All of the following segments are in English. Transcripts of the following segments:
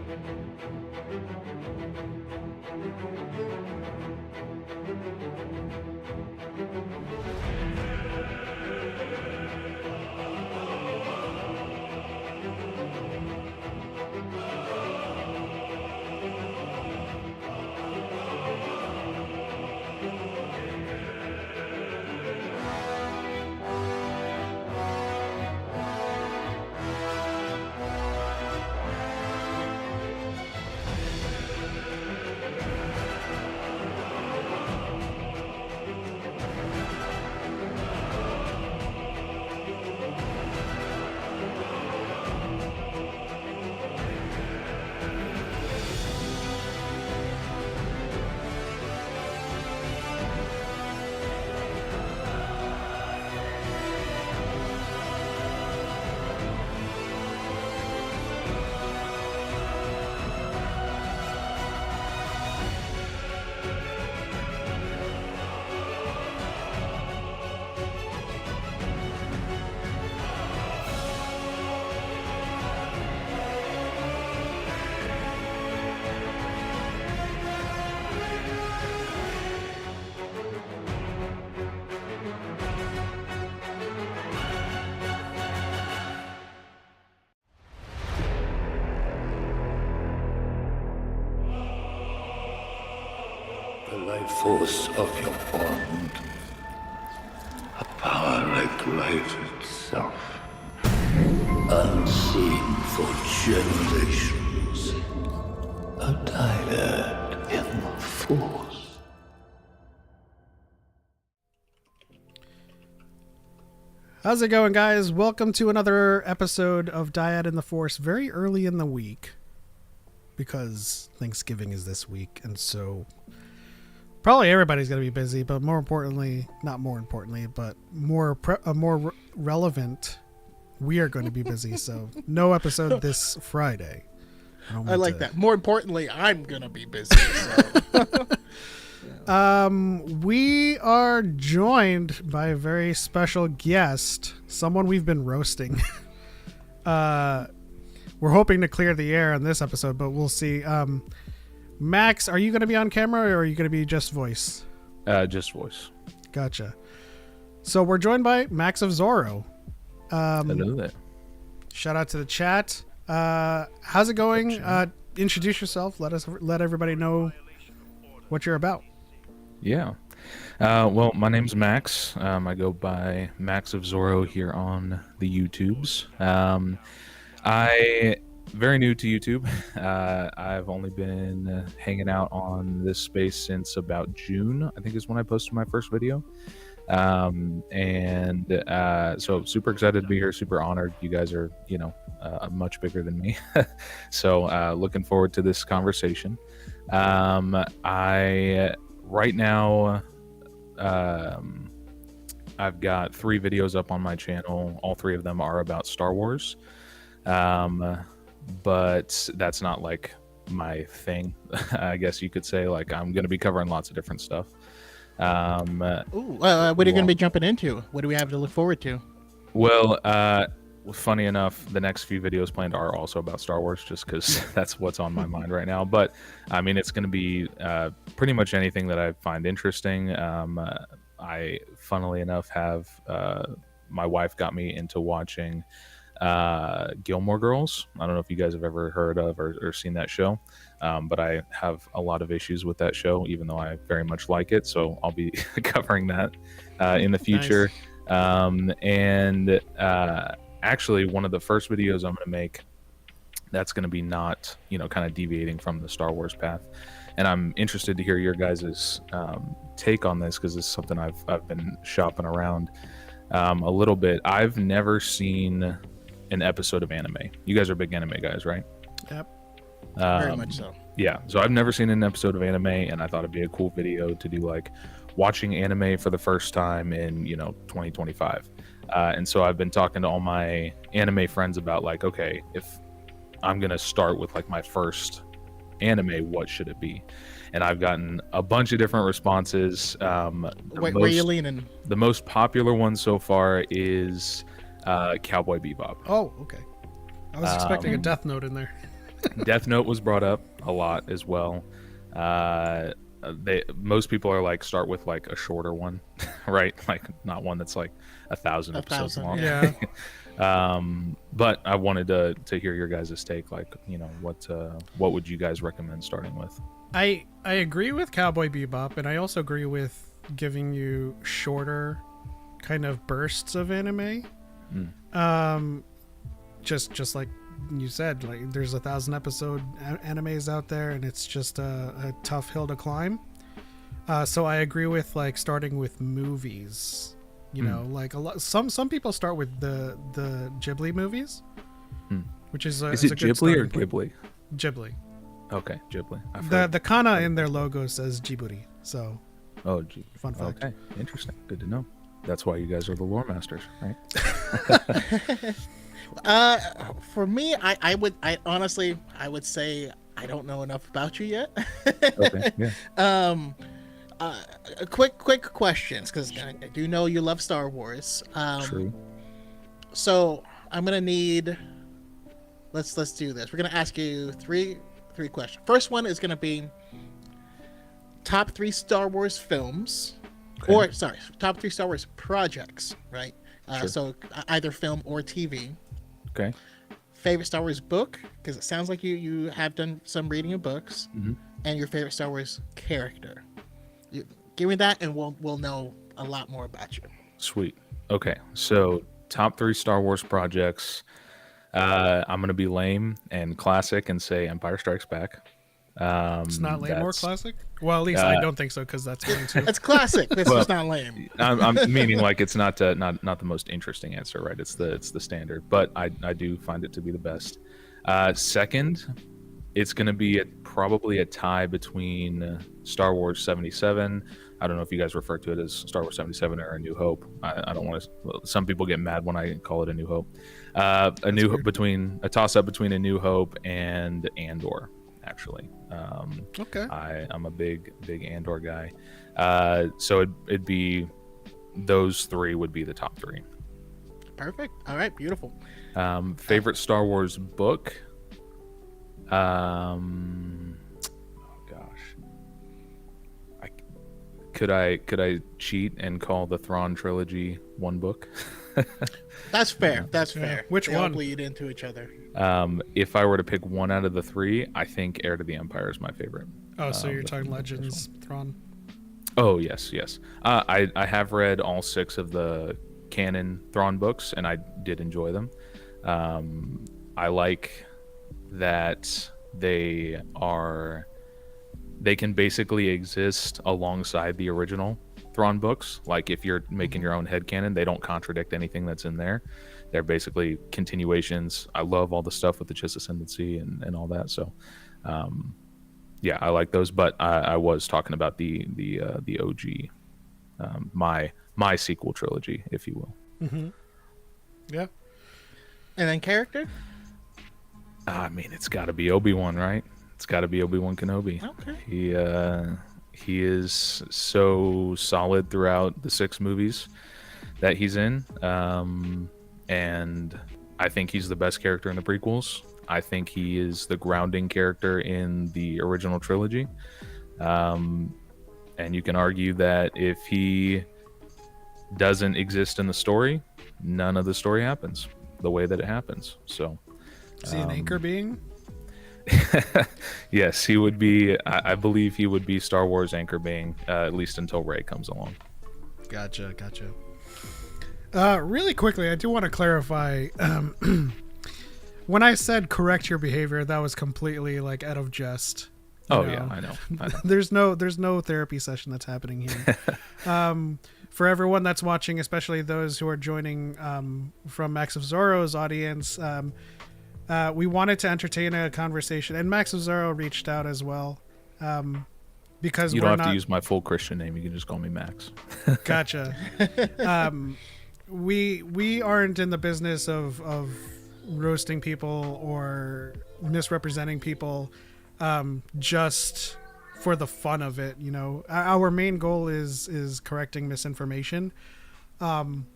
The life force of your bond, a power like life itself, unseen for generations, a dyad in the force. How's it going, guys? Welcome to another episode of DYAD in the Force, very early in the week, because Thanksgiving is this week, and so probably everybody's going to be busy, but more importantly, not more importantly, but more relevant, we are going to be busy, so no episode this Friday. I like that. More importantly, I'm going to be busy. So. We are joined by a very special guest, someone we've been roasting. We're hoping to clear the air on this episode, but we'll see. Max, are you going to be on camera or are you going to be just voice? Just voice. Gotcha. So we're joined by Max of Zorro. Hello there. Shout out to the chat. How's it going? Introduce yourself. Let everybody know what you're about. Yeah. Well, my name's Max. I go by Max of Zorro here on the YouTubes. I very new to YouTube. I've only been hanging out on this space since about June, I think is when I posted my first video. So super excited to be here, super honored. You guys are, much bigger than me. So looking forward to this conversation. Right now, I've got 3 videos up on my channel. All 3 of them are about Star Wars. But that's not like my thing. I guess you could say, like, I'm going to be covering lots of different stuff. What are you going to be jumping into? What do we have to look forward to? Well, funny enough, the next few videos planned are also about Star Wars, just because that's what's on my mind right now. But I mean, it's going to be pretty much anything that I find interesting. I, funnily enough, have my wife got me into watching Gilmore Girls. I don't know if you guys have ever heard of or seen that show, but I have a lot of issues with that show, even though I very much like it. So I'll be covering that in the future. Nice. Actually, one of the first videos I'm going to make, that's going to be not, kind of deviating from the Star Wars path. And I'm interested to hear your guys' take on this, because it's something I've been shopping around a little bit. I've never seen an episode of anime. You guys are big anime guys, right? Yep. Very much so. Yeah. So I've never seen an episode of anime, and I thought it'd be a cool video to do, like watching anime for the first time in 2025. And so I've been talking to all my anime friends about, like, okay, if I'm gonna start with like my first anime, what should it be? And I've gotten a bunch of different responses. Where are you leaning? The most popular one so far is Cowboy Bebop. Oh, okay. I was expecting a Death Note in there. Death Note was brought up a lot as well. Most people are like start with like a shorter one, right? Like not one that's like 1,000 episodes long. Yeah. But I wanted to hear your guys' take. Like, what would you guys recommend starting with? I agree with Cowboy Bebop, and I also agree with giving you shorter kind of bursts of anime. Just like you said, like there's 1,000 episode animes out there, and it's just a tough hill to climb. So I agree with like starting with movies. You know, like a lot. Some people start with the Ghibli movies, which is it a good Ghibli or starting point. Ghibli? Ghibli. Okay, Ghibli. The kana in their logo says Djibouti. So fun fact. Okay, interesting. Good to know. That's why you guys are the lore masters, right? For me, I honestly would say I don't know enough about you yet. Okay, yeah. Quick questions, because I do know you love Star Wars. True. So I'm gonna need. Let's do this. We're gonna ask you three questions. First one is gonna be top 3 Star Wars films, or sorry, top 3 Star Wars projects, right? Sure. So either film or TV. Okay. Favorite Star Wars book, because it sounds like you have done some reading of books, and your favorite Star Wars character. Give me that, and we'll know a lot more about you. Sweet. Okay, so top 3 Star Wars projects. I'm gonna be lame and classic and say Empire Strikes Back. It's not lame or classic. Well, at least I don't think so, because that's one too. It's classic. It's just not lame. I'm meaning like it's not the most interesting answer, right? It's the standard, but I do find it to be the best. Second, it's gonna be probably a tie between Star Wars 77. I don't know if you guys refer to it as Star Wars 77 or A New Hope. I don't want to. Well, some people get mad when I call it A New Hope. A toss up between A New Hope and Andor. Actually, Okay. I'm a big Andor guy. So it'd be those 3 would be the top 3. Perfect. All right. Beautiful. Favorite Star Wars book. Oh gosh. Could I cheat and call the Thrawn trilogy one book? That's fair. That's fair. Which They all one? bleed into each other. If I were to pick one out of the 3, I think Heir to the Empire is my favorite. Oh, so you're talking Legends, Thrawn. Oh yes. I have read all 6 of the canon Thrawn books, and I did enjoy them. I like that they can basically exist alongside the original Thrawn books. Like if you're making your own headcanon, they don't contradict anything that's in there. They're basically continuations. I love all the stuff with the Chiss Ascendancy and all that. So yeah, I like those. But I was talking about the OG, my sequel trilogy, if you will. Yeah. And then character? I mean, it's got to be Obi-Wan, right? It's got to be Obi-Wan Kenobi. Okay. He is so solid throughout the 6 movies that he's in, and I think he's the best character in the prequels. I think he is the grounding character in the original trilogy, and you can argue that if he doesn't exist in the story, none of the story happens the way that it happens. So Is he an anchor being? yes, he would be. I believe he would be Star Wars anchor being, at least until Rey comes along. Gotcha. Really quickly, I do want to clarify. When I said correct your behavior, that was completely like out of jest. Yeah, I know. There's no therapy session that's happening here. For everyone that's watching, especially those who are joining from Max of Zorro's audience, we wanted to entertain a conversation, and Max of Zorro reached out as well. Because you don't have to use my full Christian name. You can just call me Max. Gotcha. We aren't in the business of roasting people or misrepresenting people just for the fun of it. You know, our main goal is correcting misinformation. And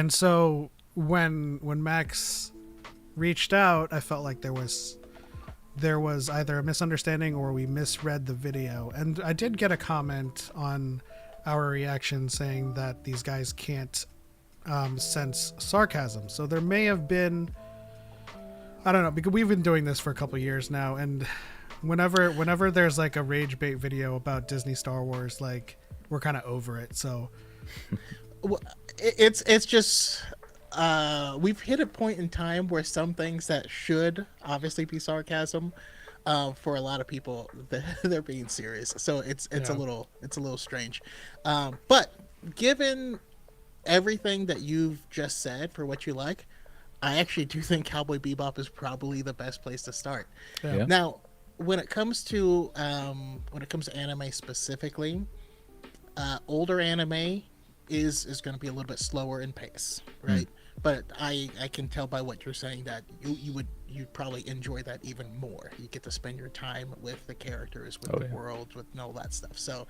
so when Max reached out, I felt like there was there was either a misunderstanding or we misread the video. And I did get a comment on our reaction saying that these guys can't sense sarcasm. So there may have been, I don't know, because we've been doing this for a couple of years now, and whenever there's like a rage bait video about Disney Star Wars, like we're kind of over it. So Well, it's just we've hit a point in time where some things that should obviously be sarcasm, for a lot of people, they're being serious. So it's Yeah. a little strange. But given everything that you've just said for what you like, I actually do think Cowboy Bebop is probably the best place to start. Yeah. Now, when it comes to anime specifically, older anime is going to be a little bit slower in pace, right? But I can tell by what you're saying that you'd probably enjoy that even more. You get to spend your time with the characters, with the world, with all that stuff. So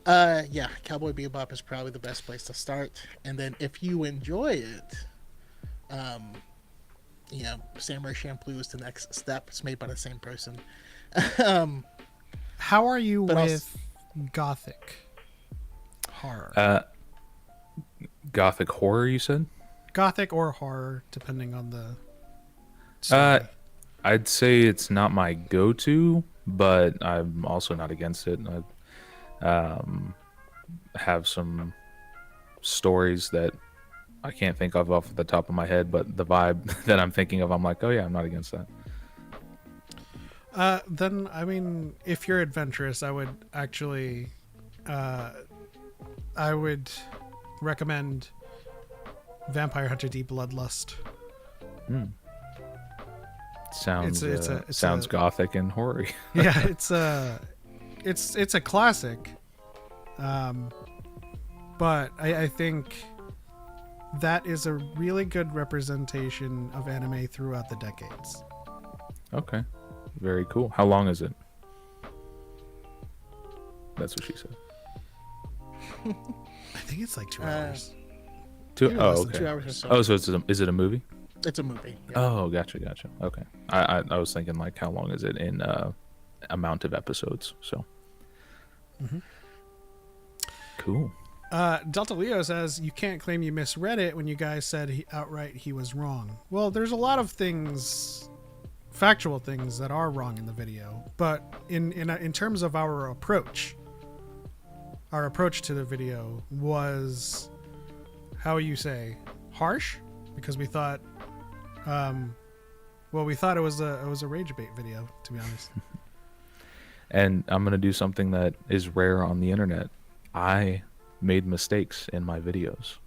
yeah, Cowboy Bebop is probably the best place to start. And then if you enjoy it, Samurai Champloo is the next step. It's made by the same person. how are you But with gothic horror? Gothic horror, you said? Gothic or horror, depending on the story. I'd say it's not my go-to, but I'm also not against it. I have some stories that I can't think of off the top of my head, but the vibe that I'm thinking of, I'm like, oh yeah, I'm not against that. Then, I mean, if you're adventurous, I would actually, I would recommend Vampire Hunter D Bloodlust. Sounds It's sounds a- gothic and horror. Yeah, it's a classic. But I think that is a really good representation of anime throughout the decades. Okay, very cool. How long is it? That's what she said. I think it's like 2 hours. Two. maybe Oh, less than okay. 2 hours or so. Oh, so is it a movie? It's a movie. Yeah. Oh, gotcha. Okay. I was thinking like, how long is it in amount of episodes? So. Cool. Delta Leo says you can't claim you misread it when you guys said outright he was wrong. Well, there's a lot of things, factual things that are wrong in the video, but in terms of our approach to the video was, how you say, harsh, because we thought, we thought it was a rage bait video, to be honest. And I'm gonna do something that is rare on the internet. I made mistakes in my videos.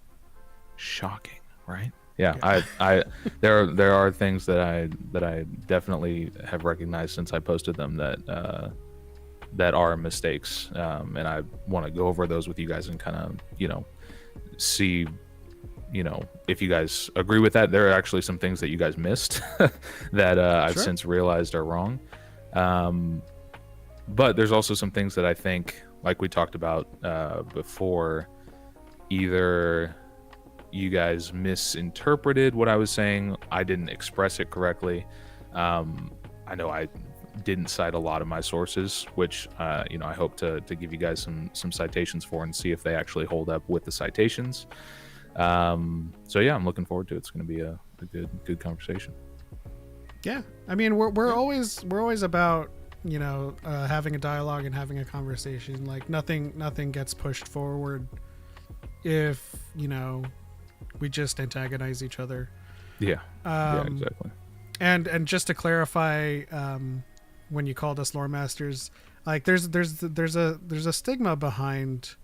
Shocking, right? Yeah. I there are things that I definitely have recognized since I posted them that are mistakes, and I want to go over those with you guys and kind of see if you guys agree with that. There are actually some things that you guys missed that I've Sure. since realized are wrong, but there's also some things that I think, like we talked about before, either you guys misinterpreted what I was saying, I didn't express it correctly. I know I didn't cite a lot of my sources, which I hope to give you guys some citations for and see if they actually hold up with the citations. So yeah, I'm looking forward to it. It's going to be a good conversation. Yeah, I mean, we're always about having a dialogue and having a conversation. Like nothing gets pushed forward if we just antagonize each other. Yeah. Yeah, exactly. And just to clarify, when you called us lore masters, like there's a stigma behind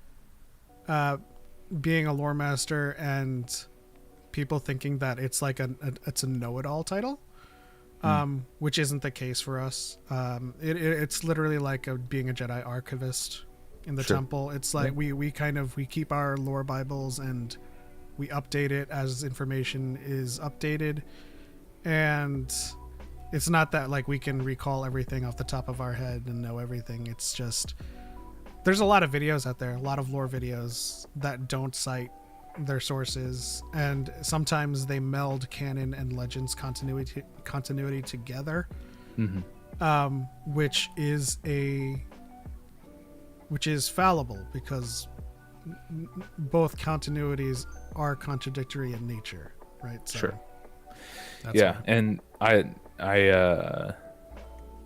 being a lore master and people thinking that it's like it's a know-it-all title, which isn't the case for us. It's literally like being a Jedi archivist in the Sure. temple. It's like we keep our lore Bibles and we update it as information is updated, and it's not that like we can recall everything off the top of our head and know everything. It's just there's a lot of videos out there, a lot of lore videos that don't cite their sources, and sometimes they meld canon and legends continuity together. which is fallible because both continuities are contradictory in nature, right? So Sure. that's Yeah, why. and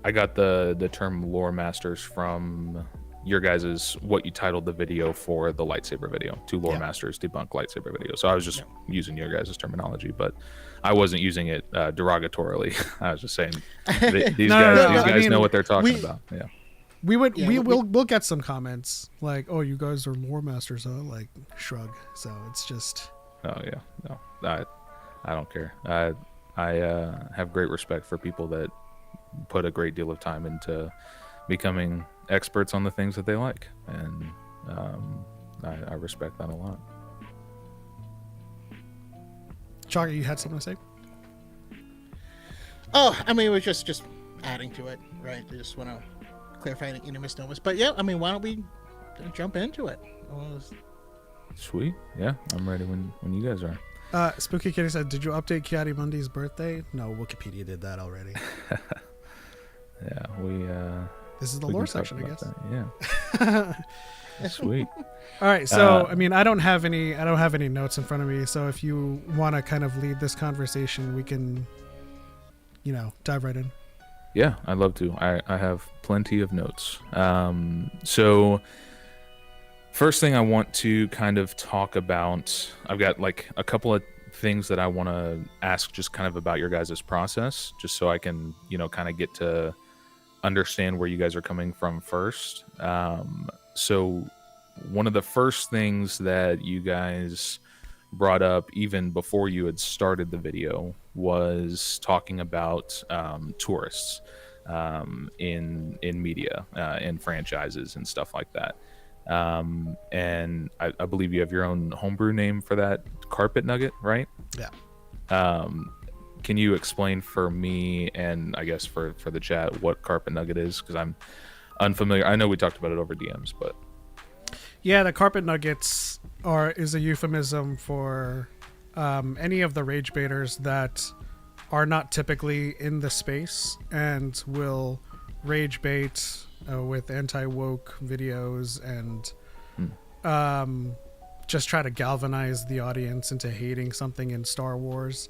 I got the term lore masters from your guys's what you titled the video for the lightsaber video. Two lore Yeah. masters debunk lightsaber video. So I was just using your guys's terminology, but I wasn't using it derogatorily. I was just saying these guys know what they're talking about. Yeah. We'll get some comments like, "Oh, you guys are lore masters, huh?" Like shrug. So it's just. Oh yeah, no, I don't care. I have great respect for people that put a great deal of time into becoming experts on the things that they like, and I respect that a lot. Choco, you had something to say? Oh, I mean, we're just adding to it, right? I just want to clarify any misnomers. But yeah, I mean, why don't we jump into it? Sweet. Yeah, I'm ready when you guys are. Spooky Kitty said, "Did you update Kiadi-Mundi's birthday?" No, Wikipedia did that already. Yeah, we. This is the we lore can talk section, I about guess. that. Yeah. Sweet. All right, so I mean, I don't have any notes in front of me. So if you want to kind of lead this conversation, we can, dive right in. Yeah, I'd love to. I have plenty of notes. So first thing I want to kind of talk about, I've got like a couple of things that I want to ask just kind of about your guys' process, just so I can, kind of get to understand where you guys are coming from first. So one of the first things that you guys brought up even before you had started the video was talking about tourists in media and franchises and stuff like that. And I believe you have your own homebrew name for that, Carpet Nugget, right? Yeah. Can you explain for me and I guess for the chat what Carpet Nugget is? Because I'm unfamiliar. I know we talked about it over DMs, but Yeah, the Carpet Nuggets is a euphemism for any of the rage baiters that are not typically in the space and will rage bait with anti-woke videos and just try to galvanize the audience into hating something in Star Wars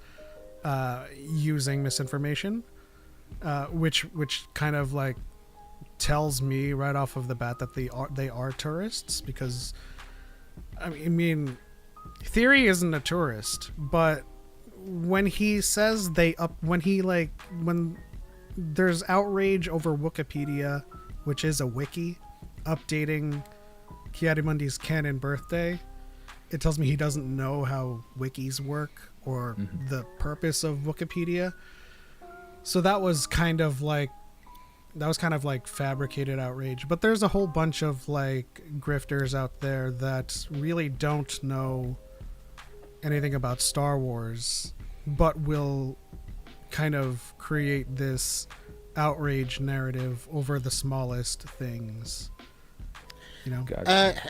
using misinformation, which kind of like tells me right off of the bat that they are tourists, because I mean Theory isn't a tourist, but when he says when there's outrage over Wikipedia, which is a wiki, updating Kiadi-Mundi's canon birthday, it tells me he doesn't know how wikis work or the purpose of Wikipedia. So that was kind of like fabricated outrage. But there's a whole bunch of like grifters out there that really don't know anything about Star Wars, but will kind of create this outrage narrative over the smallest things. Gotcha.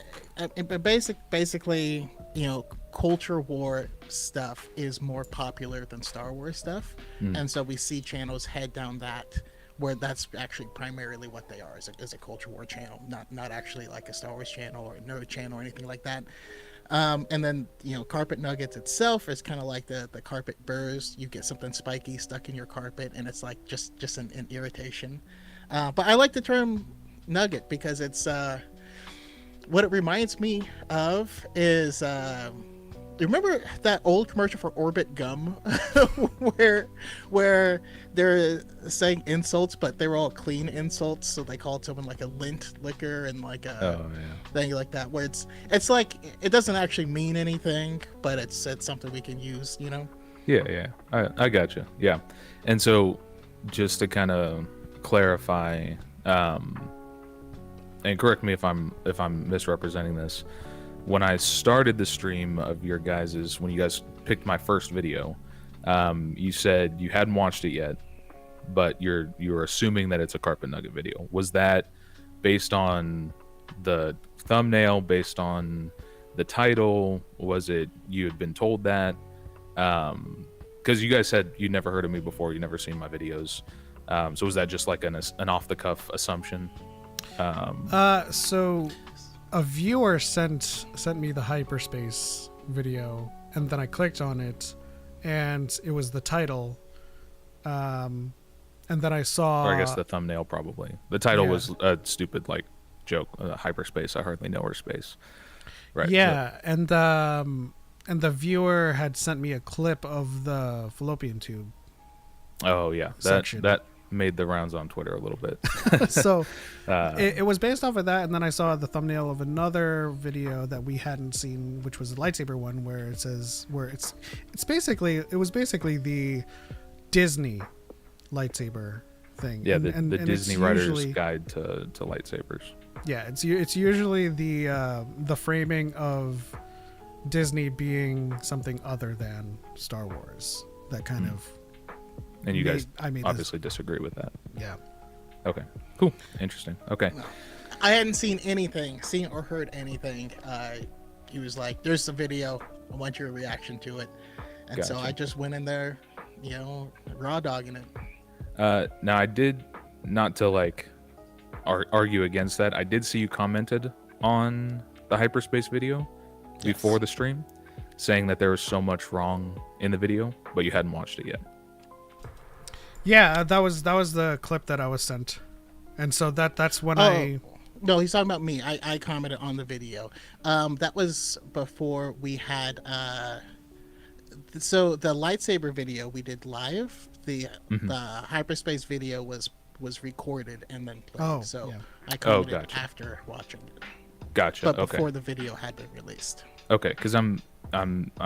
Basically, culture war stuff is more popular than Star Wars stuff, and so we see channels head down that, where that's actually primarily what they are, is a culture war channel, not actually like a Star Wars channel or a nerd channel or anything like that. And then Carpet Nuggets itself is kind of like the carpet burrs. You get something spiky stuck in your carpet, and it's like just an irritation. But I like the term nugget because it's what it reminds me of is remember that old commercial for Orbit gum where they're saying insults, but they were all clean insults, so they called someone like a lint liquor and like a thing like that, where it's like it doesn't actually mean anything, but it's something we can use, Yeah, I gotcha. Yeah, and so just to kind of clarify, and correct me if I'm misrepresenting this. When I started the stream of your guys's, when you guys picked my first video, you said you hadn't watched it yet, but you're assuming that it's a Carpet Nugget video. Was that based on the thumbnail, based on the title? Was it you had been told that? Because you guys said you never heard of me before, you never seen my videos. So was that just like an off the cuff assumption? So a viewer sent me the Hyperspace video, and then I clicked on it, and it was the title. And then I saw. Or I guess the thumbnail probably. The title Yeah. was a stupid like joke. Hyperspace. I hardly know her space. Right. Yeah, and the viewer had sent me a clip of the fallopian tube. Oh yeah, Section. that made the rounds on Twitter a little bit. So it was based off of that, and then I saw the thumbnail of another video that we hadn't seen, which was the lightsaber one, where it says it was basically the Disney lightsaber thing. Yeah, and the it's Disney Writer's usually- Guide to Lightsabers. Yeah, it's usually the framing of Disney being something other than Star Wars. That kind of. And you guys I made obviously disagree with that. Yeah. Okay, cool, interesting. Okay, I hadn't seen or heard anything. He was like, "There's a video. I want your reaction to it," and so Gotcha. I just went in there, raw dogging it. now I did, not to like argue against that, I did see you commented on the Hyperspace video before the stream, saying that there was so much wrong in the video, but you hadn't watched it yet. Yeah, that was the clip that I was sent, and so that's when I. No, he's talking about me. I commented on the video. That was before we had. So the lightsaber video we did live. The Hyperspace video was recorded and then played. Oh, so yeah. I commented gotcha. after watching it, Gotcha. but Okay. before the video had been released. Okay, because I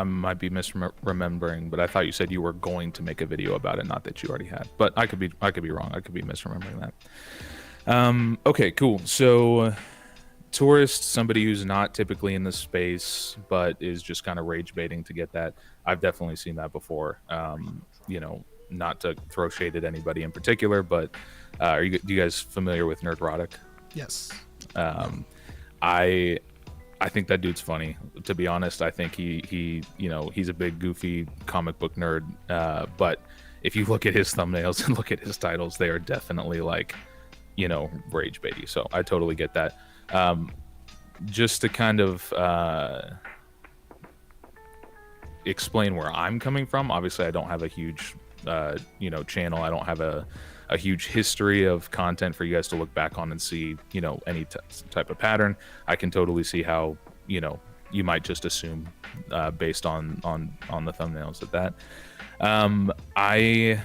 might be misremembering, but I thought you said you were going to make a video about it, not that you already had. But I could be wrong. I could be misremembering that. Okay, cool. So, tourist, somebody who's not typically in the space, but is just kind of rage baiting to get that. I've definitely seen that before. Not to throw shade at anybody in particular, but do you guys familiar with Nerdrotic? Yes. I think that dude's funny. To be honest, I think he's a big goofy comic book nerd. But if you look at his thumbnails and look at his titles, they are definitely like, rage baity. So I totally get that. Just to kind of explain where I'm coming from. Obviously, I don't have a huge, channel. I don't have a huge history of content for you guys to look back on and see, any type of pattern. I can totally see how, you might just assume based on the thumbnails at that. I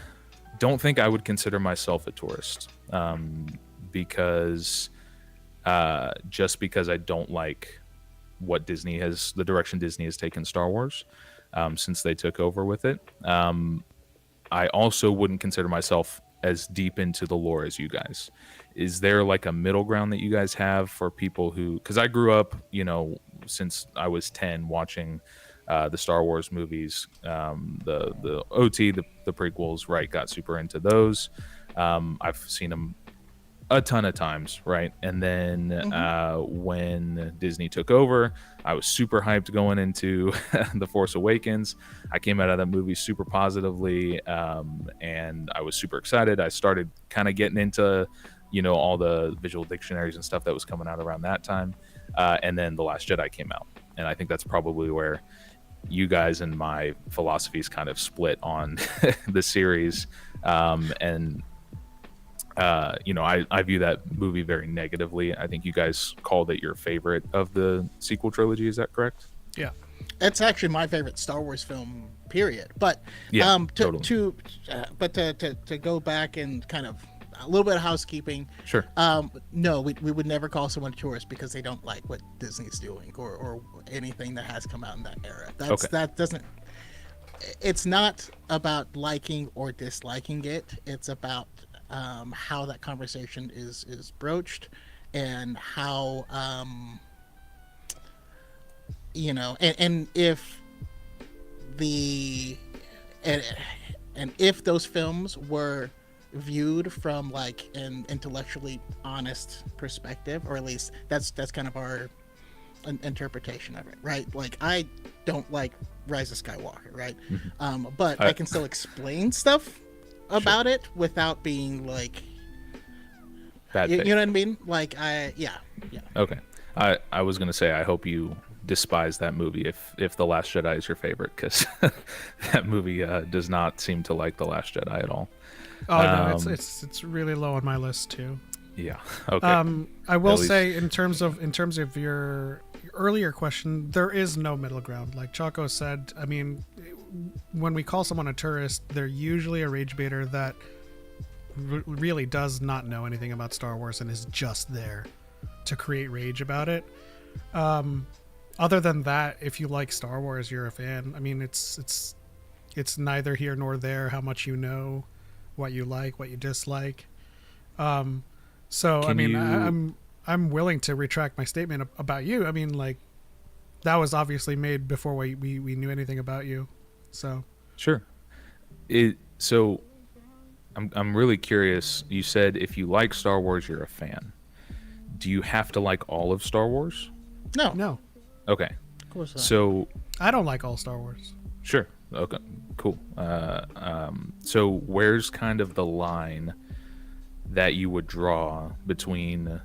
don't think I would consider myself a tourist because just because I don't like what the direction Disney has taken Star Wars since they took over with it. I also wouldn't consider myself as deep into the lore as you guys. Is there like a middle ground that you guys have for people who, because I grew up, since I was 10 watching the Star Wars movies, the OT, the prequels, right? Got super into those. I've seen them a ton of times, right? And then when Disney took over, I was super hyped going into The Force Awakens. I came out of that movie super positively, and I was super excited. I started kind of getting into, all the visual dictionaries and stuff that was coming out around that time. And then The Last Jedi came out. And I think that's probably where you guys and my philosophies kind of split on the series. I view that movie very negatively. I think you guys called it your favorite of the sequel trilogy. Is that correct? Yeah. It's actually my favorite Star Wars film, period. But Yeah, to totally. to go back and kind of a little bit of housekeeping. Sure. No, we would never call someone a tourist because they don't like what Disney's doing or anything that has come out in that era. That doesn't. It's not about liking or disliking it. It's about how that conversation is broached and how and if and if those films were viewed from like an intellectually honest perspective, or at least that's kind of our interpretation of it, right? Like, I don't like Rise of Skywalker, right? But I can still explain stuff about it without being like Bad you faith. know what I mean? Like yeah. Okay. I was gonna say I hope you despise that movie if The Last Jedi is your favorite, because that movie does not seem to like The Last Jedi at all. Oh no, it's really low on my list too. Yeah. Okay. I will At least- say in terms of your earlier question, there is no middle ground. Like Choco said, I mean, when we call someone a tourist, they're usually a rage baiter that really does not know anything about Star Wars and is just there to create rage about it. Other than that, if you like Star Wars, you're a fan. I mean, it's neither here nor there how much you know, what you like, what you dislike. So I Can mean, you- I'm willing to retract my statement about you. I mean, like, that was obviously made before we knew anything about you. So Sure. So I'm really curious. You said if you like Star Wars, you're a fan. Do you have to like all of Star Wars? no, Okay. Of course not. So I don't like all Star Wars. sure. Okay. Cool. So where's kind of the line that you would draw between,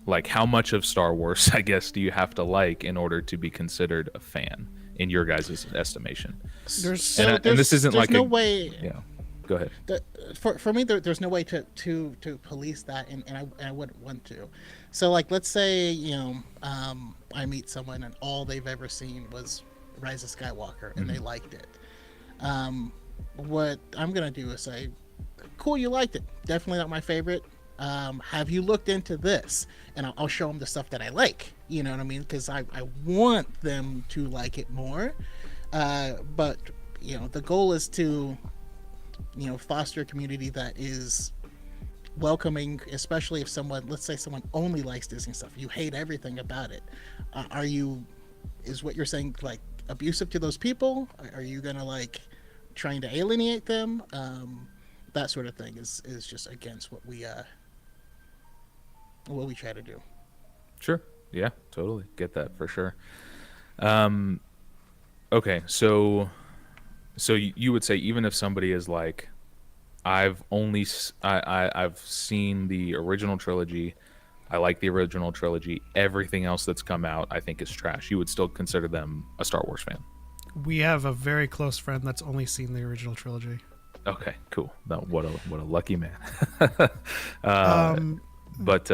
like, how much of Star Wars, I guess, do you have to like in order to be considered a fan in your guys' estimation? There's And this isn't there's like no a- way Yeah. Go ahead. for me there's no way to police that, and I wouldn't want to. So like, let's say I meet someone and all they've ever seen was Rise of Skywalker and they liked it. What I'm gonna do is say, cool, you liked it, definitely not my favorite. Have you looked into this? And I'll show them the stuff that I like, you know what I mean, because I want them to like it more. But the goal is to foster a community that is welcoming, especially if let's say someone only likes Disney stuff. You hate everything about it. Is what you're saying like abusive to those people? Are you gonna like trying to alienate them? That sort of thing is just against what we try to do. Sure. Yeah, totally. Get that for sure. Okay, so you would say even if somebody is like, I've seen the original trilogy, I like the original trilogy, everything else that's come out I think is trash, you would still consider them a Star Wars fan? we have a very close friend that's only seen the original trilogy. Okay, cool. What a lucky man. But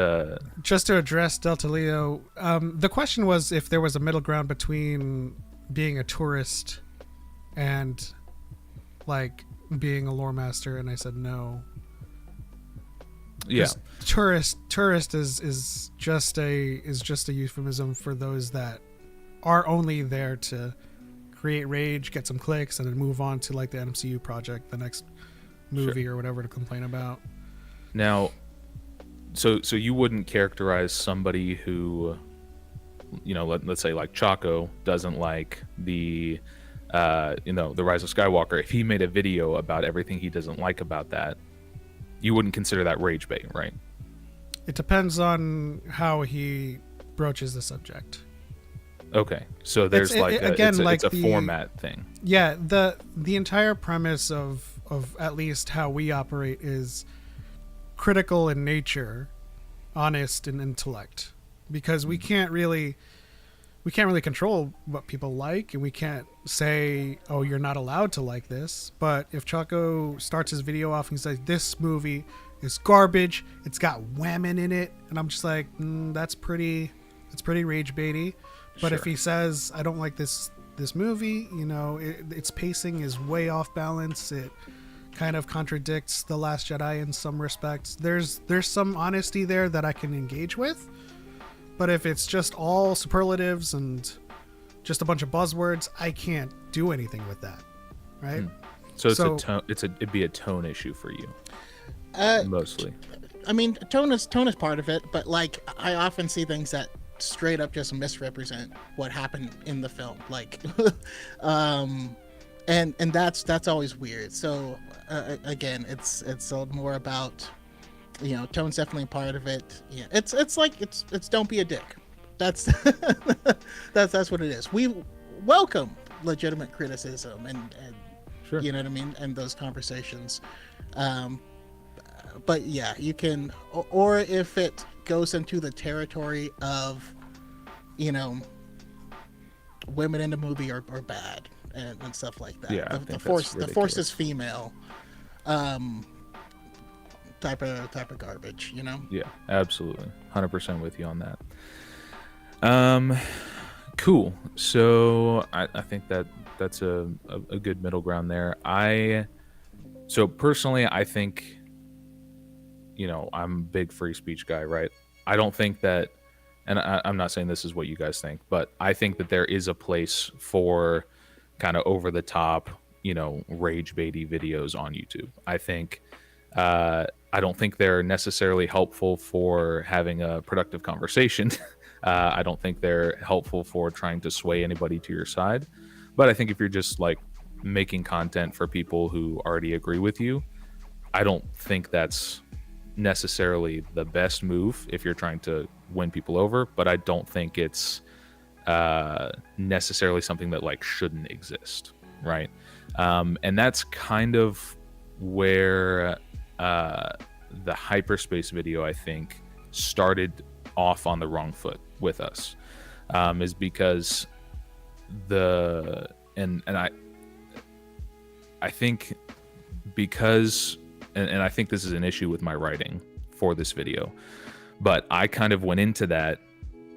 Just to address Delta Leo, the question was if there was a middle ground between being a tourist and like being a lore master, and I said no. yeah, 'Cause tourist is just a euphemism for those that are only there to create rage, get some clicks, and then move on to like the MCU project, the next movie or whatever to complain about. now, so you wouldn't characterize somebody who, let's say like Choco doesn't like the the Rise of Skywalker. If he made a video about everything he doesn't like about that, you wouldn't consider that rage bait, right? It depends on how he broaches the subject. Okay, so there's it's a format thing. Yeah, the entire premise of at least how we operate is critical in nature, honest in intellect, because we can't really control what people like, and we can't say, oh, you're not allowed to like this. But if Choco starts his video off and says this movie is garbage, it's got women in it, and I'm just like, that's pretty rage baity. But if Sure. he says, I don't like this movie, its pacing is way off balance, it kind of contradicts The Last Jedi in some respects, there's some honesty there that I can engage with. But if it's just all superlatives and just a bunch of buzzwords, I can't do anything with that, right? So it's a tone. It'd be a tone issue for you, mostly. I mean, tone is part of it, but like I often see things that straight up just misrepresent what happened in the film, like, and that's always weird. So again, it's more about, tone's definitely part of it. Yeah, it's like it's don't be a dick. That's that's what it is. We welcome legitimate criticism and Sure. You know what I mean? And those conversations. But yeah, you can, or if it goes into the territory of, you know, women in the movie are bad and stuff like that. Yeah, I the think force that's the force ridiculous. is female. Type of garbage, you know? Yeah, absolutely. 100% with you on that. Cool. So I think that's a good middle ground there. So personally, I think, you know, I'm a big free speech guy, right? I don't think that, and I'm not saying this is what you guys think, but I think that there is a place for kind of over the top, you know, rage baity videos on YouTube. I think, I don't think they're necessarily helpful for having a productive conversation. I don't think they're helpful for trying to sway anybody to your side. But I think if you're just like making content for people who already agree with you, I don't think that's necessarily the best move if you're trying to win people over. But I don't think it's necessarily something that like shouldn't exist, right? And that's kind of where the Hyperspace video, I think, started off on the wrong foot with us, is because I think because, and I think this is an issue with my writing for this video, but I kind of went into that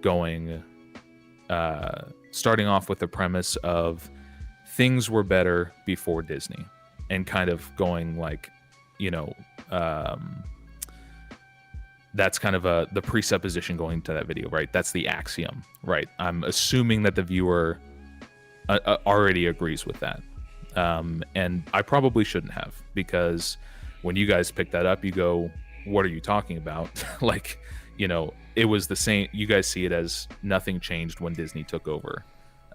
going, starting off with the premise of things were better before Disney, and kind of going like, you know, that's kind of the presupposition going to that video, right? That's the axiom, right? I'm assuming that the viewer already agrees with that. And I probably shouldn't have, because when you guys pick that up, you go, what are you talking about? Like, you know, it was the same. You guys see it as nothing changed when Disney took over.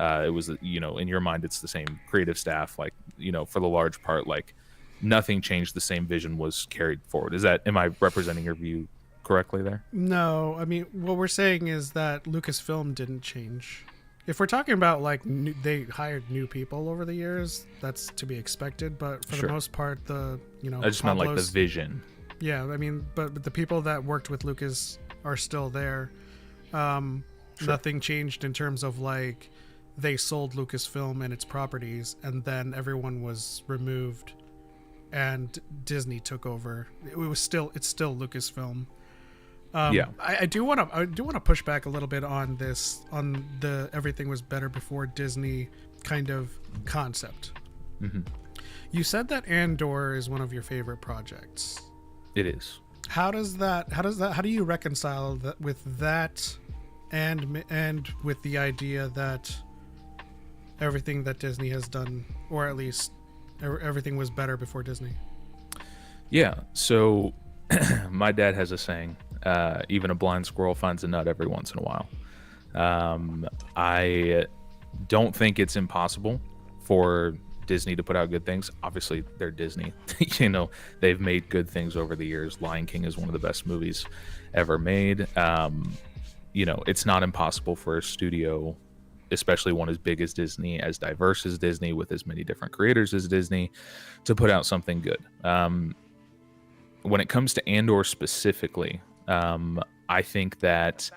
It was, you know, in your mind, it's the same creative staff, like, you know, for the large part, like nothing changed. The same vision was carried forward. Am I representing your view correctly there? No, I mean, what we're saying is that Lucasfilm didn't change. If we're talking about like they hired new people over the years, that's to be expected. But for the most part, I just meant like the vision. Yeah, I mean, but the people that worked with Lucas are still there. Nothing changed in terms of like they sold Lucasfilm and its properties, and then everyone was removed, and Disney took over. It's still Lucasfilm. Yeah, I do want to push back a little bit on the everything was better before Disney kind of concept. Mm-hmm. You said that Andor is one of your favorite projects. It is. How do you reconcile that with that, and with the idea that everything that Disney has done, or at least everything was better before Disney? Yeah. So my dad has a saying, even a blind squirrel finds a nut every once in a while. I don't think it's impossible for Disney to put out good things. Obviously, they're Disney. You know, they've made good things over the years. Lion King is one of the best movies ever made. You know, it's not impossible for a studio, especially one as big as Disney, as diverse as Disney, with as many different creators as Disney, to put out something good. When it comes to Andor specifically, I think that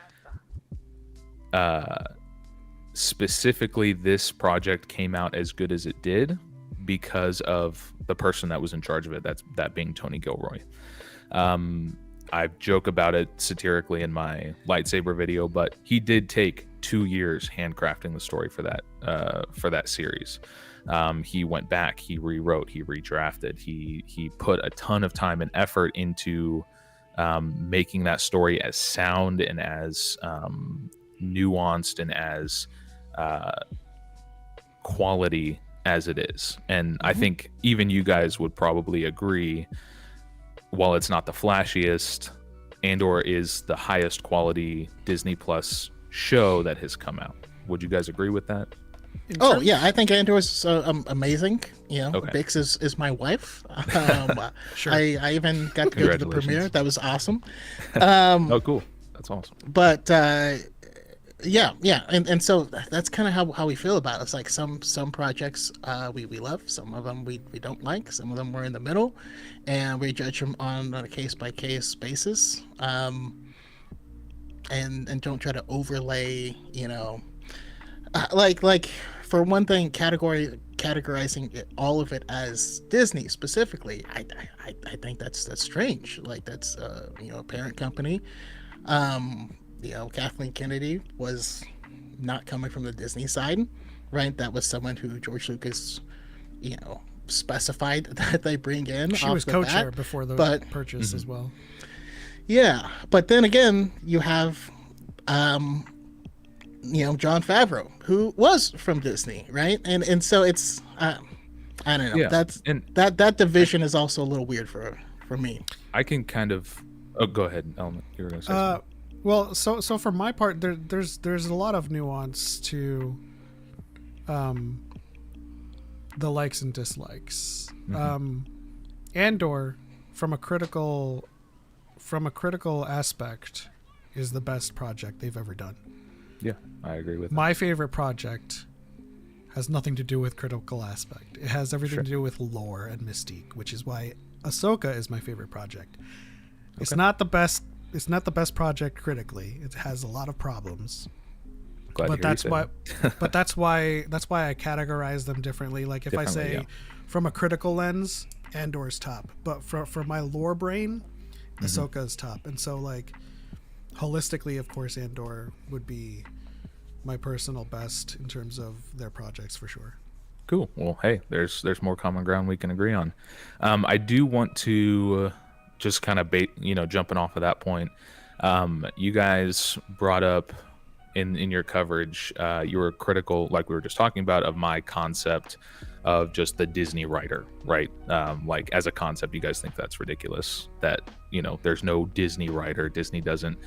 specifically this project came out as good as it did because of the person that was in charge of it, that being Tony Gilroy. I joke about it satirically in my Lightsaber video, but he did take 2 years handcrafting the story for that series. He went back, he rewrote, he redrafted, he put a ton of time and effort into making that story as sound and as nuanced and as quality as it is. And I think even you guys would probably agree, while it's not the flashiest, Andor is the highest quality Disney Plus show that has come out. Would you guys agree with that? Oh yeah, I think Andor is amazing. You know, Okay. Bix is my wife. Sure. I even got to go to the premiere. That was awesome. Oh, cool. That's awesome. But yeah, and so that's kind of how we feel about it. It's like some projects we love, some of them we don't like, some of them we're in the middle, and we judge them on a case by case basis, and don't try to overlay, like for one thing, categorizing all of it as Disney specifically, I think that's strange. Like that's a parent company. Kathleen Kennedy was not coming from the Disney side, right? That was someone who George Lucas, specified that they bring in. She was co-chair before the purchase as well. Yeah, but then again, you have, Jon Favreau, who was from Disney, right? And so it's, I don't know. Yeah, that division is also a little weird for me. I can kind of. Oh, go ahead, Element. You were going to say something. Well, so for my part, there's a lot of nuance to the likes and dislikes. Andor, from a critical aspect, is the best project they've ever done. Yeah, I agree with that. My favorite project has nothing to do with critical aspect. It has everything to do with lore and mystique, which is why Ahsoka is my favorite project. Okay. It's not the best project critically. It has a lot of problems. But that's why I categorize them differently. Like if I say from a critical lens, Andor's top, but for my lore brain, Ahsoka is top. And so like holistically, of course, Andor would be my personal best in terms of their projects for sure. Cool. Well, hey, there's more common ground we can agree on. I do want to just kind of jumping off of that point. You guys brought up in your coverage, you were critical, like we were just talking about, of my concept of just the Disney writer, right? Like as a concept, you guys think that's ridiculous, that there's no Disney writer. Disney doesn't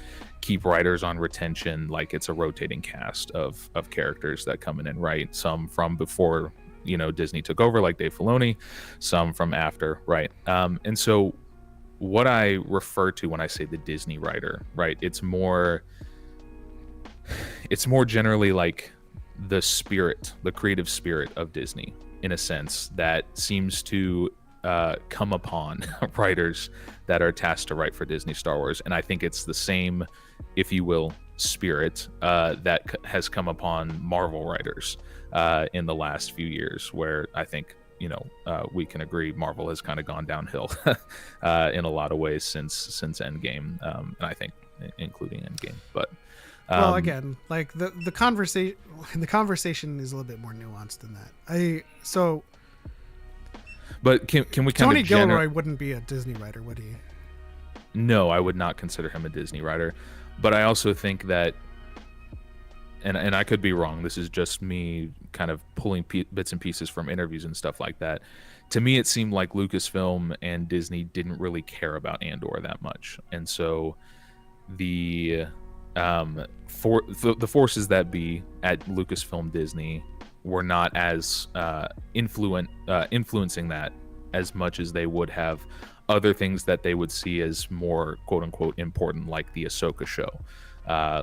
keep writers on retention. Like it's a rotating cast of characters that come in and write, some from before Disney took over, like Dave Filoni, some from after, right? And so what I refer to when I say the Disney writer, right, it's more generally like the creative spirit of Disney, in a sense, that seems to come upon writers that are tasked to write for Disney Star Wars. And I think it's the same, if you will, spirit that has come upon Marvel writers in the last few years, where I think we can agree Marvel has kind of gone downhill in a lot of ways since Endgame, and I think including Endgame. But well, again, like the conversation is a little bit more nuanced than that. But can we Tony Gilroy wouldn't be a Disney writer, would he? No, I would not consider him a Disney writer. But I also think that, and I could be wrong, this is just me kind of pulling bits and pieces from interviews and stuff like that. To me, it seemed like Lucasfilm and Disney didn't really care about Andor that much. And so the forces that be at Lucasfilm Disney were not as influencing that as much as they would have other things that they would see as more quote unquote important, like the Ahsoka show,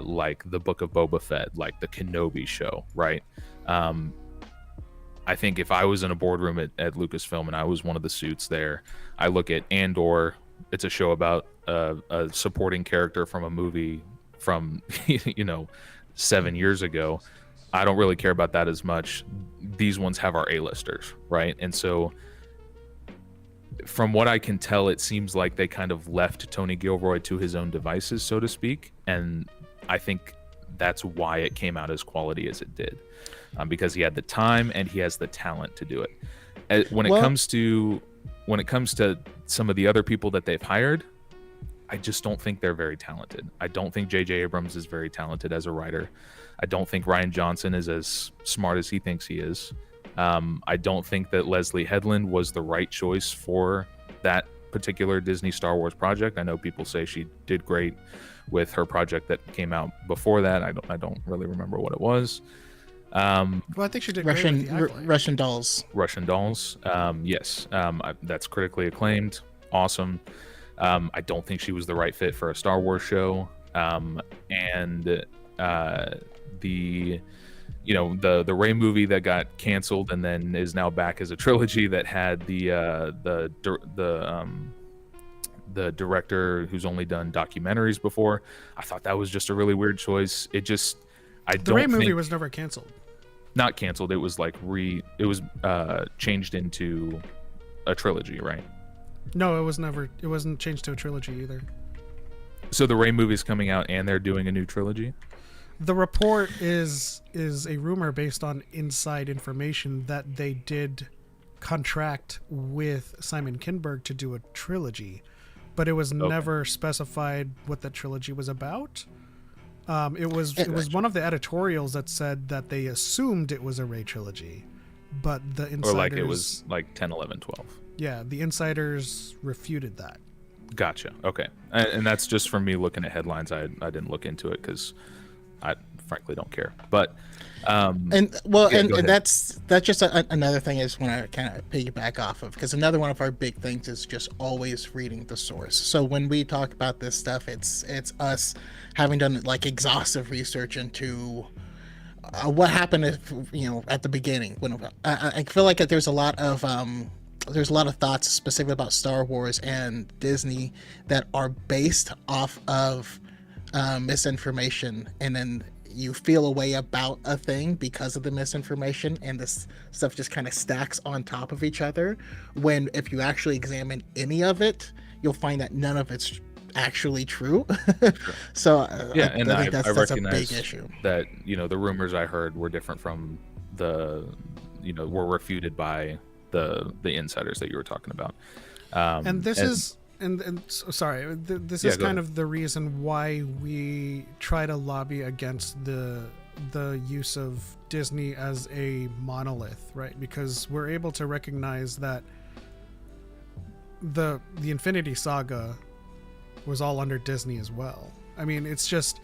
like the Book of Boba Fett, like the Kenobi show, right? I think if I was in a boardroom at Lucasfilm and I was one of the suits there, I look at Andor. It's a show about a supporting character from a movie from 7 years ago. I don't really care about that as much. These ones have our A-listers, right? And so from what I can tell, it seems like they kind of left Tony Gilroy to his own devices, so to speak. And I think that's why it came out as quality as it did, because he had the time and he has the talent to do it. When it comes to some of the other people that they've hired, I just don't think they're very talented. I don't think J.J. Abrams is very talented as a writer. I don't think Rian Johnson is as smart as he thinks he is. I don't think that Leslie Headland was the right choice for that particular Disney Star Wars project. I know people say she did great with her project that came out before that. I don't really remember what it was. Well, I think she did Russian Dolls. Russian Dolls. Yes. That's critically acclaimed. Awesome. I don't think she was the right fit for a Star Wars show. And the the Rey movie that got canceled and then is now back as a trilogy that had the director who's only done documentaries before. I thought that was just a really weird choice. The Rey movie was never canceled. Not canceled. It was like changed into a trilogy, right? No, it wasn't changed to a trilogy either. So the Rey movie is coming out and they're doing a new trilogy? The report is a rumor based on inside information that they did contract with Simon Kinberg to do a trilogy, but it was never specified what that trilogy was about. It was one of the editorials that said that they assumed it was a Rey trilogy, but the insiders, or like it was like 10, 11, 12. Yeah, the insiders refuted that. Gotcha. Okay, and that's just from me looking at headlines. I didn't look into it because I frankly don't care. But that's just another thing I just want to kind of piggyback off of, because another one of our big things is just always reading the source. So when we talk about this stuff, it's us having done like exhaustive research into what happened at the beginning. When I feel like there's a lot of thoughts specifically about Star Wars and Disney that are based off of misinformation, and then you feel a way about a thing because of the misinformation, and this stuff just kind of stacks on top of each other, when if you actually examine any of it, you'll find that none of it's actually true. So yeah, I think that's a big issue. That the rumors I heard were different from were refuted by the insiders that you were talking about. This is kind of the reason why we try to lobby against the use of Disney as a monolith, right? Because we're able to recognize that the Infinity Saga was all under Disney as well. I mean, it's just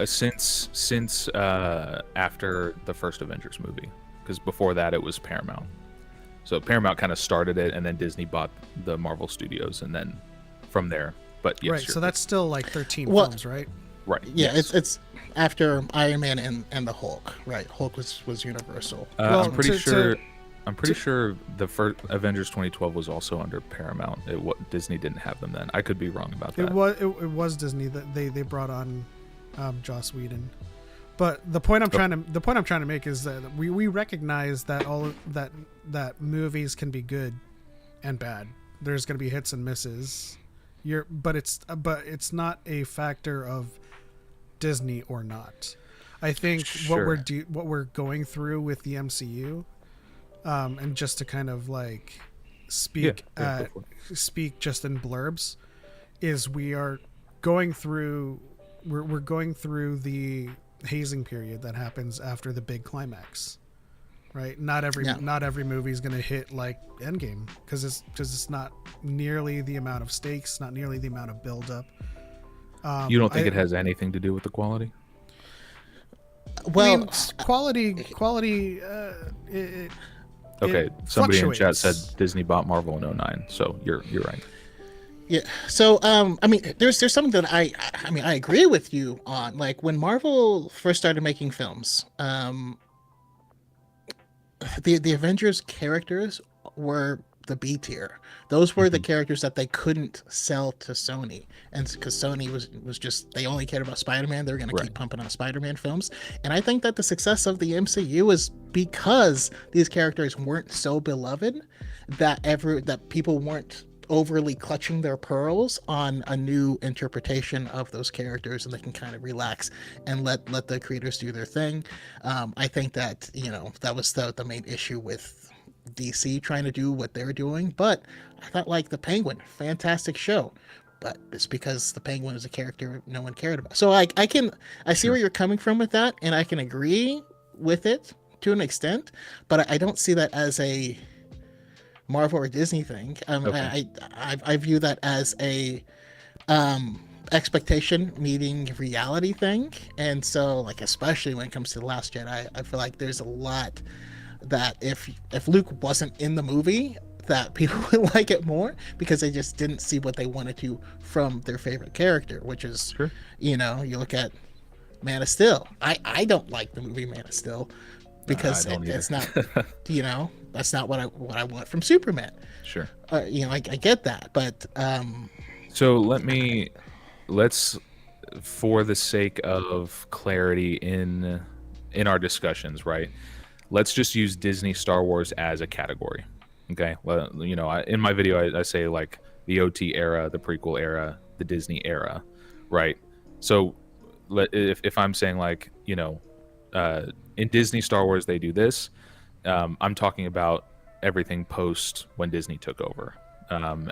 since after the first Avengers movie, because before that it was Paramount. So Paramount kind of started it, and then Disney bought the Marvel Studios, and then from there. But yes, right. So that's still like 13 films, right? Right. Yeah, yes. It's after Iron Man and the Hulk, right? Hulk was Universal. I'm pretty sure the first Avengers 2012 was also under Paramount. Disney didn't have them then. I could be wrong about that. It was Disney that they brought on Joss Whedon. But the point I'm trying to make is that we recognize that that movies can be good and bad. There's going to be hits and misses. But it's not a factor of Disney or not. I think sure. what we're going through with the MCU, and just to kind of like speak just in blurbs, is we're going through the hazing period that happens after the big climax, right? Not every movie is going to hit like Endgame, because it's not nearly the amount of stakes, not nearly the amount of buildup. You don't think it has anything to do with the quality? Well, I mean, quality. Okay, somebody in chat said Disney bought Marvel in 2009, so you're right. Yeah. So, I mean, there's something that I agree with you on. Like when Marvel first started making films, the Avengers characters were the B tier. Those were the characters that they couldn't sell to Sony, and because Sony was just, they only cared about Spider-Man, they were going to keep pumping out Spider-Man films. And I think that the success of the MCU is because these characters weren't so beloved that people weren't overly clutching their pearls on a new interpretation of those characters, and they can kind of relax and let the creators do their thing. I think that that was the main issue with DC trying to do what they're doing. But I thought, like, the Penguin, fantastic show, but it's because the Penguin was a character no one cared about. So I see where you're coming from with that, and I can agree with it to an extent, but I don't see that as a Marvel or Disney thing. Okay. I view that as a expectation meeting reality thing. And so, like, especially when it comes to The Last Jedi, I feel like there's a lot that if Luke wasn't in the movie, that people would like it more, because they just didn't see what they wanted to from their favorite character, which is, you look at Man of Steel. I don't like the movie Man of Steel because I don't it's not, either. that's not what I want from Superman. Sure. I get that, but So let's for the sake of clarity in our discussions, right? Let's just use Disney Star Wars as a category. Okay. Well, in my video I say like the OT era, the prequel era, the Disney era, right? So if I'm saying like, in Disney Star Wars they do this, I'm talking about everything post when Disney took over,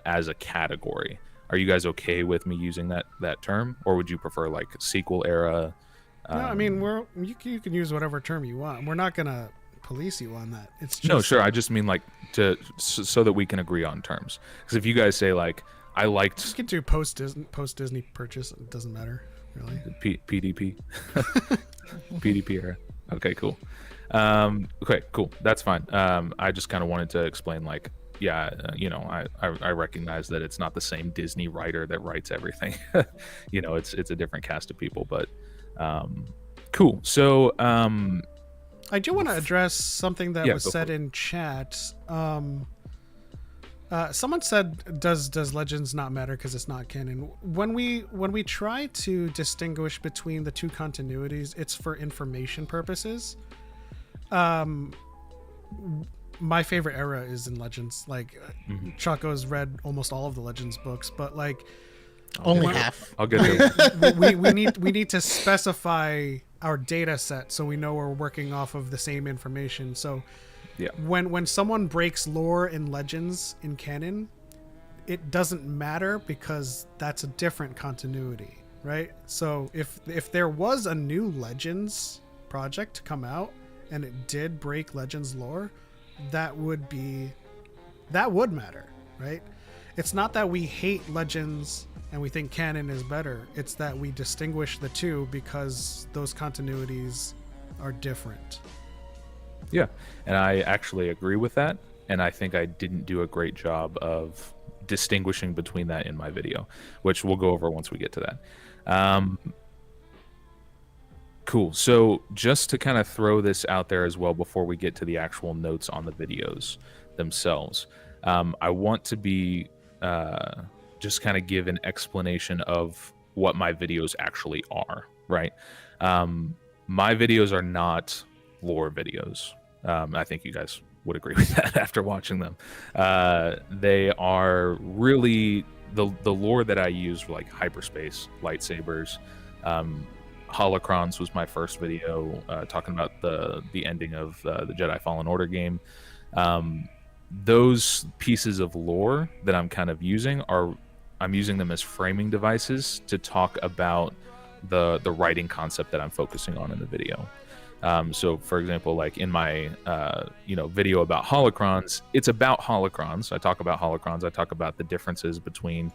as a category. Are you guys okay with me using that term, or would you prefer like sequel era? No, I mean you can use whatever term you want. We're not gonna police you on that. It's just, No, sure. I just mean like so that we can agree on terms. Because if you guys say like I liked, just get to post Disney purchase. It doesn't matter really. PDP, PDP era. Okay, cool. Okay, cool. That's fine. I just kind of wanted to explain like, yeah, I recognize that it's not the same Disney writer that writes everything. It's a different cast of people, but cool. So I do want to address something that was said in chat. Someone said, "Does Legends not matter because it's not canon?" When we try to distinguish between the two continuities, it's for information purposes. My favorite era is in Legends. Like, Choco's read almost all of the Legends books, but like only half. I'll get there. we need to specify our data set so we know we're working off of the same information. So yeah, when someone breaks lore in Legends in canon, it doesn't matter because that's a different continuity, right? So if there was a new Legends project to come out and it did break Legends lore, that would matter, right? It's not that we hate Legends and we think canon is better. It's that we distinguish the two because those continuities are different. Yeah, and I actually agree with that, and I think I didn't do a great job of distinguishing between that in my video, which we'll go over once we get to that. Cool. So just to kind of throw this out there as well before we get to the actual notes on the videos themselves, I want to be just kind of give an explanation of what my videos actually are, right? My videos are not lore videos. I think you guys would agree with that after watching them. They are really the lore that I use, like Hyperspace, Lightsabers, Holocrons was my first video, talking about the ending of the Jedi Fallen Order game. Those pieces of lore that I'm kind of using I'm using them as framing devices to talk about the writing concept that I'm focusing on in the video. So for example, like in my video about holocrons, it's about holocrons. I talk about holocrons. I talk about the differences between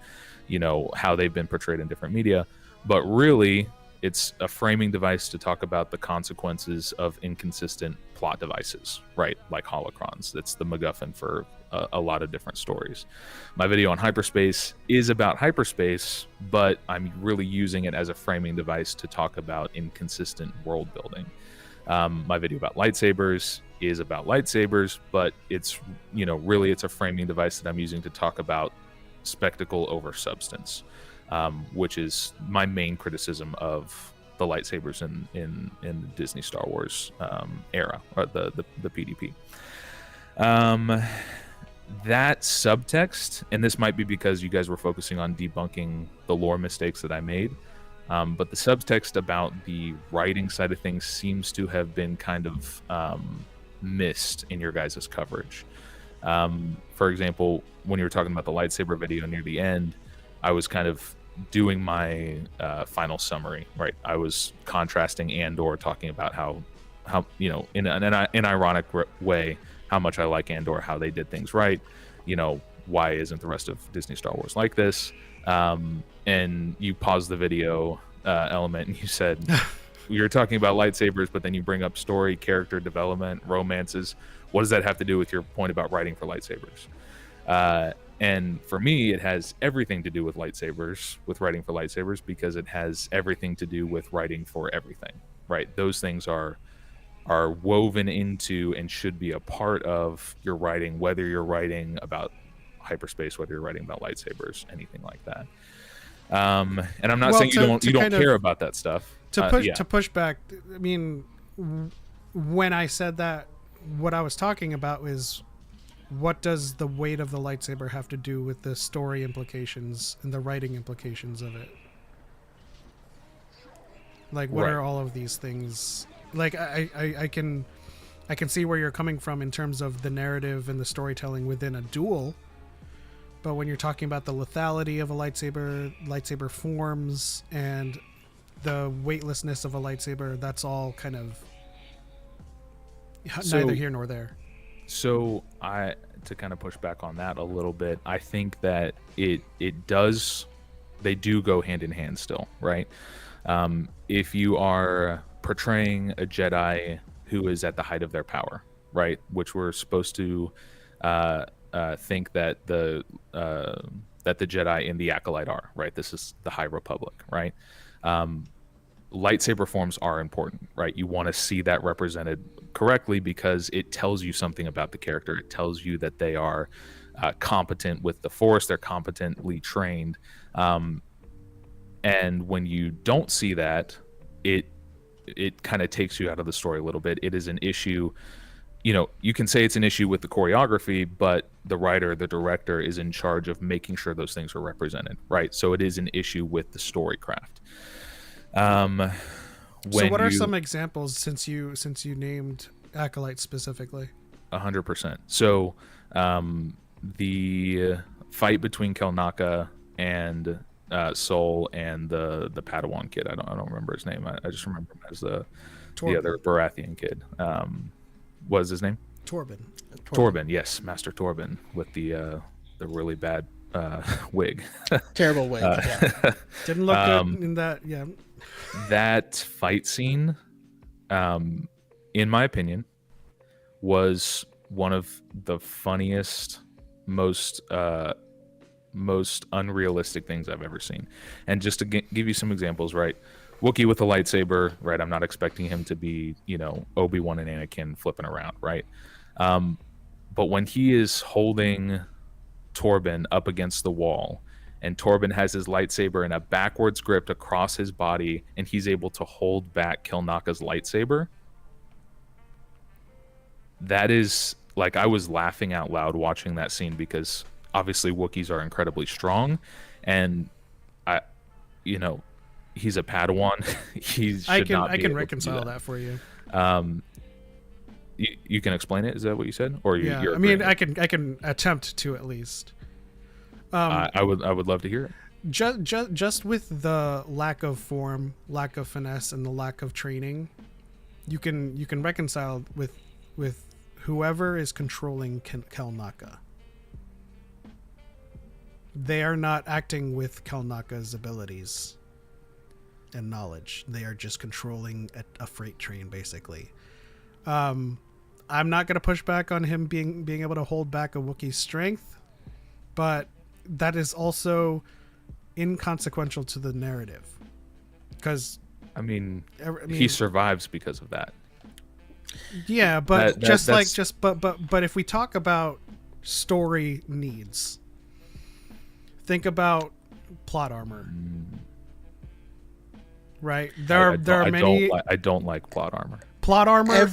how they've been portrayed in different media, but really it's a framing device to talk about the consequences of inconsistent plot devices, right? Like holocrons. That's the MacGuffin for a lot of different stories. My video on Hyperspace is about hyperspace, but I'm really using it as a framing device to talk about inconsistent world building. My video about lightsabers is about lightsabers, but it's really it's a framing device that I'm using to talk about spectacle over substance, which is my main criticism of the lightsabers in the Disney Star Wars era, or the PDP. That subtext, and this might be because you guys were focusing on debunking the lore mistakes that I made, but the subtext about the writing side of things seems to have been kind of missed in your guys' coverage. For example, when you were talking about the lightsaber video near the end, I was kind of doing my final summary, right? I was contrasting Andor, talking about how in an ironic way, how much I like Andor, how they did things right. Why isn't the rest of Disney Star Wars like this? And you paused the video element and you said, you're talking about lightsabers, but then you bring up story, character development, romances. What does that have to do with your point about writing for lightsabers? And for me, it has everything to do with lightsabers, with writing for lightsabers, because it has everything to do with writing for everything, right? Those things are woven into and should be a part of your writing, whether you're writing about hyperspace, whether you're writing about lightsabers, anything like that. And I'm not saying you don't care about that stuff. To push back, I mean, when I said that, what I was talking about is, what does the weight of the lightsaber have to do with the story implications and the writing implications of it? Like, what are all of these things? Like, I can see where you're coming from in terms of the narrative and the storytelling within a duel, but when you're talking about the lethality of a lightsaber forms, and the weightlessness of a lightsaber, that's all kind of neither here nor there. So to kind of push back on that a little bit, I think that they do go hand in hand still, right? If you are portraying a Jedi who is at the height of their power, right, which we're supposed to think that the Jedi in the Acolyte are, right? This is the High Republic, right? Lightsaber forms are important, right? You want to see that represented correctly because it tells you something about the character. It tells you that they are competent with the Force. They're competently trained. And when you don't see that, it kind of takes you out of the story a little bit. It is an issue. You can say it's an issue with the choreography, but the writer, the director is in charge of making sure those things are represented, right? So it is an issue with the storycraft. So what are some examples, since you named Acolyte specifically? 100%. So the fight between Kelnaka and Sol and the Padawan kid, I don't remember his name. I just remember him as the other Baratheon kid. What was his name? Torben, yes, Master Torben, with the really bad wig. Terrible wig. Yeah. Didn't look good in that. Yeah. That fight scene, in my opinion, was one of the funniest, most unrealistic things I've ever seen. And just to give you some examples, right? Wookiee with a lightsaber, right? I'm not expecting him to be, Obi-Wan and Anakin flipping around, right? But when he is holding Torben up against the wall, and Torben has his lightsaber in a backwards grip across his body, and he's able to hold back Kelnaka's lightsaber, that is, like, I was laughing out loud watching that scene, because obviously Wookiees are incredibly strong, and he's a Padawan. I can reconcile that for you. You can explain it. Is that what you said? Or yeah, I mean, I can attempt to, at least. I would love to hear it. Just with the lack of form, lack of finesse, and the lack of training, you can reconcile with whoever is controlling Kelnaka. They are not acting with Kelnaka's abilities and knowledge. They are just controlling a freight train, basically. I'm not going to push back on him being able to hold back a Wookiee's strength, but that is also inconsequential to the narrative, because he survives because of that. Yeah, but but if we talk about story needs, think about plot armor. Right? There are many. I don't like plot armor. Plot armor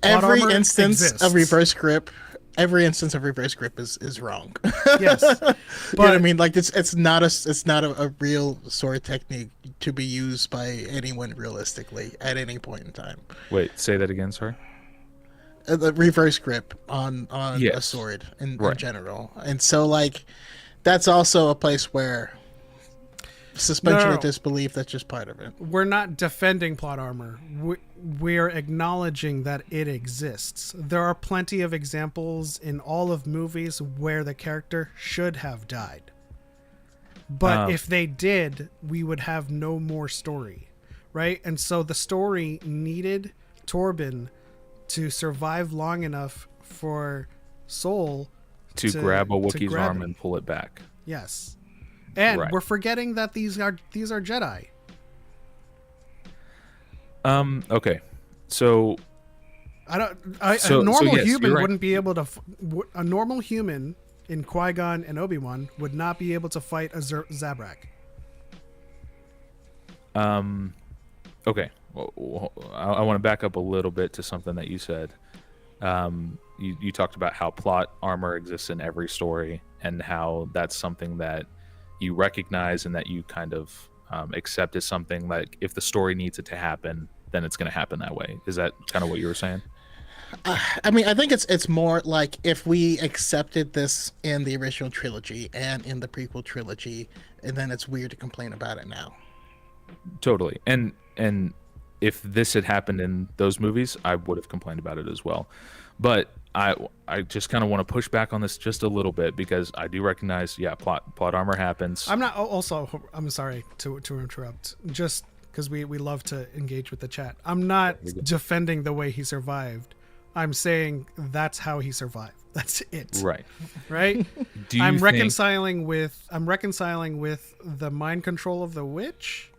every instance of reverse grip. Every instance of reverse grip is wrong. Yes, but you know what I mean, like it's not a real sword technique to be used by anyone realistically at any point in time. Wait, say that again. Sorry. The reverse grip on a sword in general, and so like that's also a place where suspension of disbelief, that's just part of it. We're not defending plot armor. We're acknowledging that it exists. There are plenty of examples in all of movies where the character should have died. But if they did, we would have no more story, right? And so the story needed Torben to survive long enough for Sol to grab a Wookiee's grab arm him. and pull it back. Yes. And Right. we're forgetting that these are Jedi. Okay. So A So normal yes, human you're right. wouldn't be able to. A normal human in Qui-Gon and Obi-Wan would not be able to fight a Zabrak. Okay. Well, I want to back up a little bit to something that you said. You talked about how plot armor exists in every story and how that's something that you recognize and that you kind of accept as something like if the story needs it to happen, then it's going to happen that way. Is that kind of what you were saying? I mean, I think it's more like if we accepted this in the original trilogy and in the prequel trilogy, and then it's weird to complain about it now. Totally. And if this had happened in those movies, I would have complained about it as well. But I just kind of want to push back on this just a little bit because I do recognize, yeah, plot armor happens. I'm sorry to interrupt. Just because we love to engage with the chat. I'm not defending the way he survived. I'm saying that's how he survived. That's it. Right. Right? Do you I'm think- reconciling with the mind control of the witch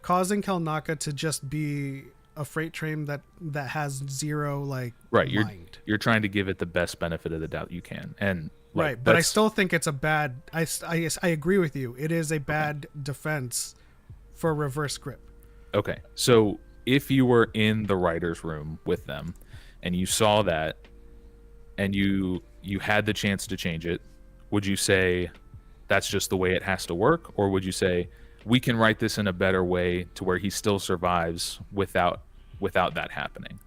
causing Kelnaka to just be a freight train that has zero right, mind. you're trying to give it the best benefit of the doubt you can. And Right, but I still think it's a bad I agree with you. It is a bad defense for reverse grip. Okay. So if you were in the writer's room with them and you saw that and you had the chance to change it, would you say that's just the way it has to work? Or would you say we can write this in a better way to where he still survives without that happening?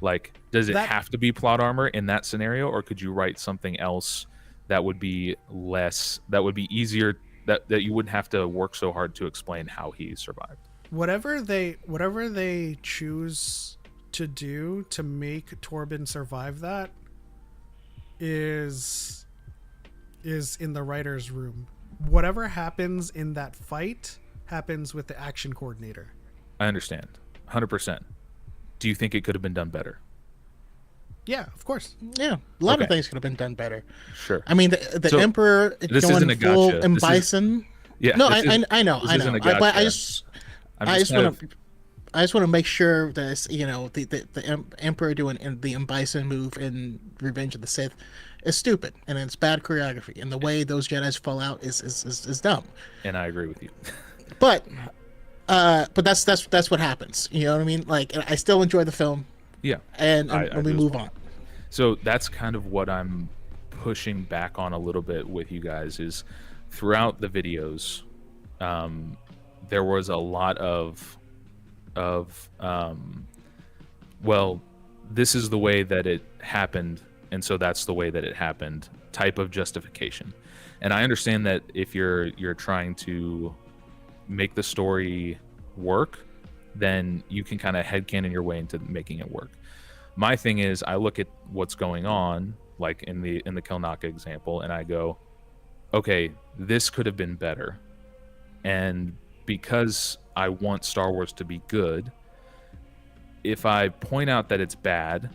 Like, does it have to be plot armor in that scenario? Or could you write something else that would be easier, that you wouldn't have to work so hard to explain how he survived? Whatever they choose to do to make Torben survive that is in the writer's room. Whatever happens in that fight happens with the action coordinator. I understand. 100%. Do you think it could have been done better? Yeah, of course. Yeah, a lot of Okay. things could have been done better. Sure. I mean, the So, Emperor this going isn't a full gotcha. and This is- bison. Yeah. No, this is- I know, this I isn't know. a gotcha. But I I'm just kind want of- to. I just want to make sure that the Emperor doing the bison move in Revenge of the Sith is stupid and it's bad choreography, and the way those Jedi's fall out is dumb. And I agree with you. But that's what happens. You know what I mean? Like, I still enjoy the film, Yeah. and I we do as move well. on. So that's kind of what I'm pushing back on a little bit with you guys is throughout the videos, there was a lot of well, this is the way that it happened, and so that's the way that it happened type of justification. And I understand that if you're trying to make the story work, then you can kind of headcanon your way into making it work. My thing is, I look at what's going on, like in the Kelnaka example, and I go, okay, this could have been better. And because I want Star Wars to be good, if I point out that it's bad,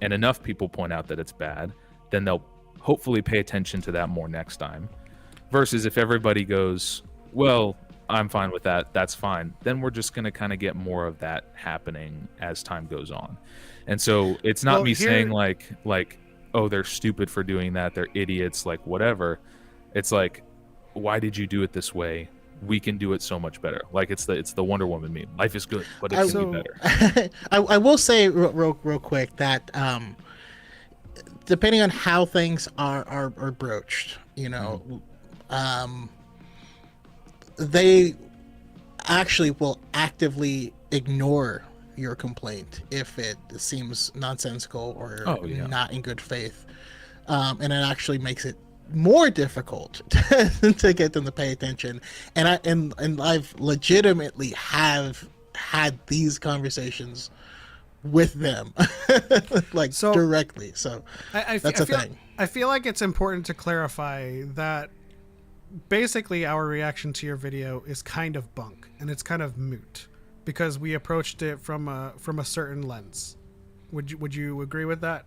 and enough people point out that it's bad, then they'll hopefully pay attention to that more next time. Versus if everybody goes, well, I'm fine with that, that's fine, then we're just going to kind of get more of that happening as time goes on. And so it's not me saying like, oh, they're stupid for doing that, they're idiots, like whatever. It's like, why did you do it this way? We can do it so much better. Like it's the Wonder Woman meme. Life is good, but it can be better. I will say real quick that depending on how things are broached, you know, they actually will actively ignore your complaint if it seems nonsensical or not in good faith, and it actually makes it more difficult to get them to pay attention. And I've legitimately have had these conversations with them directly. So that's a thing. I feel like it's important to clarify that basically our reaction to your video is kind of bunk and it's kind of moot because we approached it from a certain lens. Would you agree with that?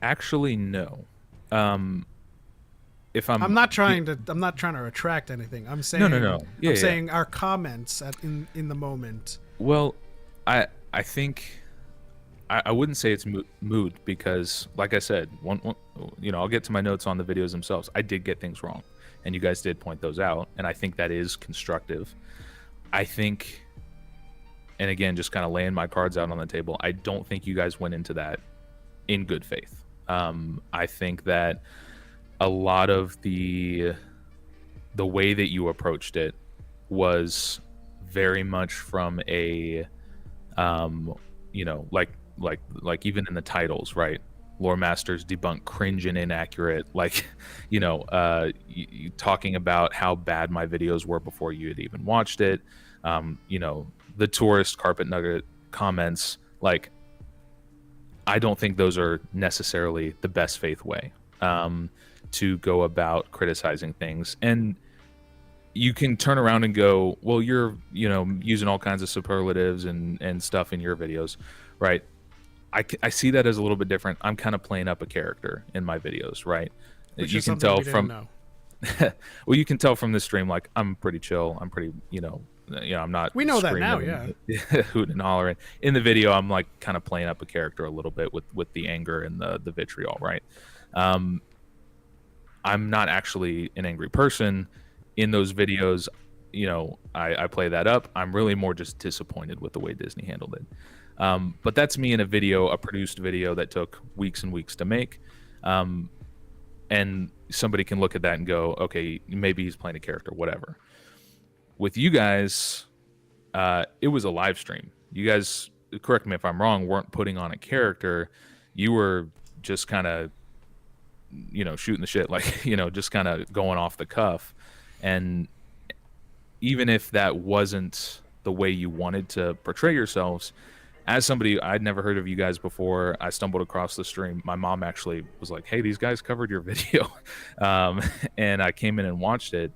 Actually, no. if I'm I'm not trying to retract anything. I'm saying no. Yeah, I'm yeah. saying our comments in the moment. Well, I think I wouldn't say it's mood because, like I said, I'll get to my notes on the videos themselves. I did get things wrong, and you guys did point those out, and I think that is constructive. I think, and again, just kind of laying my cards out on the table, I don't think you guys went into that in good faith. I think that a lot of the way that you approached it was very much from a like even in the titles, right? Lore masters debunk cringe and inaccurate, like you talking about how bad my videos were before you had even watched it. The tourist carpet nugget comments, like, I don't think those are necessarily the best faith way to go about criticizing things. And you can turn around and go, well, you're using all kinds of superlatives and stuff in your videos, right? I see that as a little bit different. I'm kind of playing up a character in my videos, right? Which You is can something tell we didn't know. well, you can tell from this stream, like, I'm pretty chill. I'm pretty, I'm not. We know that now, screaming and hooting and hollering. In the video, I'm like kind of playing up a character a little bit with the anger and the vitriol, right? I'm not actually an angry person in those videos. I play that up. I'm really more just disappointed with the way Disney handled it. But that's me in a produced video that took weeks and weeks to make. And somebody can look at that and go, okay, maybe he's playing a character, whatever. With you guys, it was a live stream. You guys, correct me if I'm wrong, weren't putting on a character. You were just kind of, shooting the shit, like, just kind of going off the cuff. And even if that wasn't the way you wanted to portray yourselves, as somebody, I'd never heard of you guys before, I stumbled across the stream. My mom actually was like, hey, these guys covered your video. And I came in and watched it.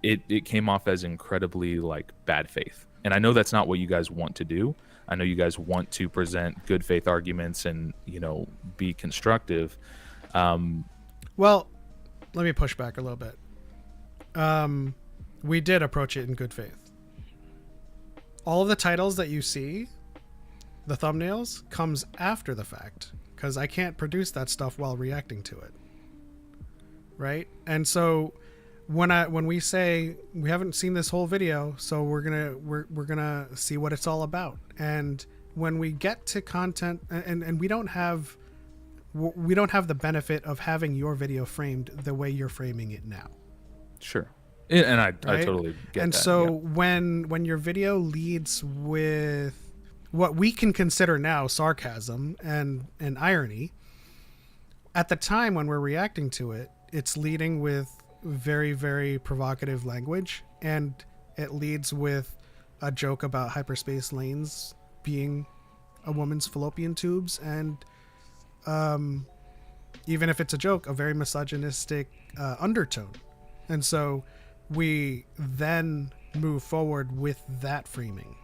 It came off as incredibly, like, bad faith. And I know that's not what you guys want to do. I know you guys want to present good faith arguments and, be constructive. Well, let me push back a little bit. We did approach it in good faith. All of the titles that you see, the thumbnails, comes after the fact, because I can't produce that stuff while reacting to it, right? And so when we say we haven't seen this whole video, so we're gonna see what it's all about, and when we get to content, and we don't have the benefit of having your video framed the way you're framing it now. Sure. And I Right? totally get and that. so yeah. when your video leads with what we can consider now sarcasm and irony, at the time when we're reacting to it, it's leading with very, very provocative language, and it leads with a joke about hyperspace lanes being a woman's fallopian tubes, and even if it's a joke, a very misogynistic undertone. And so we then move forward with that framing,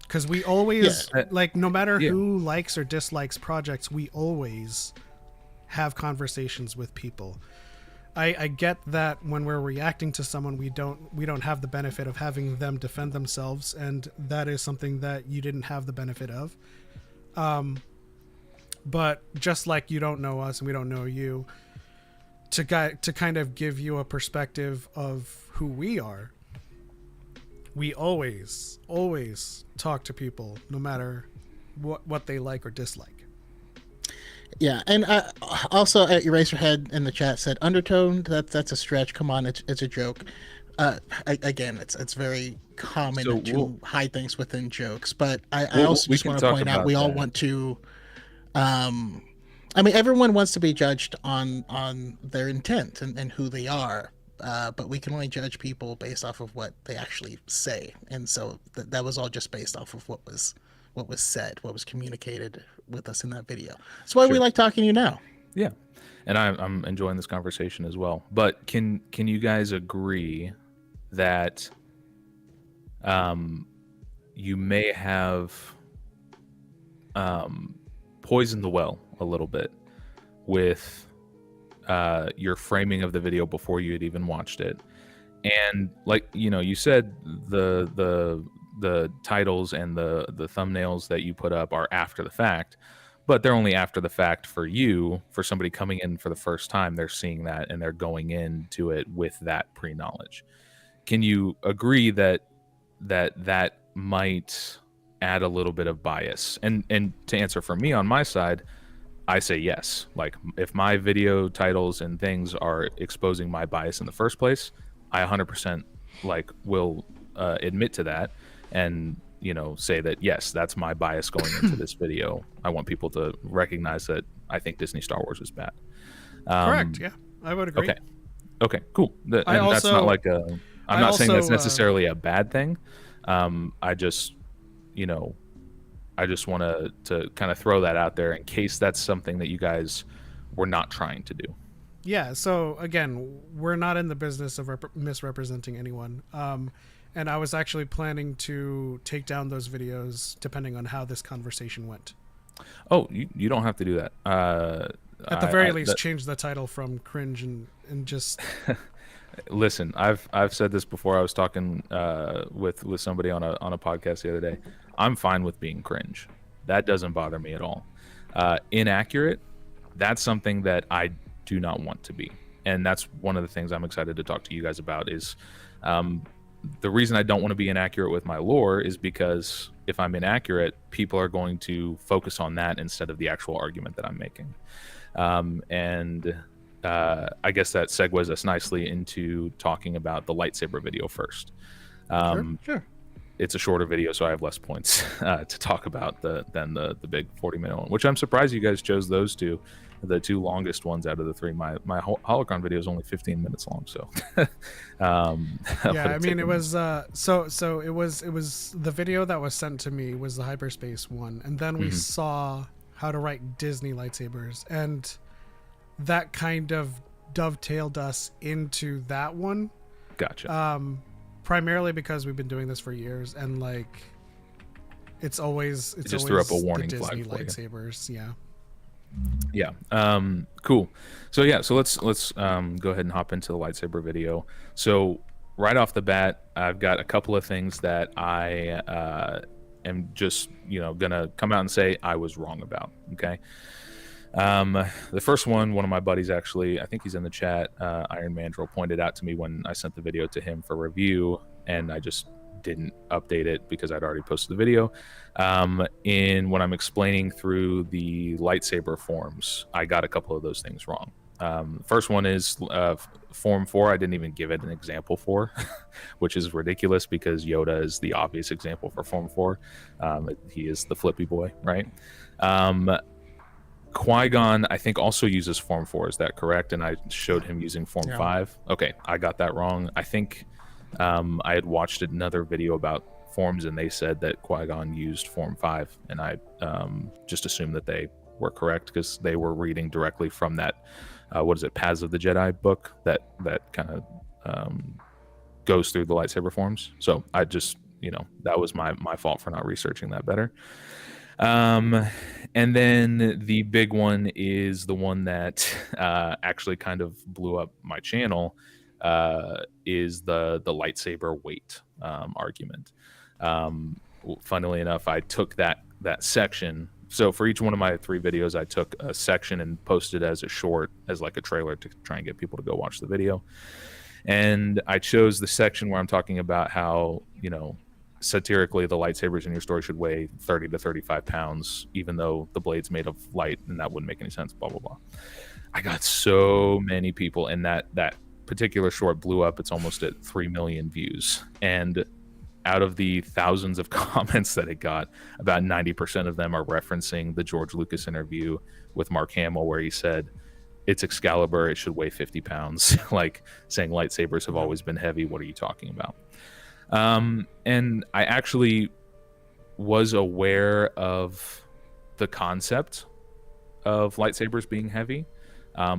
because we always no matter who likes or dislikes projects, we always have conversations with people. I get that when we're reacting to someone, we don't have the benefit of having them defend themselves, and that is something that you didn't have the benefit of. But just like you don't know us and we don't know you, to kind of give you a perspective of who we are, we always talk to people no matter what they like or dislike. Yeah, and also Eraserhead in the chat said undertone. That's a stretch. Come on, it's a joke. Again, it's very common to hide things within jokes, but I also just want to point out we all want to. I mean, everyone wants to be judged on their intent and who they are, but we can only judge people based off of what they actually say, and so that was all just based off of what was said, what was communicated with us in that video. That's why we like talking to you now. Yeah, and I'm enjoying this conversation as well. But can you guys agree that you may have poisoned the well a little bit with your framing of the video before you had even watched it. And like, you know, you said the titles and the thumbnails that you put up are after the fact, but they're only after the fact for you. For somebody coming in for the first time, they're seeing that and they're going into it with that pre-knowledge. Can you agree that might add a little bit of bias? And to answer for me on my side, I say yes. Like, if my video titles and things are exposing my bias in the first place, I 100% like will admit to that and, you know, say that yes, that's my bias going into this video. I want people to recognize that I think Disney Star Wars is bad. Correct. Yeah, I would agree. Okay, cool. That's not like a, I'm not saying that's necessarily a bad thing. I just, you know, I just want to kind of throw that out there in case that's something that you guys were not trying to do. Yeah, so again, we're not in the business of misrepresenting anyone. And I was actually planning to take down those videos depending on how this conversation went. Oh, you don't have to do that. At the very least, change the title from cringe and just... Listen, I've said this before. I was talking with somebody on a podcast the other day. I'm fine with being cringe. That doesn't bother me at all. Inaccurate, that's something that I do not want to be. And that's one of the things I'm excited to talk to you guys about is the reason I don't want to be inaccurate with my lore is because if I'm inaccurate, people are going to focus on that instead of the actual argument that I'm making. I guess that segues us nicely into talking about the lightsaber video first. Sure. It's a shorter video, so I have less points to talk about than the big 40-minute one, which I'm surprised you guys chose those two, the two longest ones out of the three. My Holocron video is only 15 minutes long, so yeah, I mean, it was so it was the video that was sent to me was the Hyperspace one, and then we saw how to write Disney lightsabers, and that kind of dovetailed us into that one. Gotcha. Primarily because we've been doing this for years, and like it's always threw up a warning the Disney flag for you. lightsabers. Yeah. Cool. So let's go ahead and hop into the lightsaber video. So right off the bat, I've got a couple of things that I am just, you know, gonna come out and say I was wrong about. Okay. The first one of my buddies, actually, I think he's in the chat, Iron Mandrill, pointed out to me when I sent the video to him for review, and I just didn't update it because I'd already posted the video. When I'm explaining through the lightsaber forms, I got a couple of those things wrong. First one is form 4. I didn't even give it an example for, which is ridiculous because Yoda is the obvious example for form 4. He is the flippy boy, right? Qui-Gon, I think, also uses form 4. Is that correct? And I showed him using form 5. Okay, I got that wrong. I think I had watched another video about forms, and they said that Qui-Gon used form 5, and I just assumed that they were correct because they were reading directly from that Paths of the Jedi book that kind of goes through the lightsaber forms. So I just, you know, that was my fault for not researching that better. And then the big one is the one that actually kind of blew up my channel, is the lightsaber weight argument. Funnily enough, I took that section. So for each one of my 3 videos, I took a section and posted as a short, as like a trailer to try and get people to go watch the video. And I chose the section where I'm talking about how, you know, satirically, the lightsabers in your story should weigh 30 to 35 pounds, even though the blade's made of light, and that wouldn't make any sense, blah, blah, blah. I got so many people, and that particular short blew up. It's almost at 3 million views. And out of the thousands of comments that it got, about 90% of them are referencing the George Lucas interview with Mark Hamill, where he said, it's Excalibur, it should weigh 50 pounds. Like, saying lightsabers have always been heavy. What are you talking about? And I actually was aware of the concept of lightsabers being heavy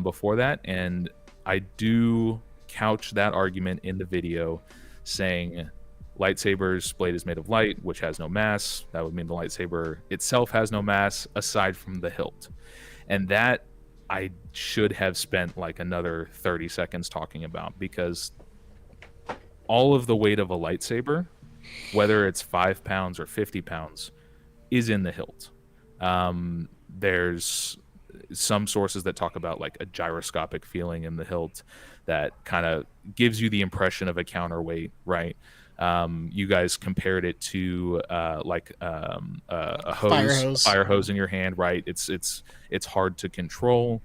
before that, and I do couch that argument in the video saying Lightsaber's blade is made of light, which has no mass. That would mean the lightsaber itself has no mass aside from the hilt. And that I should have spent like another 30 seconds talking about, because all of the weight of a lightsaber, whether it's 5 pounds or 50 pounds, is in the hilt. There's some sources that talk about like a gyroscopic feeling in the hilt that kind of gives you the impression of a counterweight, right? You guys compared it to a fire hose in your hand, right? It's hard to control.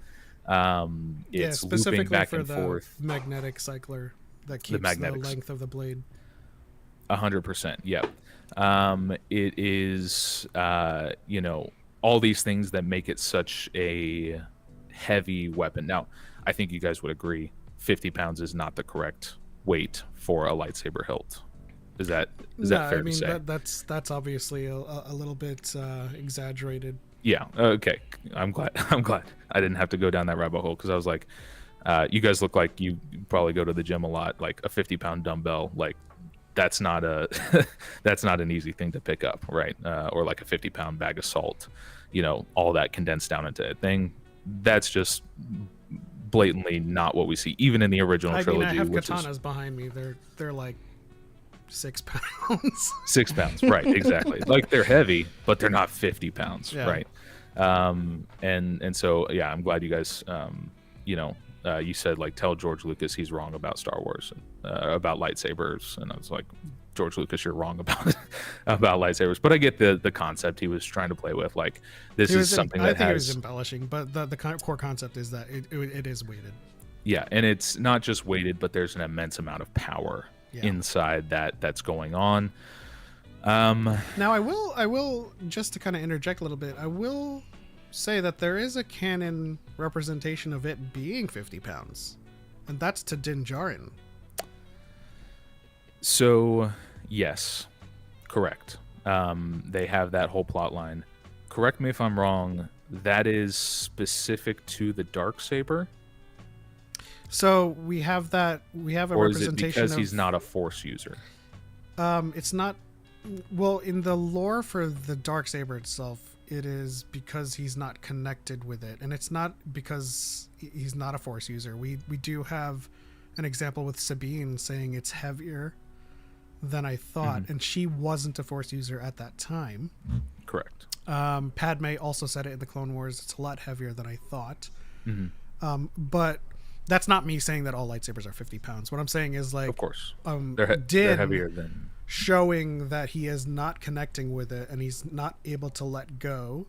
It's looping back and forth. Magnetic cycler that keeps the length of the blade. 100%, yeah. It is, all these things that make it such a heavy weapon. Now, I think you guys would agree 50 pounds is not the correct weight for a lightsaber hilt. Is that fair to say? That's obviously a little bit exaggerated. Yeah. Okay. I'm glad I didn't have to go down that rabbit hole, because I was like, you guys look like you probably go to the gym a lot. Like a 50-pound dumbbell, like that's not an easy thing to pick up, right? Or like a 50-pound bag of salt, all that condensed down into a thing. That's just blatantly not what we see, even in the original trilogy. I have katanas behind me. They're like 6 pounds. 6 pounds, right? Exactly. Like they're heavy, but they're not 50 pounds, yeah. Right? And so yeah, I'm glad you guys, you said like tell George Lucas he's wrong about Star Wars, about lightsabers, and I was like, George Lucas, you're wrong about lightsabers. But I get the concept he was trying to play with. Like this is something that I think he was embellishing, but the core concept is that it is weighted. Yeah, and it's not just weighted, but there's an immense amount of power inside that's going on. Now I will just to kind of interject a little bit. I will say that there is a canon representation of it being 50 pounds, and that's to Din Djarin. So yes, correct. They have that whole plot line. Correct me if I'm wrong. That is specific to the Darksaber. So we have a or representation. Is it because he's not a Force user? It's not. Well, in the lore for the Darksaber itself, it is because he's not connected with it, and it's not because he's not a Force user. We do have an example with Sabine saying it's heavier than I thought, and she wasn't a Force user at that time. Correct. Padme also said it in the Clone Wars. It's a lot heavier than I thought. But that's not me saying that all lightsabers are 50 pounds. What I'm saying is, like, of course, they're heavier than, showing that he is not connecting with it and he's not able to let go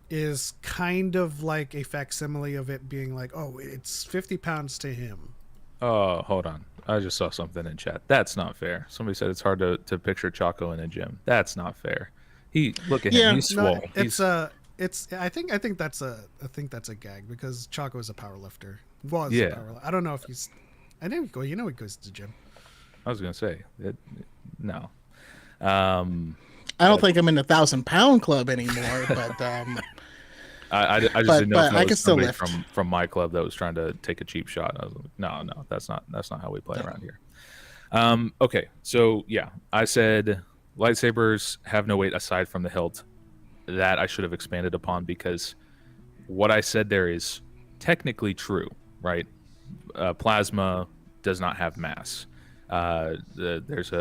is kind of like a facsimile of it being like, oh, it's 50 pounds to him. Oh, hold on. I just saw something in chat. That's not fair. Somebody said it's hard to picture Choco in a gym. That's not fair. Look at him. He's swole. I think that's a gag, because Choco is a power lifter. I don't know if he's. I know he goes to the gym. I was gonna say no. I don't think I'm in the 1,000-pound club anymore, but I just didn't know if I that was still somebody lift. from my club that was trying to take a cheap shot. I was like, no, that's not how we play around here. Okay, so yeah, I said lightsabers have no weight aside from the hilt. That I should have expanded upon, because what I said there is technically true, right? Plasma does not have mass. There's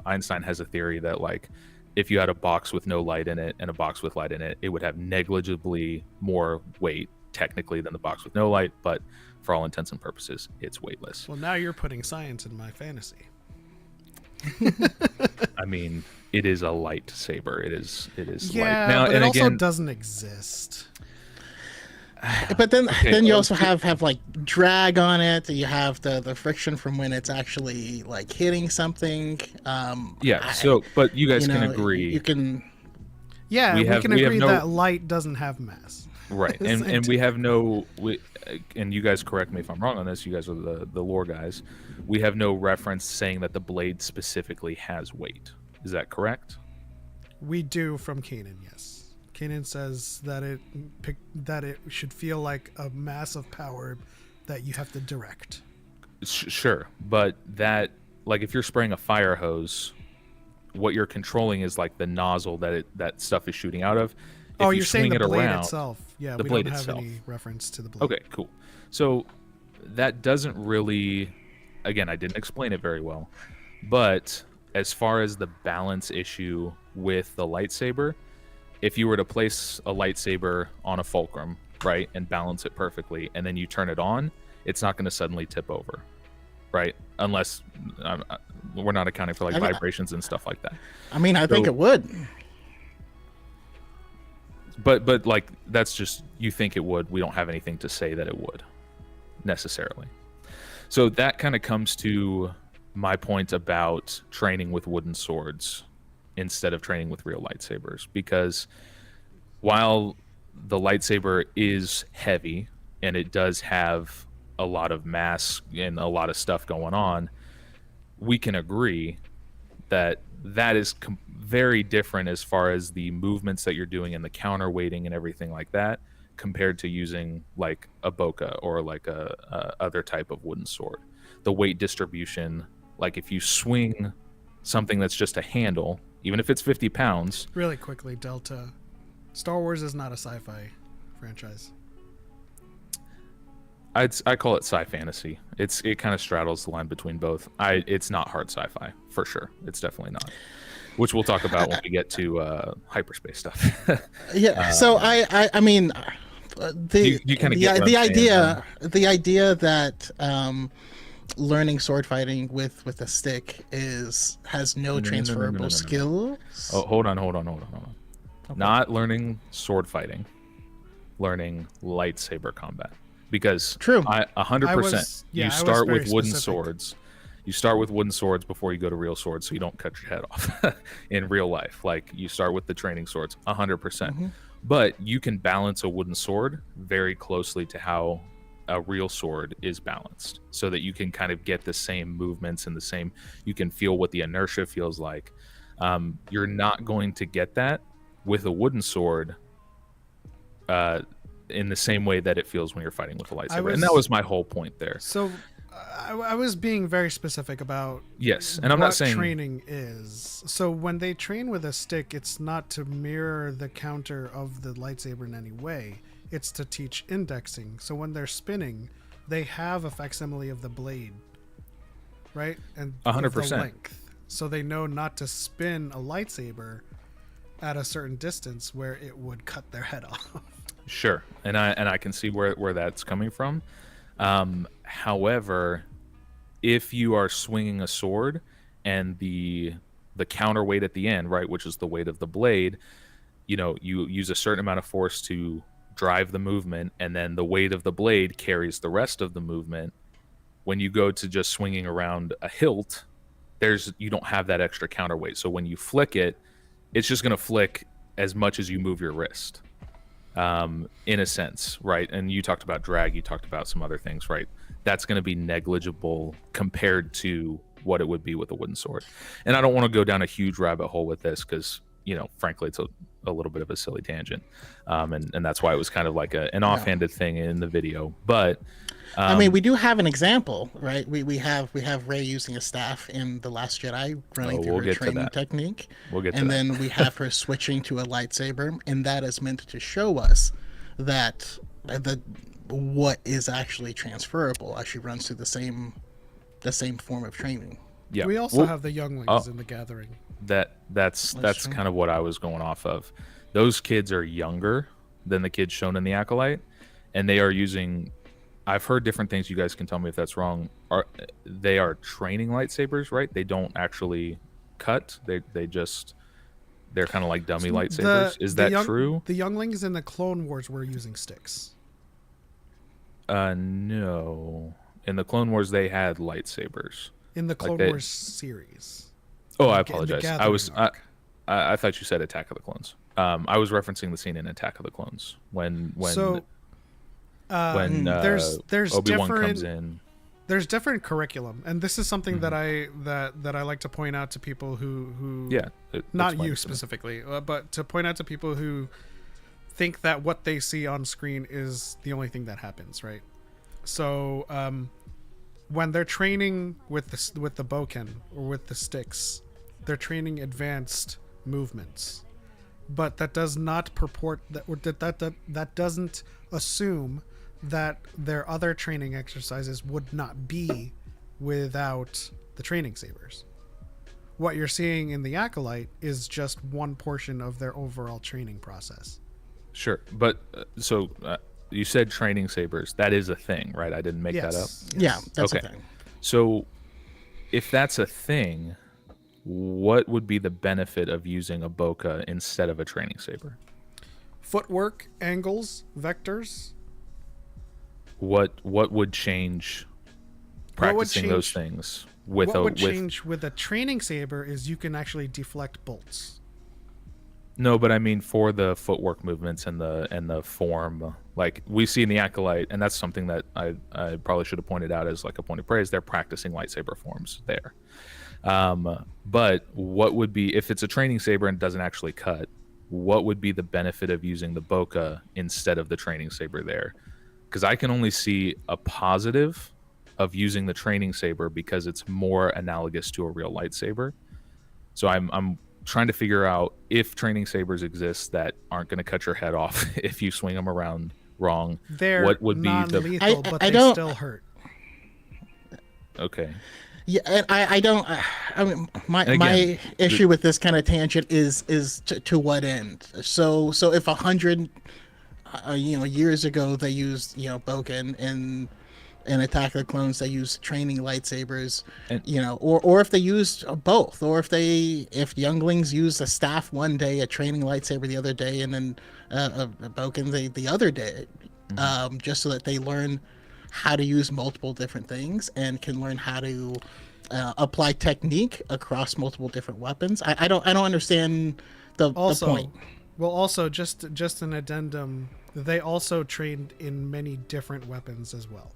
Einstein has a theory that, like, if you had a box with no light in it and a box with light in it, it would have negligibly more weight technically than the box with no light, but for all intents and purposes, it's weightless. Well, now you're putting science in my fantasy. I mean, it is a lightsaber. It is yeah, light. Now, but and it also again, doesn't exist. But then you also have like drag on it. You have the friction from when it's actually like hitting something. But you guys can agree. You can. Yeah, we can agree that light doesn't have mass. Right, and we have no. And you guys correct me if I'm wrong on this. You guys are the lore guys. We have no reference saying that the blade specifically has weight. Is that correct? We do from Kanan, yes. Kanan says that it should feel like a mass of power that you have to direct. Sure, but that like if you're spraying a fire hose, what you're controlling is like the nozzle that stuff is shooting out of. If you're saying the blade itself. Yeah, the we blade don't have itself. any reference to the blade. Okay, cool. So that doesn't really, again, I didn't explain it very well, but as far as the balance issue with the lightsaber, if you were to place a lightsaber on a fulcrum, right, and balance it perfectly, and then you turn it on, it's not going to suddenly tip over, right? Unless we're not accounting for like vibrations and stuff like that. I mean, I think it would. But like that's just, you think it would. We don't have anything to say that it would necessarily. So that kind of comes to my point about training with wooden swords instead of training with real lightsabers, because while the lightsaber is heavy and it does have a lot of mass and a lot of stuff going on, we can agree that that is very different as far as the movements that you're doing and the counterweighting and everything like that, compared to using like a bokeh or like a other type of wooden sword. The weight distribution, like if you swing something that's just a handle, even if it's 50 pounds. Really quickly, Delta. Star Wars is not a sci-fi franchise. I call it sci-fantasy. It kind of straddles the line between both. It's not hard sci-fi for sure. It's definitely not. Which we'll talk about when we get to hyperspace stuff. Yeah. So I mean, the idea that learning sword fighting with a stick has no transferable skills. Oh, hold on. Okay. Not learning sword fighting, learning lightsaber combat. Because true, 100%. You start with wooden swords. You start with wooden swords before you go to real swords, so you don't cut your head off in real life. Like you start with the training swords, 100%. Mm-hmm. But you can balance a wooden sword very closely to how a real sword is balanced, so that you can kind of get the same movements and the same. You can feel what the inertia feels like. You're not going to get that with a wooden sword. In the same way that it feels when you're fighting with a lightsaber. And that was my whole point there. So I was being very specific about yes, and I'm not saying training is. So when they train with a stick, it's not to mirror the counter of the lightsaber in any way. It's to teach indexing. So when they're spinning, they have a facsimile of the blade, right? And 100% the length. So they know not to spin a lightsaber at a certain distance where it would cut their head off. Sure, and I can see where that's coming from. However, if you are swinging a sword and the counterweight at the end, right, which is the weight of the blade, you use a certain amount of force to drive the movement, and then the weight of the blade carries the rest of the movement. When you go to just swinging around a hilt, you don't have that extra counterweight. So when you flick it, it's just going to flick as much as you move your wrist. In a sense, right? And you talked about drag, you talked about some other things, right? That's going to be negligible compared to what it would be with a wooden sword. And I don't want to go down a huge rabbit hole with this because, frankly, it's a little bit of a silly tangent. And that's why it was kind of like an offhanded thing in the video. But I mean, we do have an example, right? We have Rey using a staff in The Last Jedi, running through her training technique. We'll get to and that. Then we have her switching to a lightsaber, and that is meant to show us that what is actually transferable as she runs through the same form of training. Yeah. We also have the younglings in the Gathering. That's kind of what I was going off of. Those kids are younger than the kids shown in the Acolyte, and they are using. I've heard different things. You guys can tell me if that's wrong. They are training lightsabers, right? They don't actually cut. They're kind of like dummy lightsabers. Is that true? The younglings in the Clone Wars were using sticks. No. In the Clone Wars, they had lightsabers. In the Clone Wars series. Oh, I apologize. I thought you said Attack of the Clones. I was referencing the scene in Attack of the Clones when there's Obi-Wan different, comes in. There's different curriculum, and this is something that I like to point out to people who not you specifically, but to point out to people who think that what they see on screen is the only thing that happens, right? So when they're training with the boken or with the sticks, they're training advanced movements, but that does not purport that doesn't assume that their other training exercises would not be without the training sabers. What you're seeing in the Acolyte is just one portion of their overall training process. Sure, but you said training sabers. That is a thing, right? I didn't make that up. Yes. Yeah, that's Okay. a thing. So if that's a thing, what would be the benefit of using a bokeh instead of a training saber? Footwork, angles, vectors. What would change practicing those change- things with What a would with change with a training saber is you can actually deflect bolts. No, but I mean for the footwork movements and the form, like we see in the Acolyte, and that's something that I probably should have pointed out as like a point of praise. They're practicing lightsaber forms there. But what would be, if it's a training saber and doesn't actually cut, what would be the benefit of using the bokeh instead of the training saber there? Because I can only see a positive of using the training saber because it's more analogous to a real lightsaber. So I'm trying to figure out if training sabers exist that aren't going to cut your head off if you swing them around wrong. They're what would be the non-lethal, but I they don't- still hurt. okay? Yeah, and I don't. I mean, my And my again, issue with this kind of tangent is to what end? So if 100, years ago they used Boken and Attack of the Clones, they used training lightsabers, And- or if they used both, or if younglings used a staff one day, a training lightsaber the other day, and then a Boken the other day, just so that they learn how to use multiple different things and can learn how to apply technique across multiple different weapons. I don't understand the point. Well, also just an addendum. They also trained in many different weapons as well.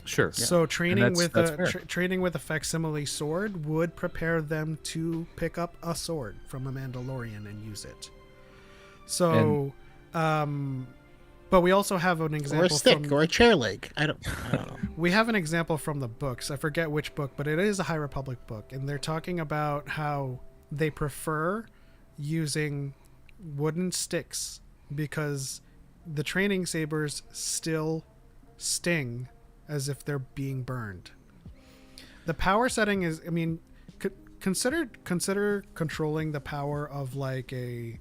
Sure. So training with that's a fair. training with a facsimile sword would prepare them to pick up a sword from a Mandalorian and use it. So, but we also have an Or a example stick, from or a chair leg. I don't know. we have an example from the books. I forget which book, but it is a High Republic book, and they're talking about how they prefer using wooden sticks because the training sabers still sting as if they're being burned. The power setting is, I mean, consider controlling the power of like a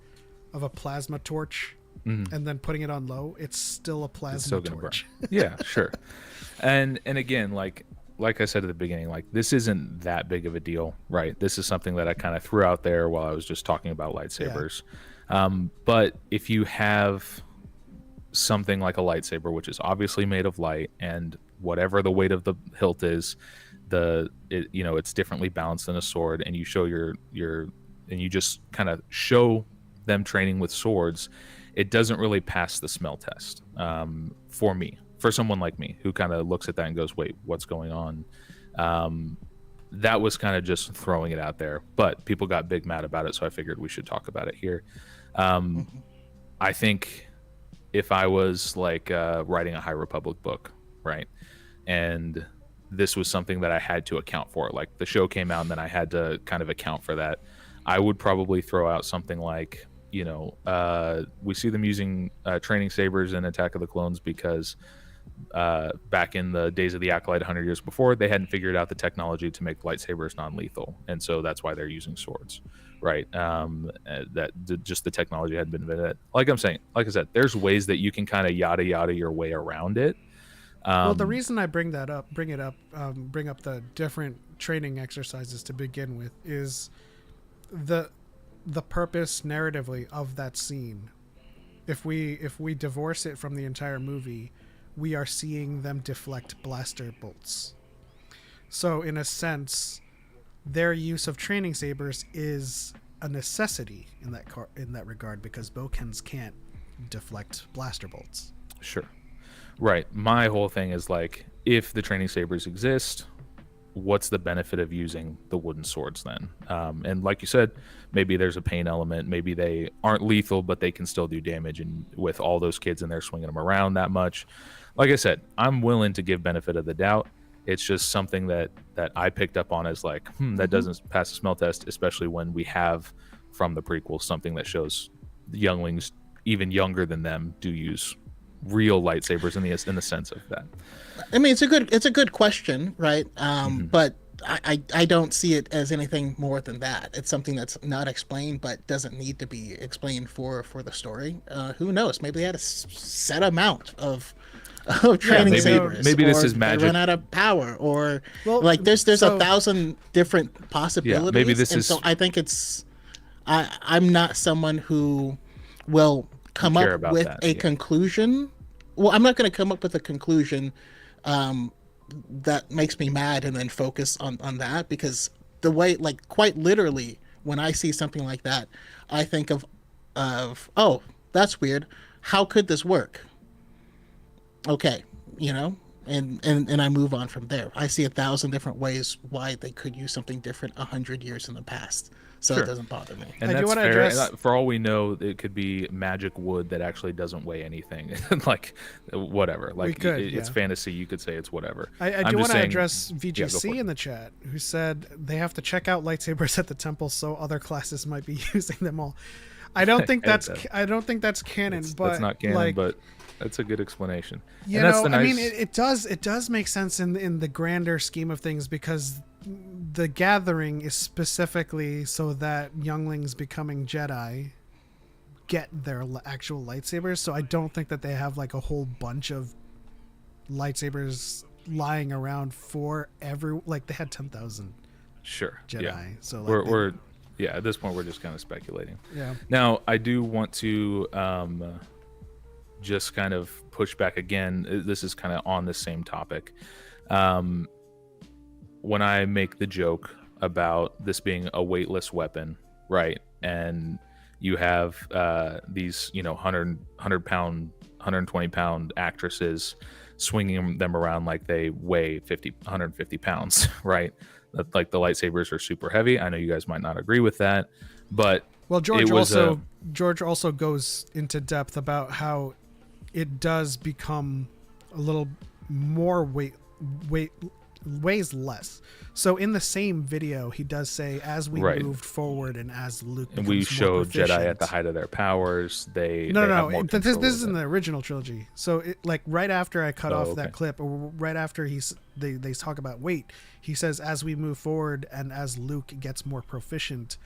plasma torch and then putting it on low. It's still a plasma still gonna torch. Yeah, sure. And again, like I said at the beginning, like this isn't that big of a deal, right? This is something that I kind of threw out there while I was just talking about lightsabers. But if you have something like a lightsaber, which is obviously made of light, and whatever the weight of the hilt is, it's differently balanced than a sword, and you show and you just kind of show them training with swords, it doesn't really pass the smell test for someone like me who kind of looks at that and goes, wait, what's going on? That was kind of just throwing it out there, but people got big mad about it, so I figured we should talk about it here. I think if I was like writing a High Republic book, right, and this was something that I had to account for, like the show came out and then I had to kind of account for that, I would probably throw out something like, we see them using training sabers in Attack of the Clones because back in the days of the Acolyte 100 years before, they hadn't figured out the technology to make lightsabers non-lethal, and so that's why they're using swords, right? Just the technology hadn't been invented. Like I said, there's ways that you can kind of yada your way around it. Well, the reason I bring up the different training exercises to begin with is the purpose narratively of that scene. If we divorce it from the entire movie, we are seeing them deflect blaster bolts. So in a sense, their use of training sabers is a necessity in that regard, because Bokens can't deflect blaster bolts. Sure. Right. My whole thing is like, if the training sabers exist, what's the benefit of using the wooden swords then? And like you said, maybe there's a pain element. Maybe they aren't lethal, but they can still do damage. And with all those kids in there swinging them around that much, like I said, I'm willing to give benefit of the doubt. It's just something that I picked up on as like, that doesn't pass the smell test, especially when we have from the prequel something that shows the younglings even younger than them do use real lightsabers in the sense of that. I mean, it's a good question, right? But I don't see it as anything more than that. It's something that's not explained, but doesn't need to be explained for the story. Who knows? Maybe they had a set amount of training sabers. Maybe this or is magic. They run out of power, or Well, like there's so- 1,000 different possibilities. maybe this and is- so I think it's. I'm not someone who will come care up about with that, a yeah. conclusion. Well, I'm not going to come up with a conclusion that makes me mad and then focus on that, because the way, like, quite literally, when I see something like that, I think of oh, that's weird. How could this work? Okay, you know, and I move on from there. I see 1,000 different ways why they could use something different 100 years in the past, so Sure. it doesn't bother me. And I do that's wanna fair. address- For all we know, it could be magic wood that actually doesn't weigh anything. Like, whatever. Like, could, it's yeah. fantasy. You could say it's whatever. I I'm do just want to saying- address Yeah, go VGC for it. in the chat, who said they have to check out lightsabers at the temple so other classes might be using them all. I don't think that's I don't think that's canon, but That's not canon, like, but that's a good explanation. you And that's know, the nice, I mean, it does make sense in the grander scheme of things, because the gathering is specifically so that younglings becoming Jedi get their actual lightsabers. So I don't think that they have like a whole bunch of lightsabers lying around for like they had 10,000 sure. Jedi. Yeah. So like We're at this point we're just kind of speculating. yeah. Now, I do want to just kind of push back again. This is kind of on the same topic. When I make the joke about this being a weightless weapon, right? And you have these, 100 pound, 120 pound actresses swinging them around like they weigh 150 pounds, right? Like the lightsabers are super heavy. I know you guys might not agree with that, but Well, George it was also goes into depth about how it does become a little more weighs less. So in the same video, he does say, as we Right. moved forward and as Luke and we becomes more showed Jedi at proficient- the height of their powers. They have No. more This control is of in it. the original trilogy. So it, like right after I cut off okay. that clip, or right after they talk about weight, he says, as we move forward and as Luke gets more proficient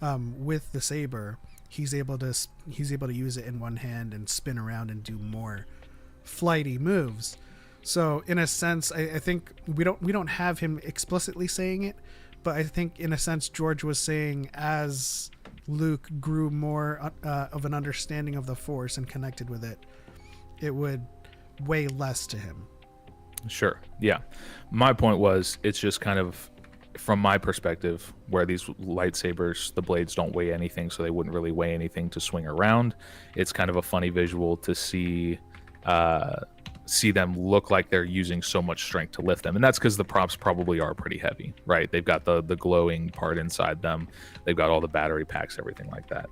with the saber, he's able to use it in one hand and spin around and do more flighty moves. So in a sense, I think we don't have him explicitly saying it, but I think in a sense George was saying as Luke grew more of an understanding of the Force and connected with it, it would weigh less to him. Sure. Yeah. My point was, it's just kind of from my perspective, where these lightsabers, the blades don't weigh anything, so they wouldn't really weigh anything to swing around. It's kind of a funny visual to see them look like they're using so much strength to lift them, and that's because the props probably are pretty heavy, right? They've got the glowing part inside them, they've got all the battery packs, everything like that.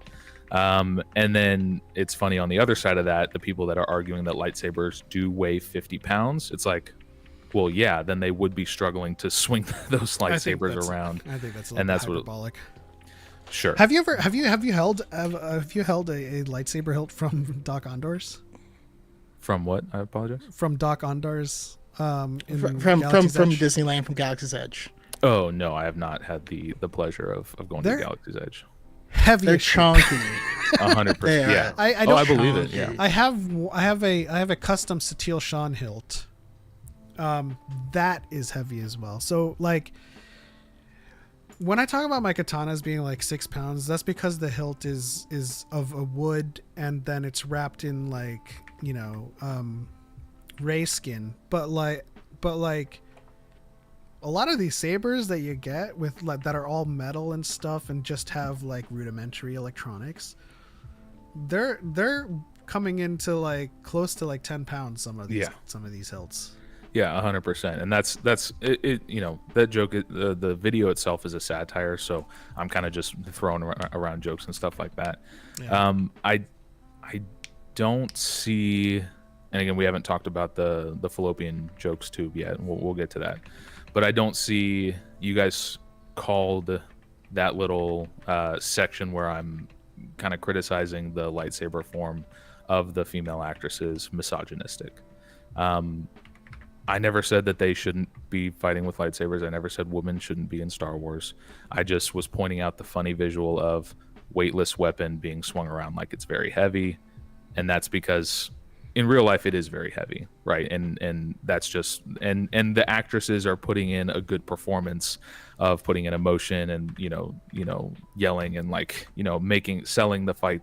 And then it's funny on the other side of that, the people that are arguing that lightsabers do weigh 50 pounds, it's like, well, yeah, then they would be struggling to swing those lightsabers around. I think that's a and little that's what hyperbolic. Sure. Have you held a lightsaber hilt from Doc Ondor's? From what? I apologize. From Doc Ondor's from Galaxy's Edge? Disneyland, from Galaxy's Edge. Oh no, I have not had the pleasure of going They're- to Galaxy's Edge. Heavy They're as shit. chunky. 100%. They are. Yeah. I Oh, I don't- believe it. Yeah. I have a custom Satil Shan hilt. That is heavy as well. So like when I talk about my katanas being like 6 pounds, that's because the hilt is of a wood and then it's wrapped in like, ray skin. But like a lot of these sabers that you get with like that are all metal and stuff and just have like rudimentary electronics, they're coming into like close to like 10 pounds. Some of these hilts. Yeah, 100%. And that's it. That joke, the video itself is a satire, so I'm kind of just throwing around jokes and stuff like that. Yeah. I don't see and again, we haven't talked about the fallopian jokes tube yet. We'll get to that, but I don't see you guys called that little section where I'm kind of criticizing the lightsaber form of the female actresses misogynistic. I never said that they shouldn't be fighting with lightsabers. I never said women shouldn't be in Star Wars. I just was pointing out the funny visual of weightless weapon being swung around like it's very heavy, and that's because in real life it is very heavy, right? And that's just and the actresses are putting in a good performance of putting in emotion and yelling and like selling the fight,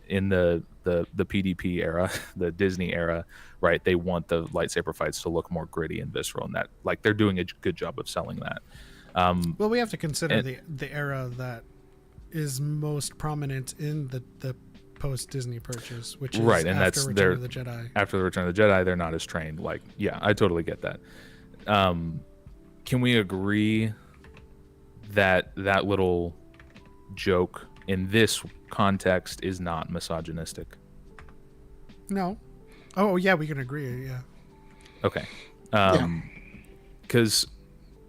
in the PDP era, the Disney era, right? They want the lightsaber fights to look more gritty and visceral, and that like they're doing a good job of selling that. Well, we have to consider the era that is most prominent in the post Disney purchase, which is right, and after that's Return of the Jedi. After the Return of the Jedi, they're not as trained. Like, yeah, I totally get that. Can we agree that that little joke in this context is not misogynistic? No. Oh yeah, we can agree. Yeah. Okay. Because,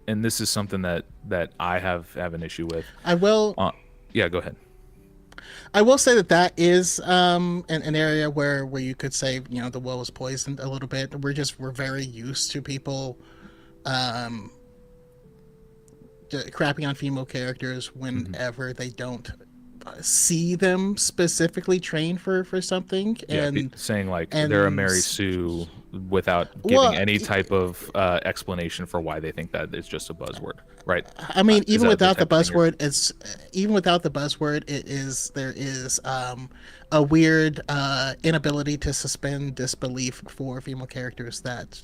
and this is something that I have an issue with. I will. Yeah, go ahead. I will say that is an area where you could say the well is poisoned a little bit. We're very used to people crapping on female characters whenever they don't see them specifically trained for something, and saying like they're a Mary Sue without giving any type of explanation for why they think that it's just a buzzword, right? I mean, even without the buzzword, there is a weird inability to suspend disbelief for female characters that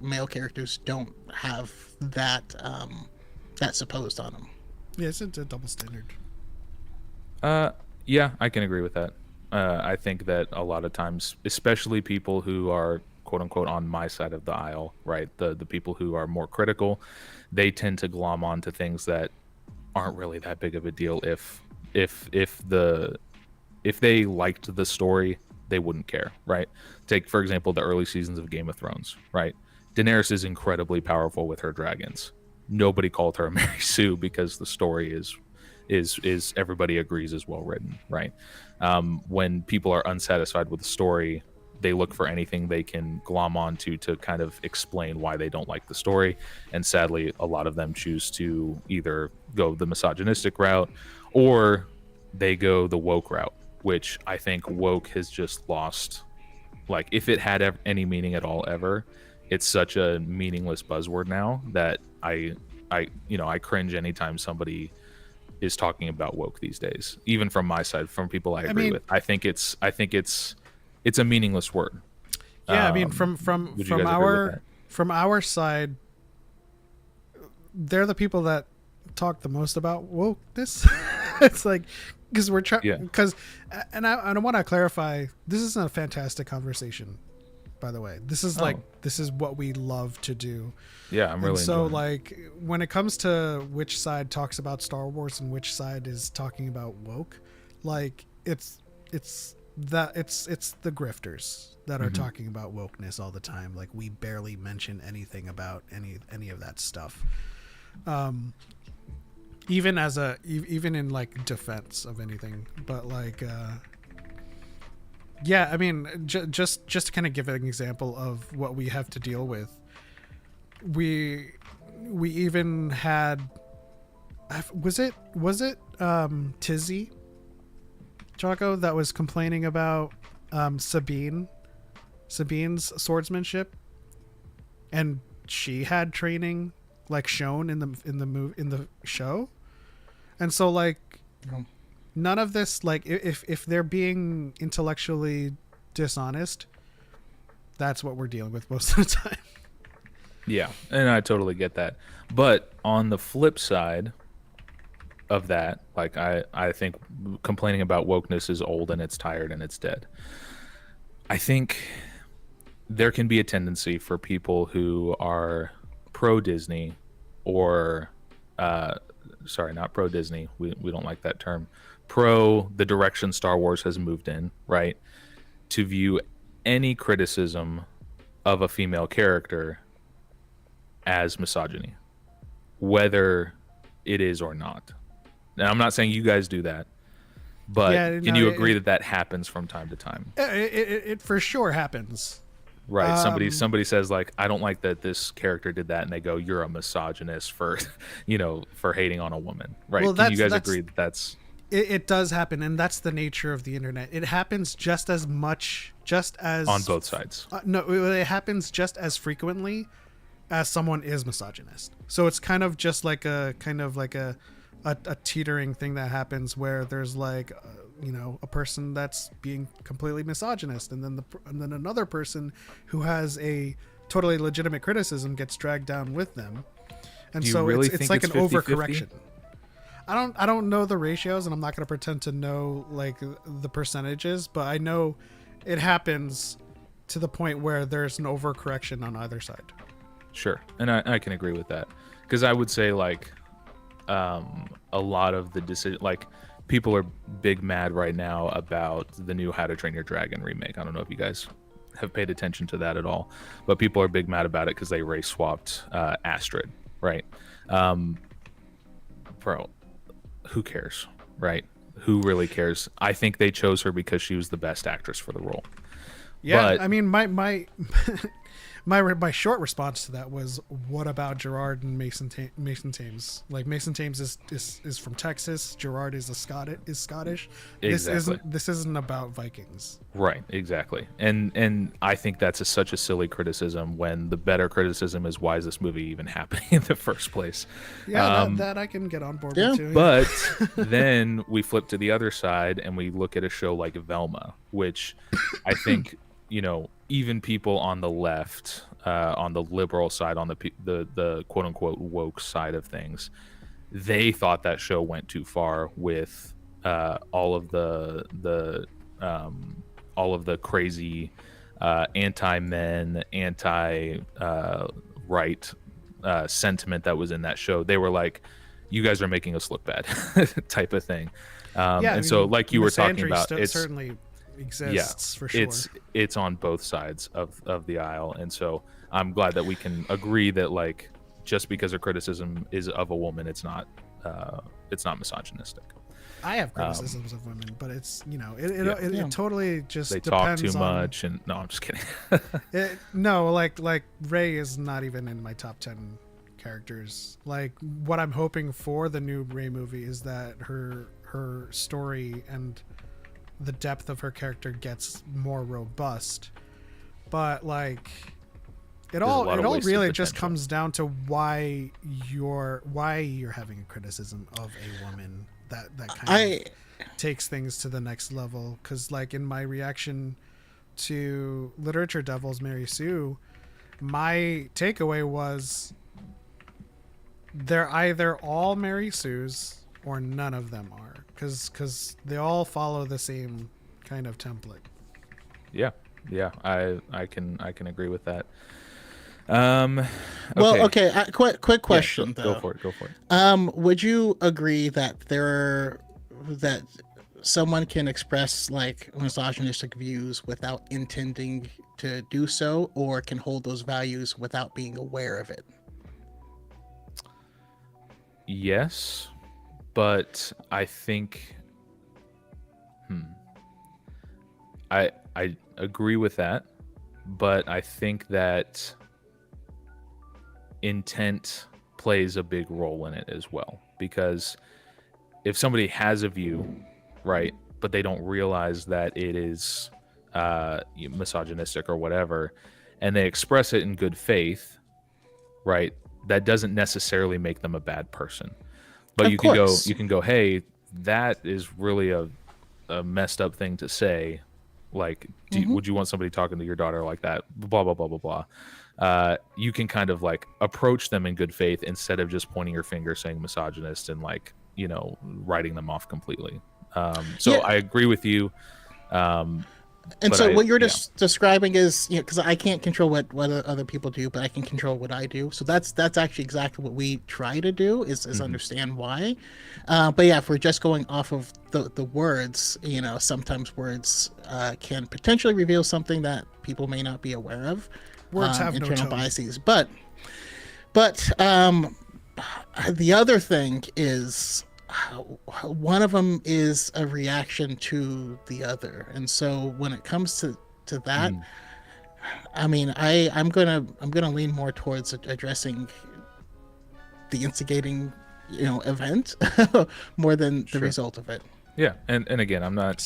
male characters don't have that supposed on them. Yeah, it's a double standard. Yeah, I can agree with that. I think that a lot of times, especially people who are quote unquote on my side of the aisle, right? The people who are more critical, they tend to glom onto things that aren't really that big of a deal. If they liked the story, they wouldn't care, right? Take, for example, the early seasons of Game of Thrones, right? Daenerys is incredibly powerful with her dragons. Nobody called her a Mary Sue because the story is everybody agrees is well written, right? When people are unsatisfied with the story, they look for anything they can glom onto to kind of explain why they don't like the story. And sadly, a lot of them choose to either go the misogynistic route or they go the woke route, which I think woke has just lost. Like, if it had any meaning at all ever, it's such a meaningless buzzword now that I cringe anytime somebody is talking about woke these days, even from my side, from people I agree with. I think it's a meaningless word. Yeah, I mean, from our side, they're the people that talk the most about wokeness. It's like, because we're trying, because, and I want to clarify, this isn't a fantastic conversation, by the way. This is this is what we love to do. Yeah, I'm really so enjoying like when it comes to which side talks about Star Wars and which side is talking about woke, like it's the grifters that are talking about wokeness all the time. Like, we barely mention anything about any of that stuff. Even in like defense of anything, but like yeah, I mean, just to kind of give an example of what we have to deal with, we even had, was it Tizzy Choco that was complaining about Sabine's swordsmanship, and she had training like shown in the show, and so like none of this, like if they're being intellectually dishonest, that's what we're dealing with most of the time. Yeah, and I totally get that. But on the flip side of that, like I think complaining about wokeness is old and it's tired and it's dead. I think there can be a tendency for people who are pro Disney or sorry, not pro Disney. We don't like that term. Pro the direction Star Wars has moved in, right? To view any criticism of a female character as misogyny, whether it is or not. Now, I'm not saying you guys do that, but can you agree that that happens from time to time? It for sure happens. Right. Somebody says like, I don't like that this character did that, and they go, "You're a misogynist for, for hating on a woman." Right. Well, can you guys agree that that's it does happen, and that's the nature of the internet. It happens just as on both sides. No, it happens just as frequently as someone is misogynist. So it's kind of just like a teetering thing that happens where there's like a person that's being completely misogynist, and then another person who has a totally legitimate criticism gets dragged down with them, and Do you so really it's think like it's an 50-50? overcorrection. I don't know the ratios, and I'm not going to pretend to know like the percentages, but I know it happens to the point where there's an overcorrection on either side. Sure, and I can agree with that, because I would say like a lot of the decision, like people are big mad right now about the new How to Train Your Dragon remake. I don't know if you guys have paid attention to that at all, but people are big mad about it because they race swapped Astrid, right? Bro, who cares, right? Who really cares? I think they chose her because she was the best actress for the role. Yeah, but, I mean, my my short response to that was, what about Gerard and Mason Thames? Like, Mason Thames is from Texas. Gerard is Scottish. Exactly. This isn't about Vikings. Right, exactly. And I think that's such a silly criticism, when the better criticism is, why is this movie even happening in the first place? Yeah, that I can get on board with too. But then we flip to the other side and we look at a show like Velma, which I think, even people on the left, on the liberal side, on the quote unquote woke side of things, they thought that show went too far with all of the crazy anti-men, anti-right sentiment that was in that show. They were like, "You guys are making us look bad," type of thing. So, like you were talking about, it's certainly exists for sure. It's on both sides of the aisle, and so I'm glad that we can agree that, like, just because a criticism is of a woman, it's not misogynistic. I have criticisms of women, but it's it totally just they talk depends too on, much, and no, I'm just kidding. Like Rey is not even in my top 10 characters. Like, what I'm hoping for the new Rey movie is that her story and the depth of her character gets more robust, but like it all really just comes down to why you're having a criticism of a woman that kind of takes things to the next level. Because like in my reaction to Literature Devils Mary Sue, my takeaway was they're either all Mary Sues or none of them are, because they all follow the same kind of template. Yeah, I can agree with that. Okay. Quick question, though. Go for it. Would you agree that that someone can express like misogynistic views without intending to do so, or can hold those values without being aware of it? Yes, but I think I agree with that, but I think that intent plays a big role in it as well, because if somebody has a view, right, but they don't realize that it is misogynistic or whatever, and they express it in good faith, right, that doesn't necessarily make them a bad person. But you can go, hey, that is really a messed up thing to say. Like, would you want somebody talking to your daughter like that? Blah, blah, blah, blah, blah. You can kind of like approach them in good faith instead of just pointing your finger saying misogynist and like, writing them off completely. I agree with you. And But so what you're yeah. just describing is, because I can't control what other people do, but I can control what I do. So that's actually exactly what we try to do is understand why. But yeah, if we're just going off of the words, sometimes words can potentially reveal something that people may not be aware of. Words have no internal tone. biases, but the other thing is one of them is a reaction to the other, and so when it comes to that, I mean, I'm gonna lean more towards addressing the instigating event more than the result of it. Yeah, and again, I'm not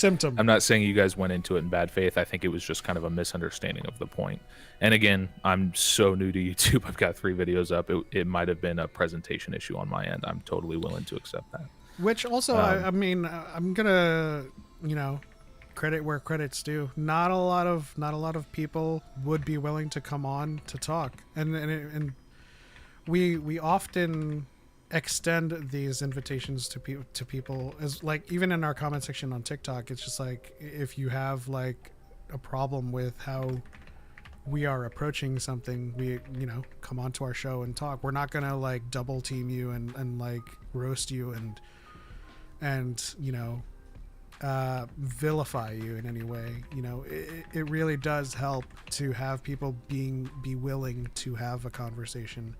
saying you guys went into it in bad faith. I think it was just kind of a misunderstanding of the point. And again, I'm so new to YouTube. I've got 3 videos up. It might have been a presentation issue on my end. I'm totally willing to accept that. Which also, I mean, I'm gonna, credit where credit's due. Not a lot of people would be willing to come on to talk, and we often extend these invitations to people as like even in our comment section on TikTok. It's just like if you have like a problem with how we are approaching something, we come onto our show and talk. We're not gonna like double team you and like roast you and vilify you in any way. It really does help to have people be willing to have a conversation.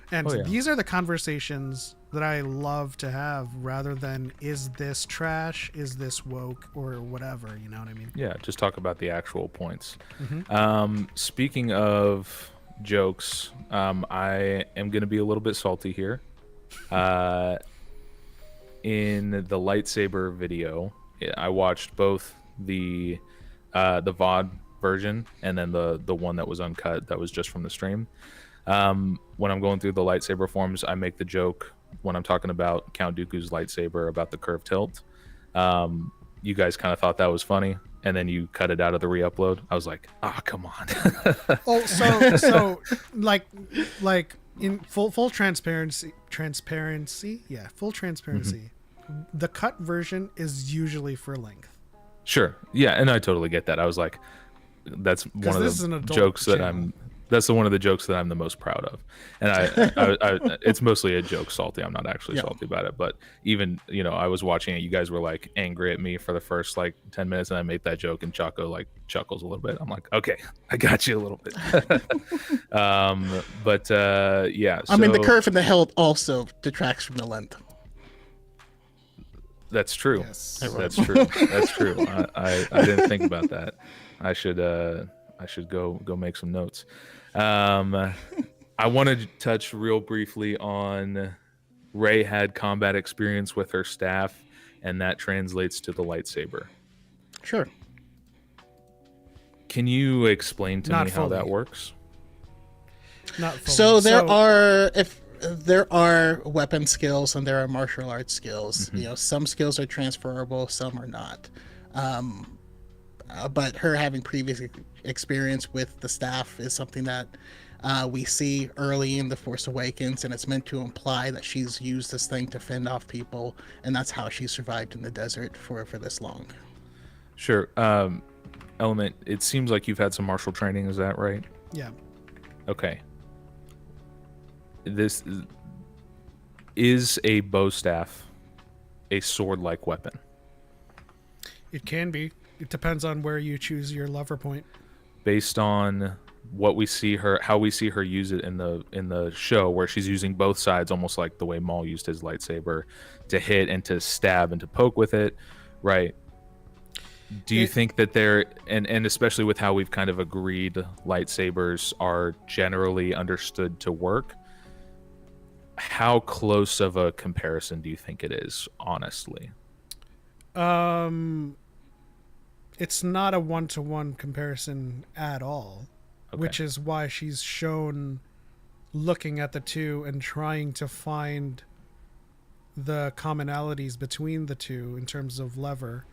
And these are the conversations that I love to have rather than, is this trash? Is this woke? Or whatever, you know what I mean? Yeah, just talk about the actual points. Mm-hmm. Speaking of jokes, I am going to be a little bit salty here. In the Lightsaber video, I watched both the VOD version and then the one that was uncut that was just from the stream. When I'm going through the lightsaber forms, I make the joke when I'm talking about Count Dooku's lightsaber about the curved tilt. You guys kind of thought that was funny, and then you cut it out of the re-upload. I was like, come on. Oh, so like in full transparency. Yeah, full transparency. Mm-hmm. The cut version is usually for length. Sure. Yeah, and I totally get that. I was like, that's one of the jokes that I'm. That's one of the jokes that I'm the most proud of, and I it's mostly a joke, salty. I'm not actually salty about it, but even I was watching it. You guys were like angry at me for the first like 10 minutes, and I made that joke, and Choco like chuckles a little bit. I'm like, okay, I got you a little bit. But yeah. I mean, the curve and the hilt also detracts from the length. That's true. Yes. That's true. That's true. I didn't think about that. I should go make some notes. I want to touch real briefly on Rey had combat experience with her staff, and that translates to the lightsaber. Sure. Can you explain to me how that works? Not fully. So there are weapon skills and there are martial arts skills. Mm-hmm. Some skills are transferable, some are not. But her having previous experience with the staff is something that we see early in The Force Awakens, and it's meant to imply that she's used this thing to fend off people, and that's how she survived in the desert for this long. Sure. Element, it seems like you've had some martial training, is that right? Yeah. Okay. This is a bow staff a sword-like weapon? It can be. It depends on where you choose your lever point. Based on what we see her, how we see her use it in the show, where she's using both sides, almost like the way Maul used his lightsaber to hit and to stab and to poke with it, right? Do you think that they're, and especially with how we've kind of agreed lightsabers are generally understood to work, how close of a comparison do you think it is, honestly? It's not a one-to-one comparison at all, okay. Which is why she's shown looking at the two and trying to find the commonalities between the two in terms of lever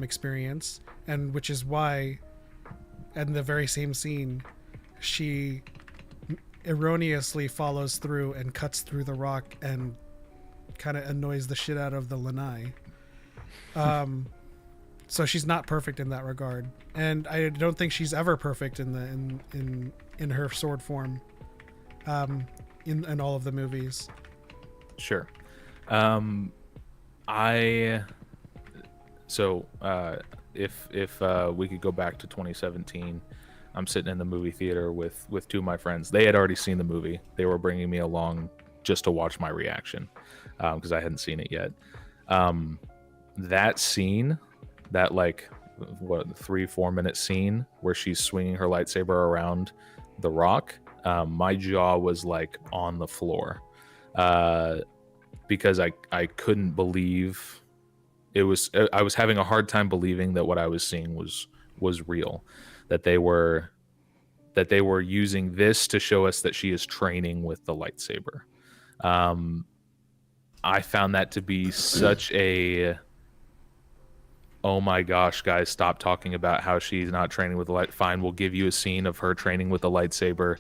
experience, and which is why in the very same scene she erroneously follows through and cuts through the rock and kind of annoys the shit out of the lanai. So she's not perfect in that regard, and I don't think she's ever perfect in her sword form, in all of the movies. Sure. If we could go back to 2017, I'm sitting in the movie theater with two of my friends. They had already seen the movie. They were bringing me along just to watch my reaction, because I hadn't seen it yet. That scene, that 3-4 minute scene where she's swinging her lightsaber around the rock, my jaw was like on the floor, because I couldn't believe it was. I was having a hard time believing that what I was seeing was real, that they were using this to show us that she is training with the lightsaber. I found that to be such a, oh my gosh, guys, stop talking about how she's not training with the light. Fine, we'll give you a scene of her training with the lightsaber.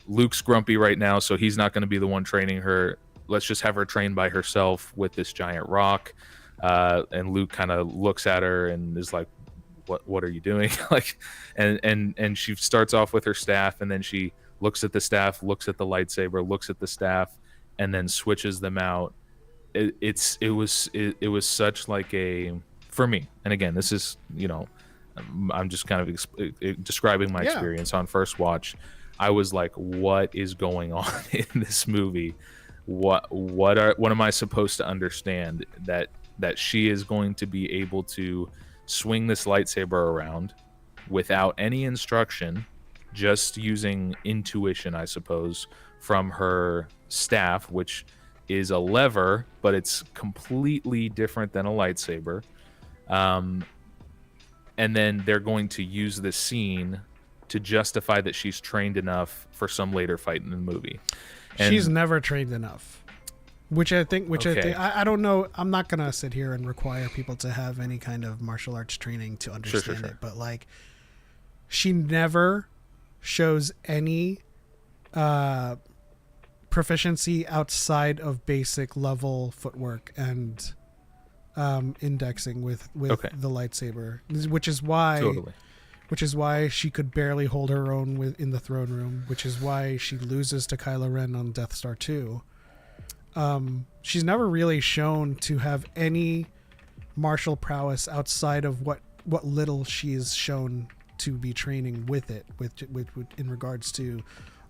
Luke's grumpy right now, so he's not going to be the one training her. Let's just have her train by herself with this giant rock. And Luke kind of looks at her and is like, what are you doing? and she starts off with her staff, and then she looks at the staff, looks at the lightsaber, looks at the staff, and then switches them out. It was such like a, for me, and again, this is, I'm just kind of describing my experience on first watch. I was like, what is going on in this movie? What am I supposed to understand? That she is going to be able to swing this lightsaber around without any instruction, just using intuition, I suppose, from her staff, which is a lever, but it's completely different than a lightsaber. And then they're going to use this scene to justify that she's trained enough for some later fight in the movie. And she's never trained enough. I think I don't know. I'm not gonna sit here and require people to have any kind of martial arts training to understand it, but like, she never shows any proficiency outside of basic level footwork and indexing with the lightsaber, which is why she could barely hold her own in the throne room, which is why she loses to Kylo Ren on Death Star 2. She's never really shown to have any martial prowess outside of what little she's shown to be training with it, with in regards to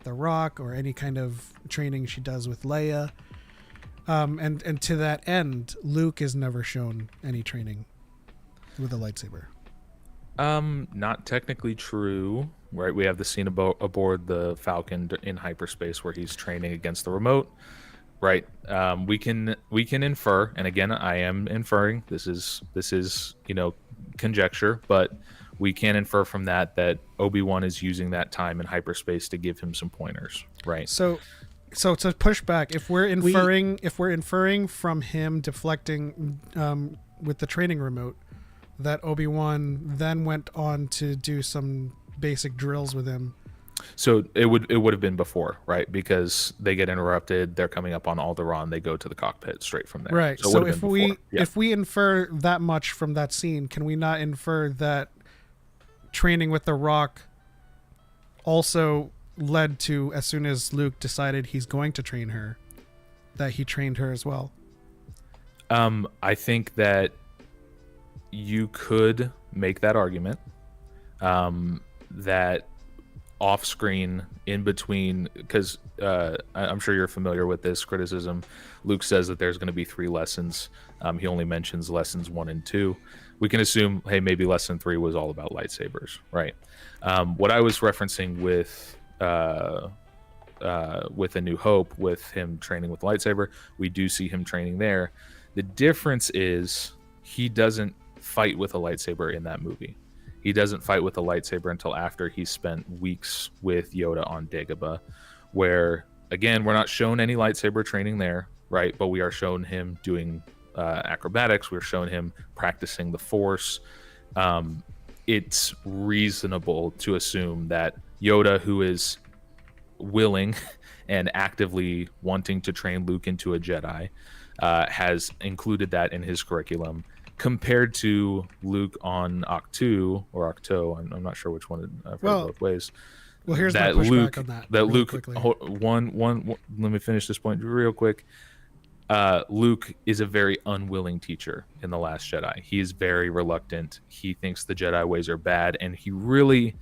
the rock or any kind of training she does with Leia. And to that end, Luke is never shown any training with a lightsaber. Not technically true, right? We have the scene aboard the Falcon in hyperspace where he's training against the remote. Right. We can infer, and again, I am inferring. This is conjecture, but we can infer from that Obi-Wan is using that time in hyperspace to give him some pointers. Right. So to push back, if we're inferring from him deflecting with the training remote, that Obi-Wan then went on to do some basic drills with him. So it would have been before, right? Because they get interrupted. They're coming up on Alderaan. They go to the cockpit straight from there. Right. So if we infer that much from that scene, can we not infer that training with the Rock also led to, as soon as Luke decided he's going to train her, that he trained her as well? I think that you could make that argument. That off screen, in between, because I'm sure you're familiar with this criticism. Luke says that there's going to be 3 lessons. He only mentions lessons 1 and 2. We can assume, hey, maybe lesson 3 was all about lightsabers, right? What I was referencing with A New Hope, with him training with lightsaber, we do see him training there. The difference is he doesn't fight with a lightsaber in that movie. He doesn't fight with a lightsaber until after he's spent weeks with Yoda on Dagobah, where, again, we're not shown any lightsaber training there, right? But we are shown him doing acrobatics. We're shown him practicing the Force. It's reasonable to assume that Yoda, who is willing and actively wanting to train Luke into a Jedi, has included that in his curriculum. compared to Luke on Octo or Octo. I'm not sure which one. I've heard both ways. Well, here's that my pushback Luke, on that. That really Luke, quickly. one. Let me finish this point real quick. Luke is a very unwilling teacher in The Last Jedi. He is very reluctant. He thinks the Jedi ways are bad, and he really,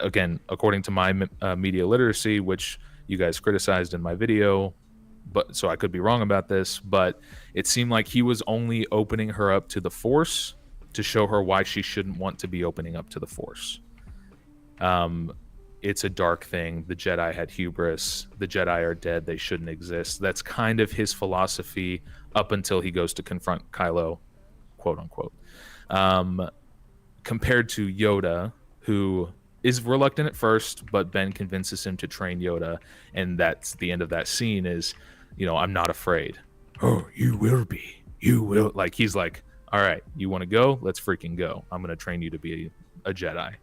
again, according to my media literacy, which you guys criticized in my video, but so I could be wrong about this, but it seemed like he was only opening her up to the Force to show her why she shouldn't want to be opening up to the Force. It's a dark thing. The Jedi had hubris. The Jedi are dead. They shouldn't exist. That's kind of his philosophy up until he goes to confront Kylo, quote unquote. Compared to Yoda, who is reluctant at first, but Ben convinces him to train Yoda. And that's the end of that scene is, I'm not afraid. Oh, you will be. You will. Like, he's like, all right, you want to go? Let's freaking go. I'm going to train you to be a Jedi.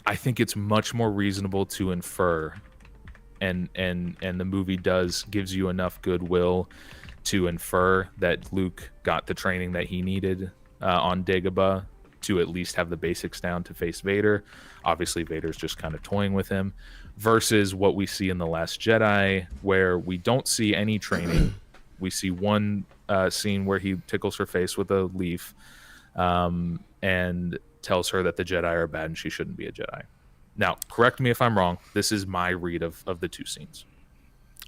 I think it's much more reasonable to infer, and the movie gives you enough goodwill to infer that Luke got the training that he needed on Dagobah to at least have the basics down to face Vader. Obviously, Vader's just kind of toying with him, versus what we see in The Last Jedi, where we don't see any training. We see one scene where he tickles her face with a leaf, and tells her that the Jedi are bad and she shouldn't be a Jedi. Now, correct me if I'm wrong. This is my read of the two scenes.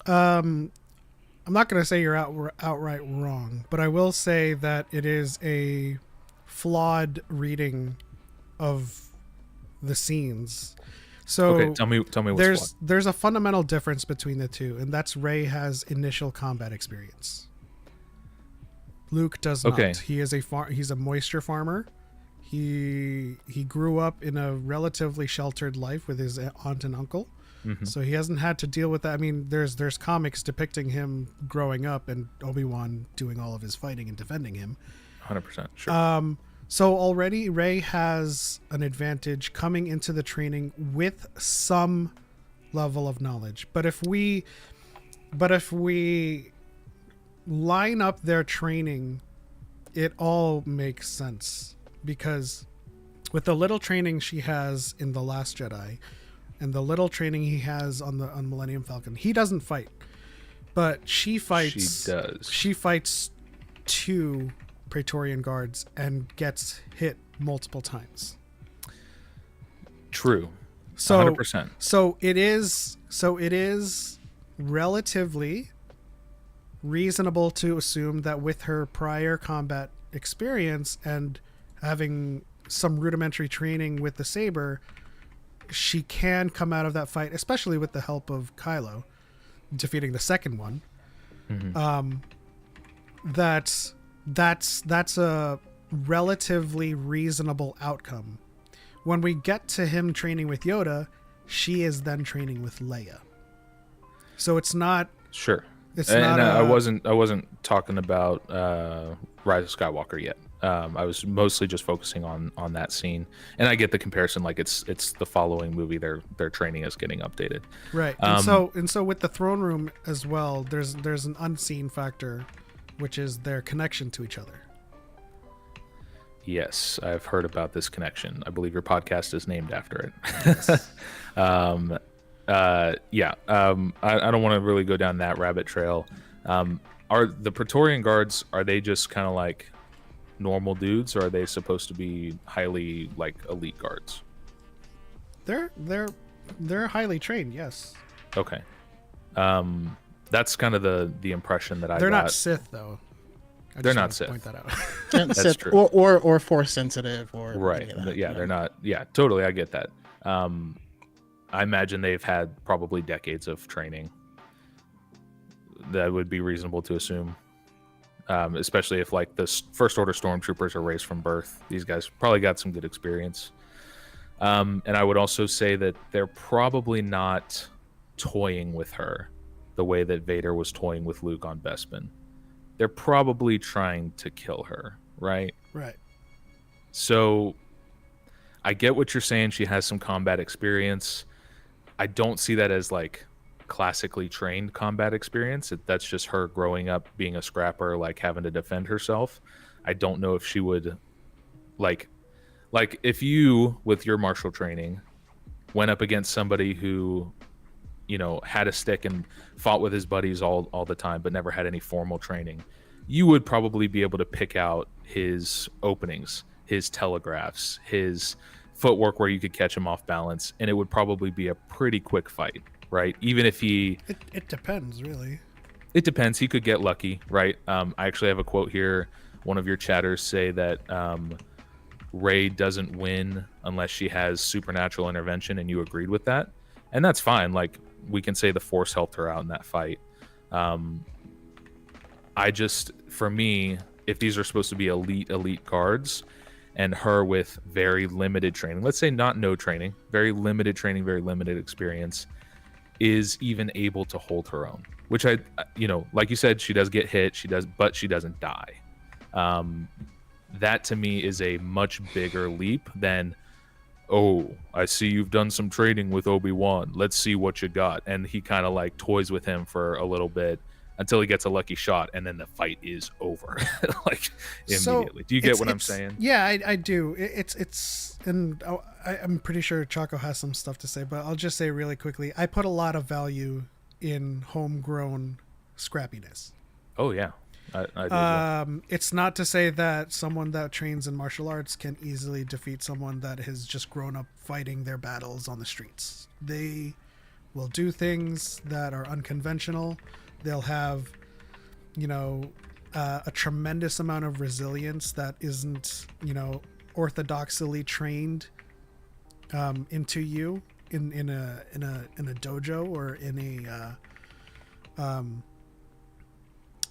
I'm not going to say you're outright wrong, but I will say that it is a flawed reading of the scenes. So okay, tell me what's flawed. There's a fundamental difference between the two, and that's Rey has initial combat experience. Luke does not. Okay. He's a moisture farmer. He grew up in a relatively sheltered life with his aunt and uncle. Mm-hmm. So he hasn't had to deal with that. I mean, there's comics depicting him growing up and Obi-Wan doing all of his fighting and defending him. 100%, sure. So already Rey has an advantage coming into the training with some level of knowledge. But if we line up their training, it all makes sense. Because with the little training she has in The Last Jedi and the little training he has on Millennium Falcon, he doesn't fight, but she fights. She does. She fights 2 Praetorian guards and gets hit multiple times. True. So 100%. So it is relatively reasonable to assume that with her prior combat experience and having some rudimentary training with the saber, she can come out of that fight, especially with the help of Kylo defeating the second one. Mm-hmm. That's a relatively reasonable outcome. When we get to him training with Yoda, she is then training with Leia. So it's not sure. It's and not. I wasn't talking about Rise of Skywalker yet. I was mostly just focusing on that scene, and I get the comparison. Like it's the following movie. Their training is getting updated, right? And so with the throne room as well, there's an unseen factor, which is their connection to each other. Yes, I've heard about this connection. I believe your podcast is named after it. Yes. I don't want to really go down that rabbit trail. Are the Praetorian guards, are they just kind of like normal dudes, or are they supposed to be highly like elite guards? They're highly trained, yes. Okay. That's kind of the impression that I got. They're not Sith though. They're not Sith. Point that out. That's Sith, true. Or force sensitive, or right. Yeah, they're not. Yeah, totally. I get that. I imagine they've had probably decades of training. That would be reasonable to assume, especially if like the First Order stormtroopers are raised from birth. These guys probably got some good experience. And I would also say that they're probably not toying with her the way that Vader was toying with Luke on Bespin. They're probably trying to kill her, right? Right. So I get what you're saying. She has some combat experience. I don't see that as like classically trained combat experience. That's just her growing up being a scrapper, like having to defend herself. I don't know if she would like if you, with your martial training, went up against somebody who, you know, had a stick and fought with his buddies all the time but never had any formal training, you would probably be able to pick out his openings, his telegraphs, his footwork where you could catch him off balance, and it would probably be a pretty quick fight, right? Even if he... It depends, really. It depends. He could get lucky, right? I actually have a quote here. One of your chatters say that Rey doesn't win unless she has supernatural intervention, and you agreed with that. And that's fine. Like, we can say the Force helped her out in that fight. For me, if these are supposed to be elite guards, and her with very limited training, let's say not no training, very limited training, very limited experience, is even able to hold her own, which like you said, she does get hit, but she doesn't die. That to me is a much bigger leap than, oh, I see you've done some training with Obi-Wan, let's see what you got. And he kind of like toys with him for a little bit until he gets a lucky shot, and then the fight is over. Like, immediately. Do you get what I'm saying? Yeah, I do. And I'm pretty sure Choco has some stuff to say, but I'll just say really quickly, I put a lot of value in homegrown scrappiness. Oh yeah, I do as well. It's not to say that someone that trains in martial arts can easily defeat someone that has just grown up fighting their battles on the streets. They will do things that are unconventional. They'll have, a tremendous amount of resilience that isn't, orthodoxly trained into you in a dojo or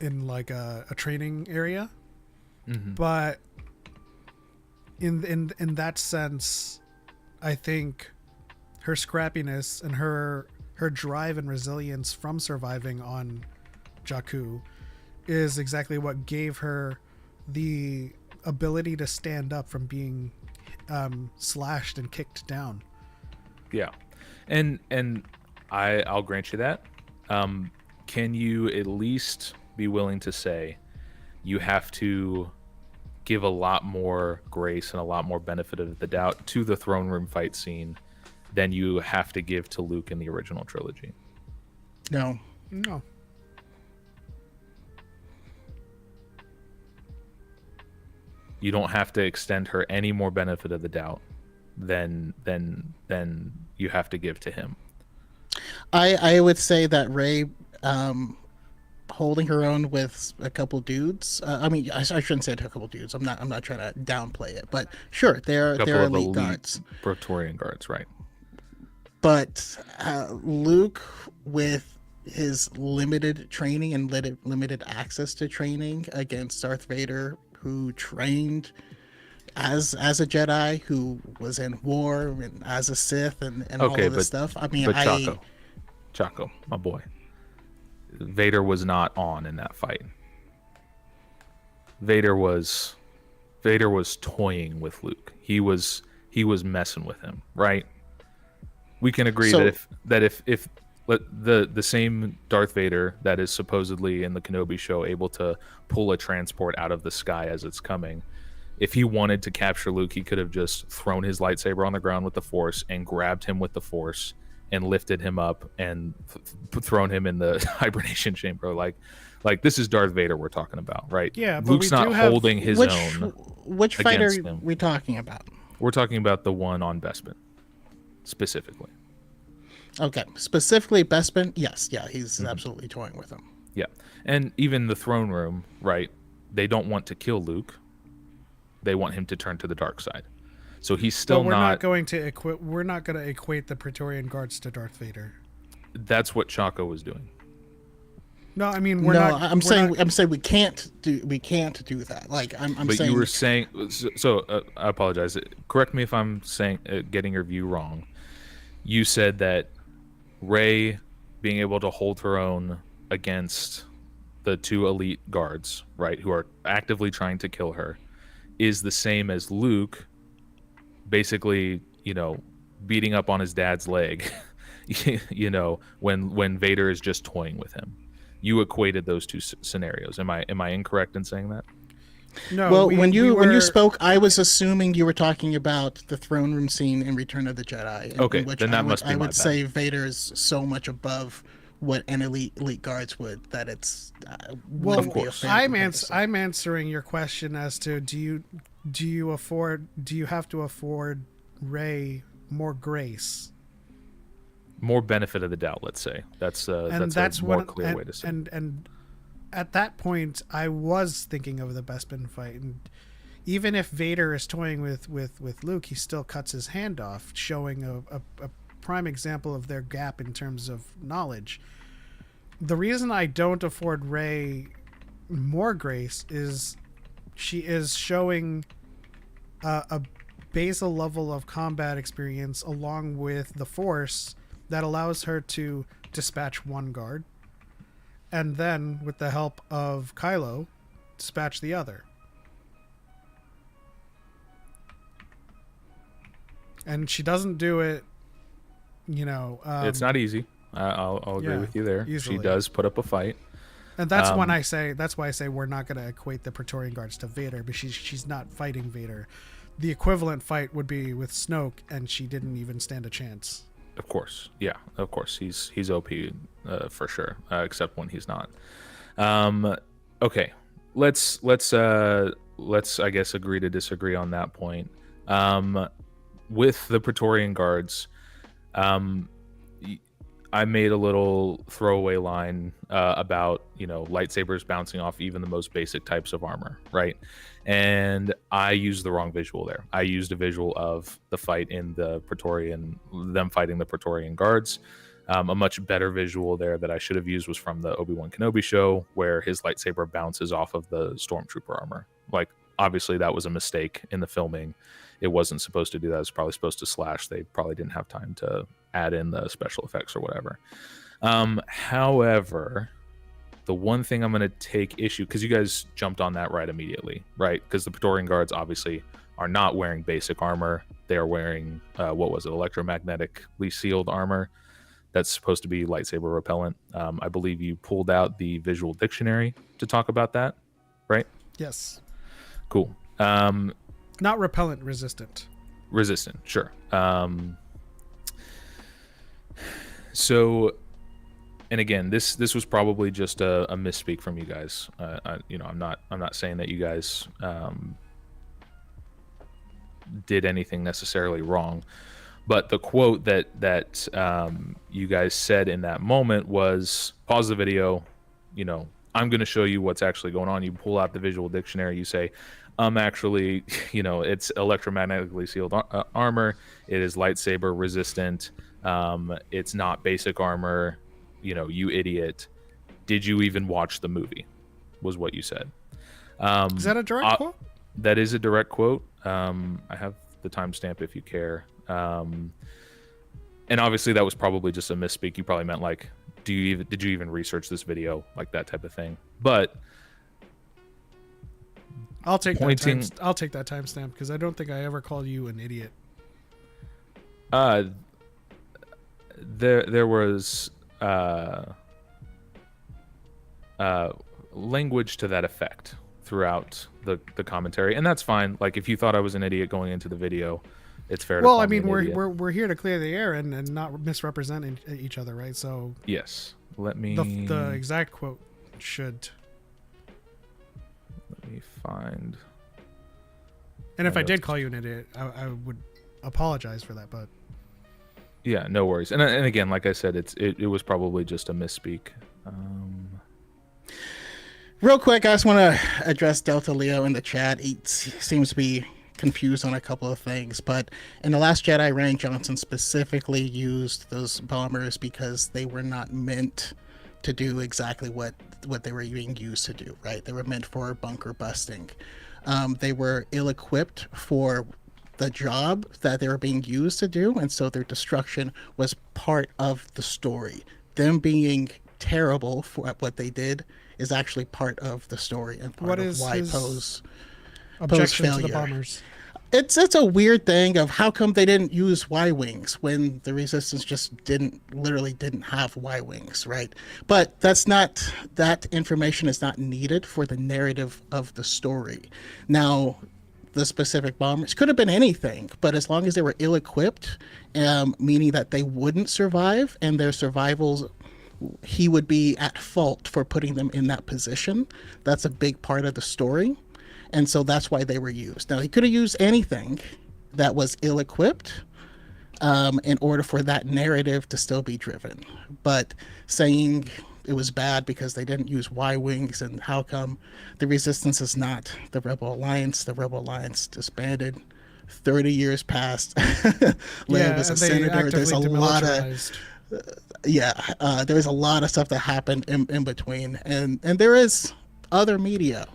in like a training area. Mm-hmm. But in that sense, I think her scrappiness and her drive and resilience from surviving on Jakku is exactly what gave her the ability to stand up from being slashed and kicked down. Yeah, and I'll grant you that. Can you at least be willing to say you have to give a lot more grace and a lot more benefit of the doubt to the throne room fight scene than you have to give to Luke in the original trilogy? No. You don't have to extend her any more benefit of the doubt than you have to give to him. I would say that Rey holding her own with a couple dudes. I shouldn't say a couple dudes. I'm not trying to downplay it, but sure, they're elite guards, Praetorian guards, right? But Luke, with his limited training and limited access to training against Darth Vader, who trained as a Jedi, who was in war and as a Sith and all of this stuff. Choco, my boy, Vader was not on in that fight. Vader was toying with Luke. He was messing with him, right? We can agree that if the same Darth Vader that is supposedly in the Kenobi show able to pull a transport out of the sky as it's coming, if he wanted to capture Luke, he could have just thrown his lightsaber on the ground with the Force and grabbed him with the Force and lifted him up and thrown him in the hibernation chamber. Like this is Darth Vader we're talking about, right? Yeah, but Luke's not holding his own. Which fight are we talking about? We're talking about the one on Bespin, specifically. Okay, specifically Bespin. Yes, yeah, he's absolutely toying with him. Yeah, and even the throne room, right? They don't want to kill Luke. They want him to turn to the dark side. So he's still We're not going to equate the Praetorian Guards to Darth Vader. That's what Choco was doing. No, I mean I'm saying we can't do that. Like I'm but saying. You were saying so. I apologize. Correct me if I'm saying getting your view wrong. You said that Rey being able to hold her own against the two elite guards, right, who are actively trying to kill her, is the same as Luke basically, beating up on his dad's leg you know, when Vader is just toying with him. You equated those two scenarios. Am I incorrect in saying that? No. Well, we when you were- spoke, I was assuming you were talking about the throne room scene in Return of the Jedi. Okay, in which then that must be I my would bad. say Vader is so much above what an elite guards would that it's Well, wouldn't be a course. fair I'm comparison. I'm answering your question as to do you have to afford Rey more grace? More benefit of the doubt, let's say. That's a more clear way to say. And at that point, I was thinking of the Bespin fight, and even if Vader is toying with Luke, he still cuts his hand off, showing a prime example of their gap in terms of knowledge. The reason I don't afford Rey more grace is she is showing a basal level of combat experience along with the Force that allows her to dispatch one guard and then, with the help of Kylo, dispatch the other. And she doesn't do it, you know... it's not easy. I'll agree yeah, with you there. easily. She does put up a fight. And that's when I say... That's why I say we're not going to equate the Praetorian Guards to Vader, but she's not fighting Vader. The equivalent fight would be with Snoke, and she didn't even stand a chance. Of course, yeah, of course, he's OP for sure, except when he's not. Okay, let's I guess agree to disagree on that point. With the Praetorian Guards, I made a little throwaway line about, you know, lightsabers bouncing off even the most basic types of armor, right? And I used the wrong visual there. I used a visual of the fight in the Praetorian, them fighting the Praetorian Guards. A much better visual there that I should have used was from the Obi-Wan Kenobi show, where his lightsaber bounces off of the stormtrooper armor. Like, obviously that was a mistake in the filming. It wasn't supposed to do that. It was probably supposed to slash. They probably didn't have time to add in the special effects or whatever. However, the one thing I'm going to take issue, because you guys jumped on that right immediately, right? Because the Praetorian Guards obviously are not wearing basic armor. They are wearing, electromagnetically sealed armor that's supposed to be lightsaber repellent. I believe you pulled out the visual dictionary to talk about that, right? Yes. Cool. Not repellent, resistant. Resistant, sure. So, and again, this was probably just a misspeak from you guys. I'm not saying that you guys did anything necessarily wrong, but the quote that you guys said in that moment was, "Pause the video. You know, I'm going to show you what's actually going on." You pull out the visual dictionary. You say, actually, you know, it's electromagnetically sealed armor. It is lightsaber resistant. It's not basic armor. You know, you idiot. Did you even watch the movie? Was what you said. Is that a direct quote? That is a direct quote. I have the timestamp if you care. And obviously that was probably just a misspeak. You probably meant like, did you even research this video? Like that type of thing. But I'll take that timestamp because I don't think I ever called you an idiot. There was language to that effect throughout the commentary, and that's fine. Like if you thought I was an idiot going into the video, it's fair. Well, to I mean, we're we're here to clear the air and not misrepresent each other, right? So yes, let me the exact quote should. Let me find. And if I did call you an idiot, I would apologize for that. But yeah, no worries. And again, like I said, it was probably just a misspeak. Real quick, I just want to address Delta Leo in the chat. He seems to be confused on a couple of things, but in The Last Jedi, Rian Johnson specifically used those bombers because they were not meant to do exactly what they were being used to do, right? They were meant for bunker busting. They were ill-equipped for the job that they were being used to do, and so their destruction was part of the story. Them being terrible for what they did is actually part of the story and part of why Poe's objection failure. to the bombers? It's a weird thing of how come they didn't use Y wings when the Resistance just literally didn't have Y wings, right? But that information is not needed for the narrative of the story. Now, the specific bombers could have been anything, but as long as they were ill-equipped, meaning that they wouldn't survive, and their survivals, he would be at fault for putting them in that position. That's a big part of the story. And so that's why they were used. Now, he could have used anything that was ill-equipped in order for that narrative to still be driven. But saying it was bad because they didn't use Y-wings, and how come the Resistance is not the Rebel Alliance? The Rebel Alliance disbanded. 30 years passed. Leia was a senator. There's a lot of... there's a lot of stuff that happened in between. And there is other media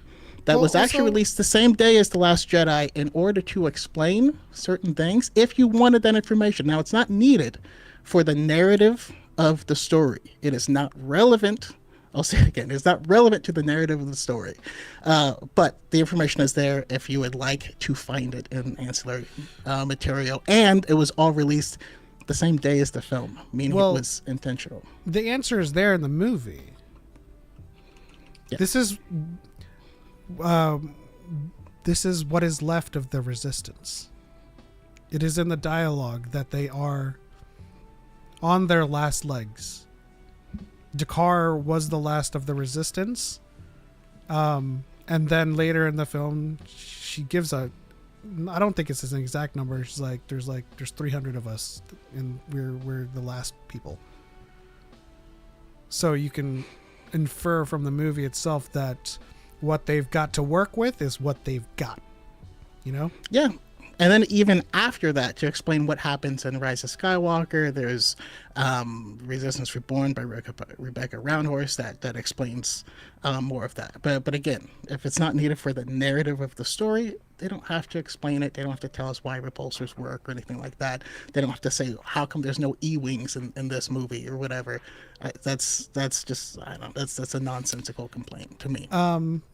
that was actually released the same day as The Last Jedi in order to explain certain things if you wanted that information. Now, it's not needed for the narrative of the story. It is not relevant. I'll say it again. It's not relevant to the narrative of the story. But the information is there if you would like to find it in ancillary material. And it was all released the same day as the film, meaning it was intentional. The answer is there in the movie. Yeah. This is what is left of the Resistance. It is in the dialogue that they are on their last legs. D'Qar was the last of the Resistance. And then later in the film, she gives I don't think it's an exact number. She's like, there's 300 of us, and we're the last people. So you can infer from the movie itself that what they've got to work with is what they've got, you know? Yeah. And then even after that, to explain what happens in Rise of Skywalker, there's Resistance Reborn by Rebecca Roundhorse that explains more of that. But again, if it's not needed for the narrative of the story, they don't have to explain it. They don't have to tell us why repulsors work or anything like that. They don't have to say, how come there's no E-wings in this movie or whatever. That's just, I don't know, that's a nonsensical complaint to me.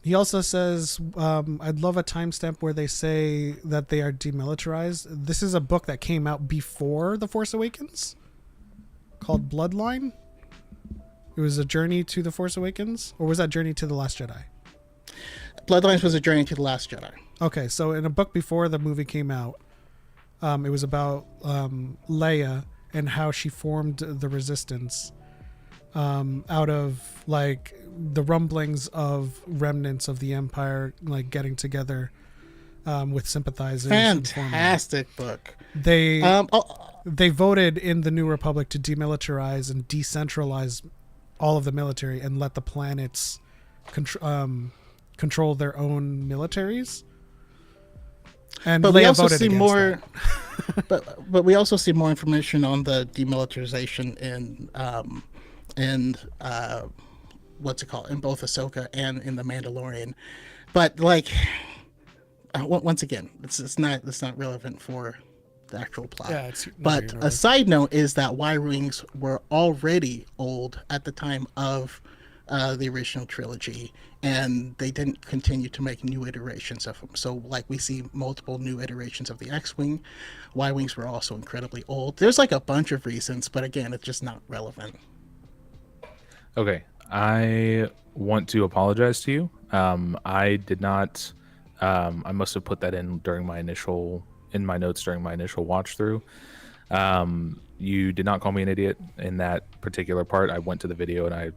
He also says, I'd love a timestamp where they say that they are demilitarized. This is a book that came out before The Force Awakens called Bloodline. It was a journey to The Force Awakens, or was that Journey to The Last Jedi? Bloodlines was a journey to The Last Jedi. Okay, so in a book before the movie came out, it was about Leia and how she formed the Resistance out of like the rumblings of remnants of the Empire, like getting together with sympathizers. Fantastic book. They voted in the New Republic to demilitarize and decentralize all of the military and let the planets control their own militaries. And but Leia we also voted see against more. that. but we also see more information on the demilitarization in what's it called, in both Ahsoka and in the Mandalorian. But like, once again, it's not relevant for the actual plot. Yeah, but a side note is that Y-wings were already old at the time of the original trilogy, and they didn't continue to make new iterations of them. So like we see multiple new iterations of the X-wing. Y-wings were also incredibly old. There's like a bunch of reasons, but again, it's just not relevant. Okay, I want to apologize to you. I did not. I must have put that in my notes during my initial watch through. You did not call me an idiot in that particular part. I went to the video and I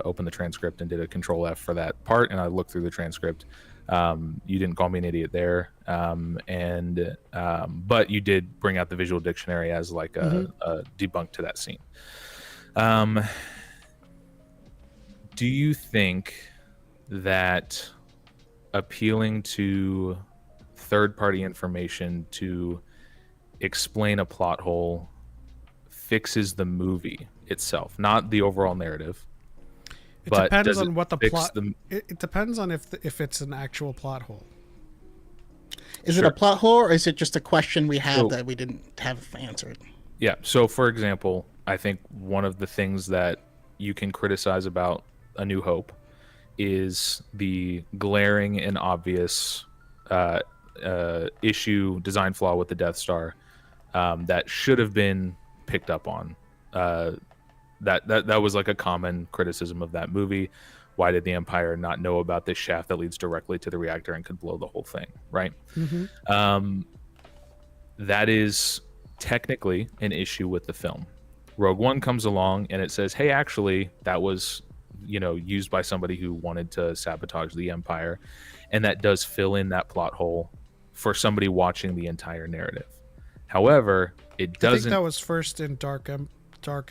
opened the transcript and did a Control F for that part, and I looked through the transcript. You didn't call me an idiot there, but you did bring out the visual dictionary as like a debunk to that scene. Do you think that appealing to third-party information to explain a plot hole fixes the movie itself, not the overall narrative? It depends on what the plot. It depends on if it's an actual plot hole. Is it a plot hole, or is it just a question we have that we didn't have answered? Yeah. So, for example, I think one of the things that you can criticize about A New Hope is the glaring and obvious issue, design flaw with the Death Star that should have been picked up on. That was like a common criticism of that movie. Why did the Empire not know about this shaft that leads directly to the reactor and could blow the whole thing, right? That is technically an issue with the film. Rogue One comes along and it says, hey, actually, that was, used by somebody who wanted to sabotage the Empire. And that does fill in that plot hole for somebody watching the entire narrative. However, it doesn't... I think that was first in Dark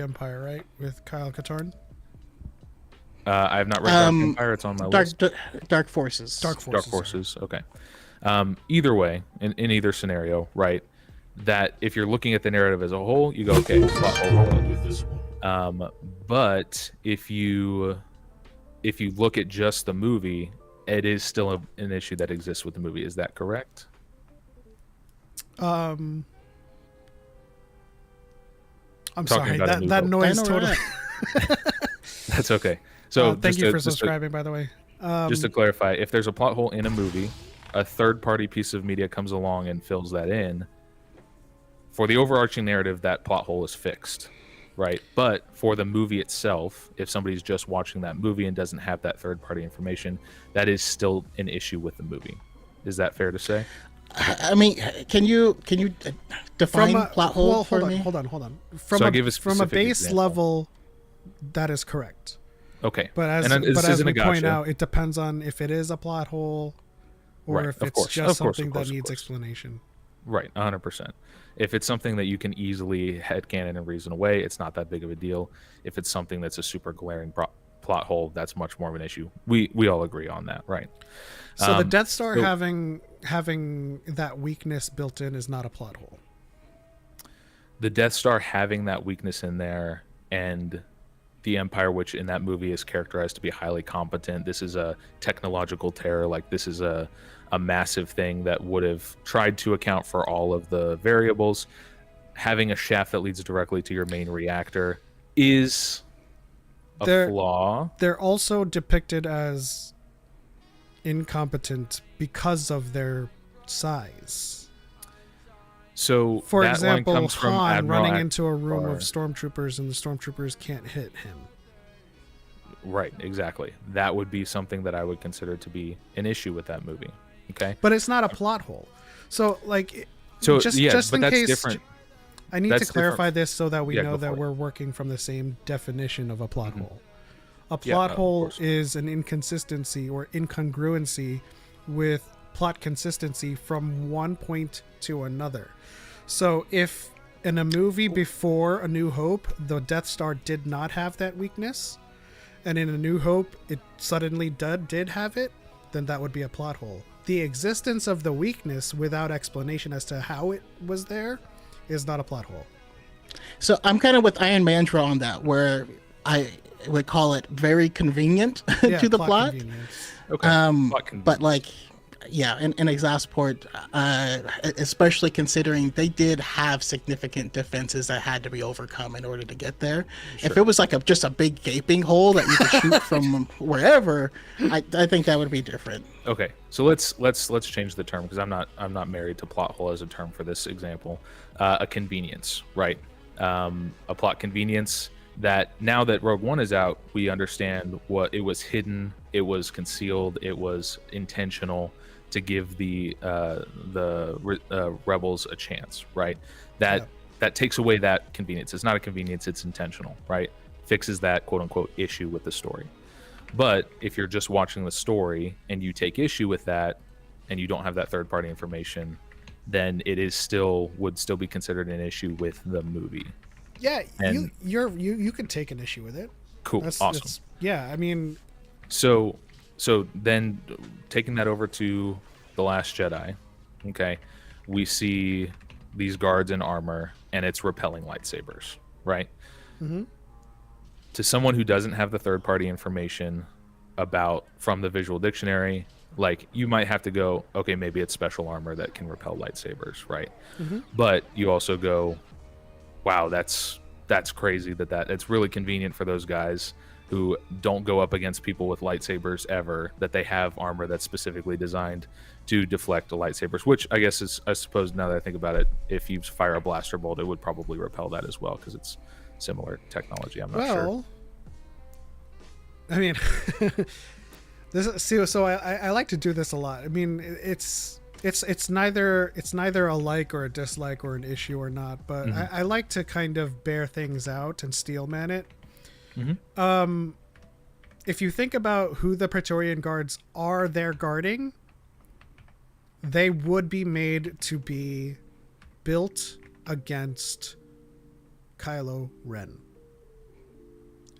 Empire, right? With Kyle Katarn? I have not read Dark Empire. It's on my list. Dark Forces. Dark Forces. Okay. Either way, in either scenario, right? That if you're looking at the narrative as a whole, you go, okay, plot hole. But if you look at just the movie, it is still an issue that exists with the movie. Is that correct? I'm Talking sorry. about That noise totally. That's okay. So thank you for subscribing, by the way. Just to clarify, if there's a plot hole in a movie, a third-party piece of media comes along and fills that in. For the overarching narrative, that plot hole is fixed, right? But for the movie itself, if somebody's just watching that movie and doesn't have that third-party information, that is still an issue with the movie. Is that fair to say? I mean, can you define plot hole for me? Hold on. From a base example. level, that is correct. Okay. But as we point out, it depends on if it is a plot hole or Right, if of it's course, just of course, something of course, that of needs course. explanation. Right, 100%. If it's something that you can easily headcanon and reason away, it's not that big of a deal. If it's something that's a super glaring plot hole, that's much more of an issue. We all agree on that, right? So the Death Star having that weakness built in is not a plot hole. The Death Star having that weakness in there, and the Empire, which in that movie is characterized to be highly competent. This is a technological terror. Like, this is a massive thing that would have tried to account for all of the variables. Having a shaft that leads directly to your main reactor is a flaw. They're also depicted as incompetent because of their size. So, for that example, line comes from Han Admiral running into a room Akbar. of stormtroopers and the stormtroopers can't hit him. Right, exactly. That would be something that I would consider to be an issue with that movie. Okay, But it's not a plot hole. So, like, so just but in that's case, different. I need That's to clarify different. this so that we Yeah, know go that for it. we're working from the same definition of a plot hole. A Yeah, plot of hole course. is an inconsistency or incongruency with plot consistency from one point to another. So if in a movie before A New Hope, the Death Star did not have that weakness, and in A New Hope it suddenly did have it, then that would be a plot hole. The existence of the weakness without explanation as to how it was there is not a plot hole. So I'm kind of with Iron Mandra on that, where I would call it very convenient Yeah, to the plot. convenience. Okay, plot convenience. But like, yeah, in Exasport, especially considering they did have significant defenses that had to be overcome in order to get there. If it was like just a big gaping hole that you could shoot from wherever, I think that would be different. Okay, so let's change the term, because I'm not married to plot hole as a term for this example. A convenience, right? A plot convenience that now that Rogue One is out, we understand what it was hidden, it was concealed, it was intentional to give the rebels a chance, right? That takes away that convenience. It's not a convenience, it's intentional, right? Fixes that quote unquote issue with the story. But if you're just watching the story and you take issue with that and you don't have that third party information, then it would still be considered an issue with the movie. Yeah, And- you could take an issue with it. Cool. Awesome. Yeah, I mean, So then taking that over to The Last Jedi, okay, we see these guards in armor and it's repelling lightsabers, right? Mhm. To someone who doesn't have the third party information from the visual dictionary, like, you might have to go, okay, maybe it's special armor that can repel lightsabers, right? But you also go, wow, that's crazy that it's really convenient for those guys who don't go up against people with lightsabers ever, that they have armor that's specifically designed to deflect the lightsabers, which I guess is, I suppose now that I think about it, if you fire a blaster bolt, it would probably repel that as well because it's similar technology. I'm not sure. I mean, so I like to do this a lot. I mean, it's neither a like or a dislike or an issue or not, but I like to kind of bear things out and steelman it. If you think about who the Praetorian Guards are they're guarding, they would be made to be built against Kylo Ren.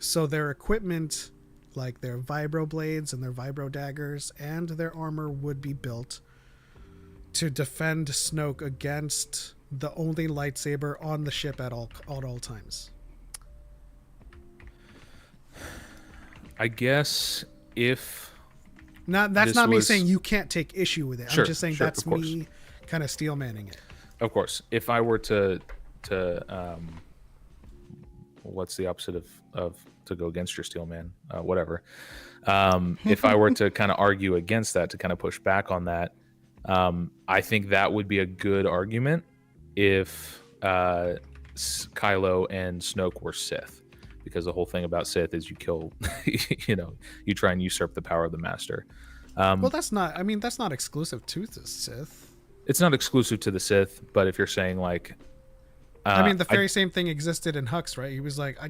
So their equipment, like their vibro blades and their vibro daggers and their armor, would be built to defend Snoke against the only lightsaber on the ship at all times. I guess if that's not me saying you can't take issue with it. Sure, I'm just saying that's me kind of steel manning it. Of course, if I were to what's the opposite of to go against your steel man? Whatever. If I were to kind of argue against that, to kind of push back on that, I think that would be a good argument if Kylo and Snoke were Sith, because the whole thing about Sith is you kill, you try and usurp the power of the Master. Well, that's not exclusive to the Sith. It's not exclusive to the Sith, but if you're saying like, the very same thing existed in Hux, right? He was like, I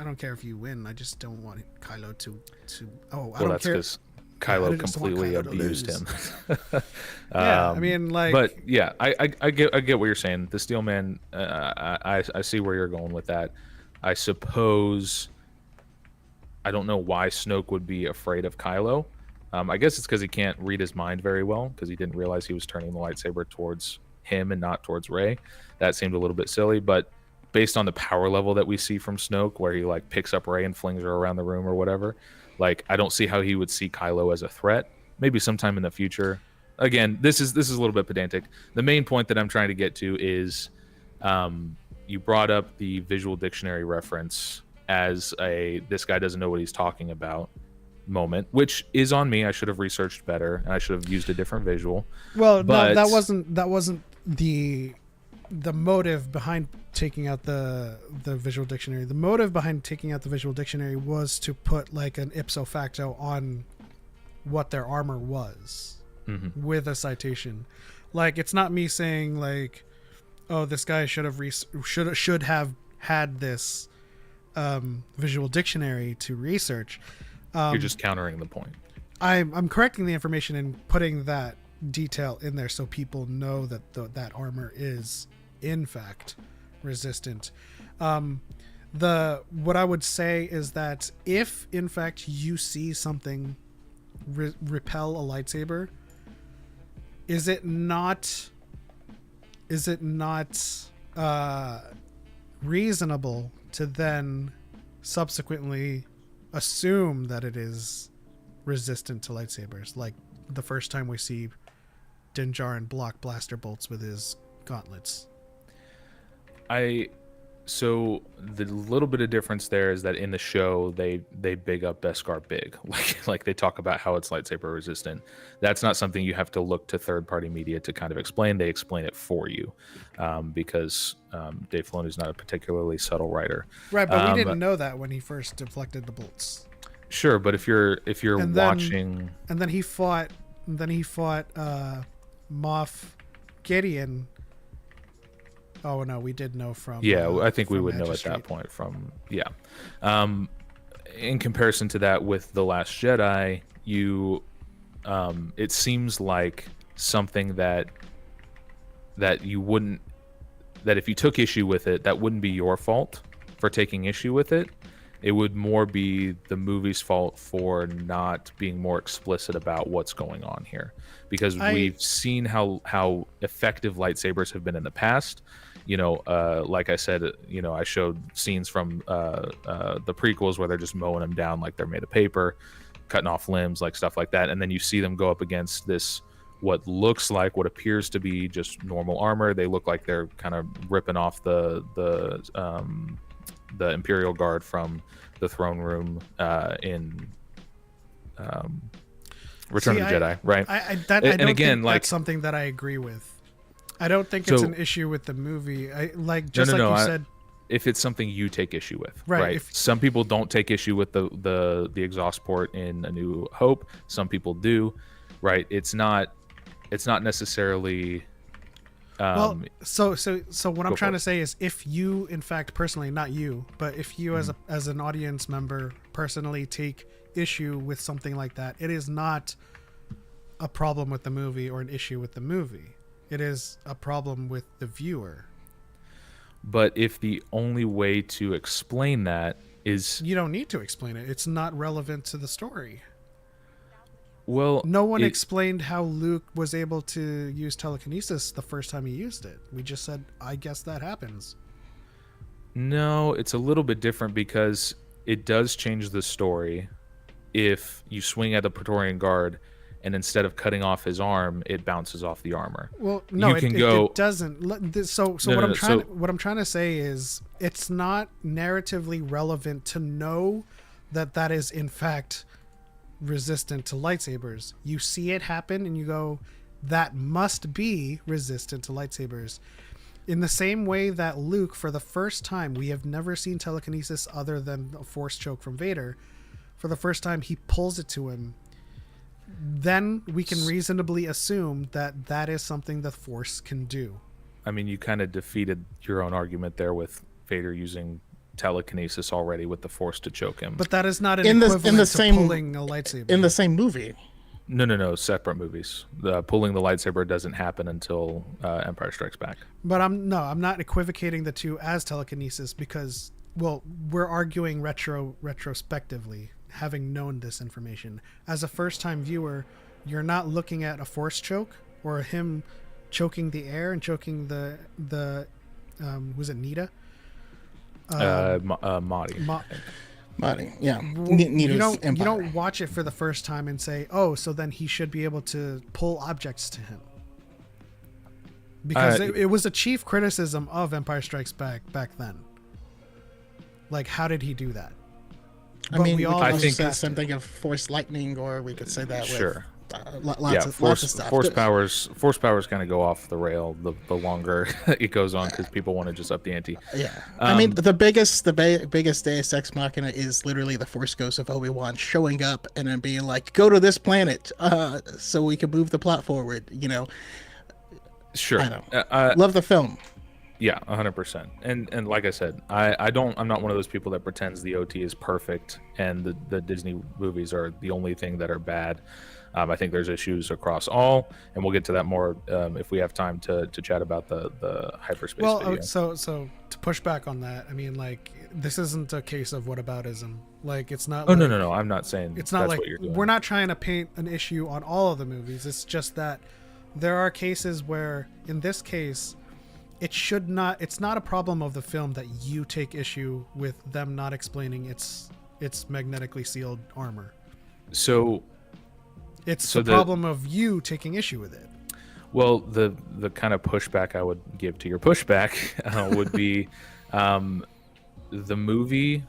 don't care if you win. I just don't want Kylo to. Oh, I don't care. Because Kylo completely abused him. Yeah, but yeah, I get what you're saying. The Steel Man, I see where you're going with that. I suppose I don't know why Snoke would be afraid of Kylo. I guess it's because he can't read his mind very well, because he didn't realize he was turning the lightsaber towards him and not towards Rey. That seemed a little bit silly, but based on the power level that we see from Snoke, where he like picks up Rey and flings her around the room or whatever, like I don't see how he would see Kylo as a threat. Maybe sometime in the future. Again, this is a little bit pedantic. The main point that I'm trying to get to is you brought up the visual dictionary reference as this guy doesn't know what he's talking about moment, which is on me. I should have researched better and I should have used a different visual. Well, no, that wasn't the motive behind taking out the visual dictionary. The motive behind taking out the visual dictionary was to put like an ipso facto on what their armor was with a citation. Like, it's not me saying like, oh, this guy should have had this visual dictionary to research. You're just countering the point. I'm correcting the information and putting that detail in there so people know that that armor is in fact resistant. What I would say is that if in fact you see something repel a lightsaber, is it not reasonable to then subsequently assume that it is resistant to lightsabers, like the first time we see Din Djarin block blaster bolts with his gauntlets? So the little bit of difference there is that in the show they big up Beskar big, like they talk about how it's lightsaber resistant. That's not something you have to look to third-party media to kind of explain. They explain it for you, because Dave Filoni is not a particularly subtle writer. Right, but we didn't know that when he first deflected the bolts. Sure, but if you're watching, and then he fought Moff Gideon. Oh no, we did know from. Yeah, I think we would Edge know at Street. that point from. Yeah, in comparison to that with The Last Jedi, it seems like something that you wouldn't, that if you took issue with it, that wouldn't be your fault for taking issue with it. It would more be the movie's fault for not being more explicit about what's going on here, because we've seen how effective lightsabers have been in the past. Like I said, I showed scenes from the prequels where they're just mowing them down like they're made of paper, cutting off limbs, like stuff like that. And then you see them go up against this, what appears to be just normal armor. They look like they're kind of ripping off the Imperial Guard from the throne room in Return of the Jedi, right? I don't again, think like, that's something that I agree with. I don't think it's an issue with the movie. You said. If it's something you take issue with, Right, right? Some people don't take issue with the exhaust port in A New Hope. Some people do, right? It's not necessarily. So what I'm trying to say is, if you, in fact, personally, not you, but if you as an audience member personally take issue with something like that, it is not a problem with the movie or an issue with the movie. It is a problem with the viewer. But if the only way to explain that is... You don't need to explain it. It's not relevant to the story. Well, no one explained how Luke was able to use telekinesis the first time he used it. We just said, I guess that happens. No, it's a little bit different because it does change the story if you swing at the Praetorian Guard and instead of cutting off his arm, it bounces off the armor. Well, no, it doesn't. So what I'm trying to say is, it's not narratively relevant to know that is in fact resistant to lightsabers. You see it happen and you go, that must be resistant to lightsabers. In the same way that Luke, for the first time, we have never seen telekinesis other than a force choke from Vader. For the first time, he pulls it to him. Then we can reasonably assume that is something the Force can do. I mean, you kind of defeated your own argument there with Vader using telekinesis already with the Force to choke him. But that is not an equivalent to pulling a lightsaber. In the same movie. No, separate movies. The pulling the lightsaber doesn't happen until Empire Strikes Back. But I'm not equivocating the two as telekinesis because, well, we're arguing retrospectively, having known this information. As a first-time viewer, you're not looking at a force choke or him choking the air and choking the was it Nita? Mahdi. Mahdi, yeah. You don't watch it for the first time and say, oh, so then he should be able to pull objects to him. Because it was a chief criticism of Empire Strikes Back then. Like, how did he do that? I mean, we could say something of force lightning, or we could say that with lots of stuff. Force powers kind of go off the rail the longer it goes on because people want to just up the ante. Yeah, I mean, the biggest Deus Ex Machina is literally the Force Ghost of Obi-Wan showing up and then being like, "Go to this planet, so we can move the plot forward." You know. Sure. I know. Love the film. Yeah, 100%. And like I said, I'm not one of those people that pretends the OT is perfect and the Disney movies are the only thing that are bad. I think there's issues across all, and we'll get to that more if we have time to chat about the hyperspace video. So to push back on that, I mean, like, this isn't a case of whataboutism. Like, it's not. Oh, like, no, I'm not saying it's not that's like what you're doing. We're not trying to paint an issue on all of the movies. It's just that there are cases where, in this case, it's not a problem of the film that you take issue with them not explaining its magnetically sealed armor. So it's the problem of you taking issue with it. Well, the kind of pushback I would give to your pushback would be the movie,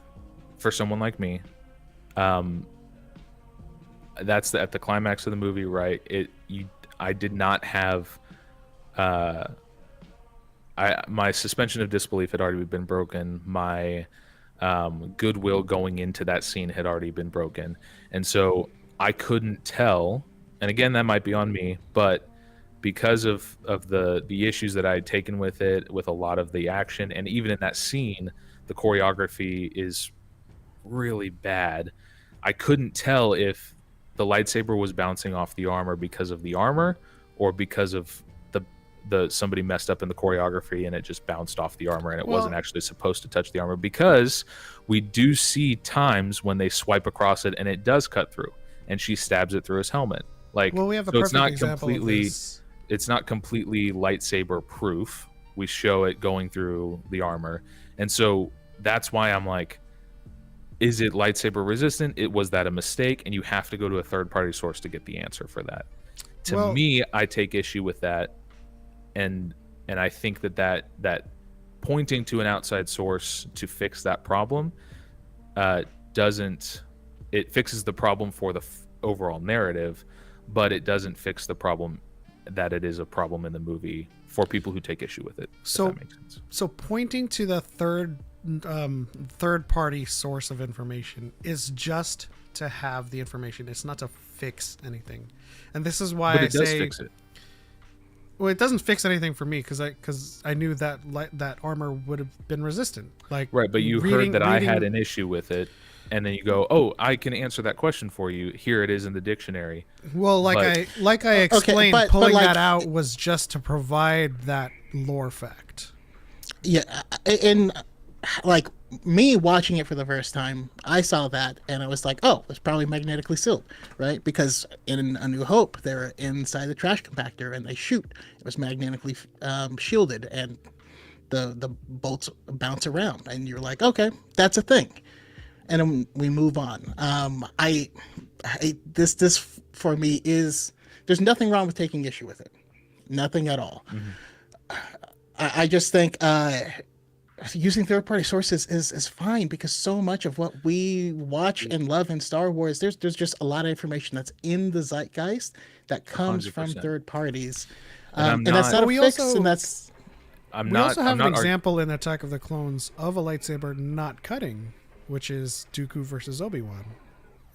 for someone like me, that's at the climax of the movie, right? I did not have my suspension of disbelief had already been broken. My goodwill going into that scene had already been broken, and so I couldn't tell. And again, that might be on me, but because of the issues that I had taken with it, with a lot of the action, and even in that scene, the choreography is really bad. I couldn't tell if the lightsaber was bouncing off the armor because of the armor, or because of the somebody messed up in the choreography and it just bounced off the armor and it wasn't actually supposed to touch the armor, because we do see times when they swipe across it and it does cut through and she stabs it through his helmet. Like, well, we have a so perfect example of this. It's not completely lightsaber proof. We show it going through the armor, and so that's why I'm like, is it lightsaber resistant? Was that a mistake? And you have to go to a third party source to get the answer for that. To me, I take issue with that. And I think that pointing to an outside source to fix that problem it fixes the problem for the overall narrative, but it doesn't fix the problem that it is a problem in the movie for people who take issue with it. So if that makes sense. So pointing to the third party source of information is just to have the information. It's not to fix anything. And this is why But it does fix it. Well, it doesn't fix anything for me because I knew that that armor would have been resistant. Like Right, but you heard that I had an issue with it, and then you go, "Oh, I can answer that question for you. Here it is in the dictionary." Well, like I explained, but pulling like, that out was just to provide that lore fact. Yeah, and like me watching it for the first time, I saw that and I was like, oh, it's probably magnetically sealed, right? Because in A New Hope, they're inside the trash compactor and they shoot. It was magnetically shielded, and the bolts bounce around, and you're like, okay, that's a thing. And then we move on. This for me is, there's nothing wrong with taking issue with it, nothing at all. I just think using third-party sources is fine, because so much of what we watch and love in Star Wars, there's just a lot of information that's in the zeitgeist that comes 100%. from third parties, And that's not a We fix, also- and that's I'm We not. also have I'm an not example in Attack of the Clones of a lightsaber not cutting, which is Dooku versus Obi-Wan.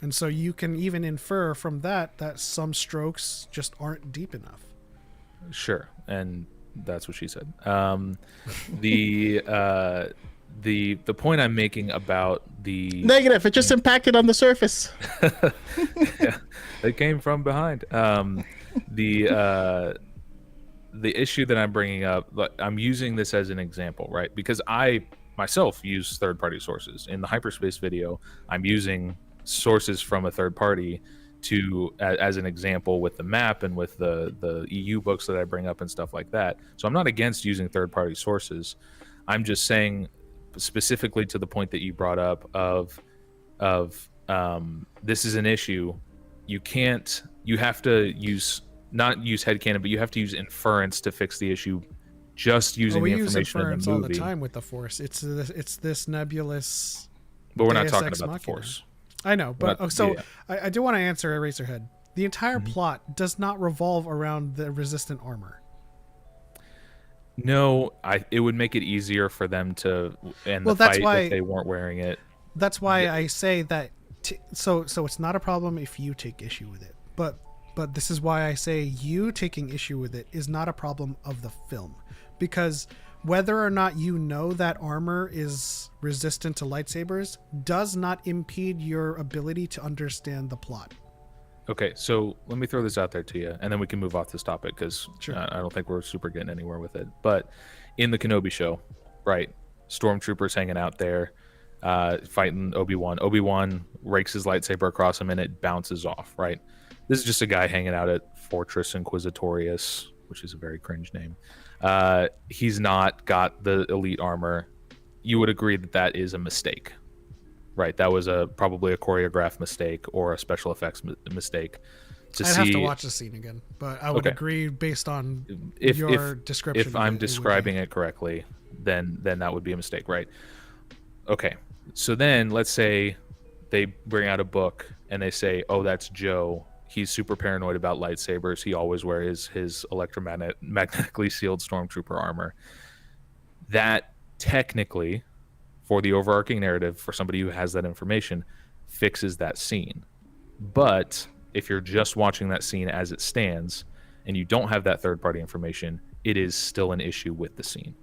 And so you can even infer from that some strokes just aren't deep enough. Sure, and that's what she said. The point I'm making about the negative. It just impacted on the surface. yeah, it came from behind. The issue that I'm bringing up, I'm using this as an example, right? Because I myself use third-party sources. In the Hyperspace video, I'm using sources from a third party as an example with the map and with the EU books that I bring up and stuff like that. So I'm not against using third-party sources. I'm just saying, specifically to the point that you brought up of this is an issue. You have to not use headcanon, but you have to use inference to fix the issue. Just using the information we use inference in the all movie. the time with the Force. It's this nebulous. But we're not Deus talking Ex about the Machina. Force. I know, but Yeah. I do want to answer Eraserhead. The entire Mm-hmm. plot does not revolve around the resistant armor. No, it would make it easier for them to end Well, the that's fight why- if they weren't wearing it. That's why I say that. So it's not a problem if you take issue with it, but this is why I say you taking issue with it is not a problem of the film, because whether or not you know that armor is resistant to lightsabers does not impede your ability to understand the plot. Okay, so let me throw this out there to you, and then we can move off this topic, because Sure. I don't think we're super getting anywhere with it. But in the Kenobi show, right, stormtroopers hanging out there, fighting Obi-Wan. Obi-Wan rakes his lightsaber across him, and it bounces off, right? This is just a guy hanging out at Fortress Inquisitorius, which is a very cringe name. He's not got the elite armor. You would agree that is a mistake, right? That was probably a choreographed mistake or a special effects mistake. I'd have to watch the scene again, but I would Okay. agree based on if your description. If of I'm it would be. describing it correctly, then that would be a mistake, right? Okay, so then let's say they bring out a book and they say, "Oh, that's Joe. He's super paranoid about lightsabers. He always wears his magnetically sealed stormtrooper armor." That technically, for the overarching narrative, for somebody who has that information, fixes that scene. But if you're just watching that scene as it stands and you don't have that third-party information, it is still an issue with the scene.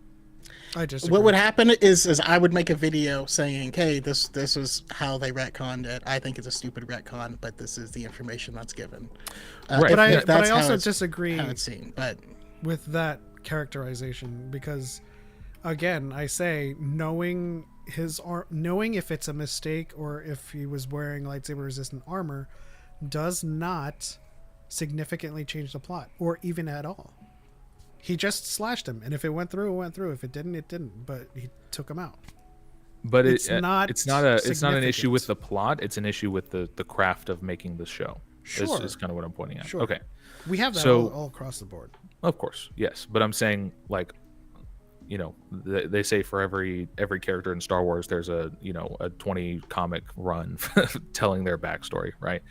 I just What would happen is I would make a video saying, hey, this is how they retconned it. I think it's a stupid retcon, but this is the information that's given. Right. But I that's how also it's- disagree how it's seen. But with that characterization, because again, I say knowing if it's a mistake or if he was wearing lightsaber resistant armor does not significantly change the plot, or even at all. He just slashed him, and if it went through, it went through. If it didn't, it didn't. But he took him out. But It's not an issue significant. with the plot. It's an issue with the craft of making the show. Sure. Is kind of what I'm pointing at. Sure. Okay. We have that So- all across the board. Of course, yes, but I'm saying, like, you know, they say for every character in Star Wars, there's a 20 comic run telling their backstory, right?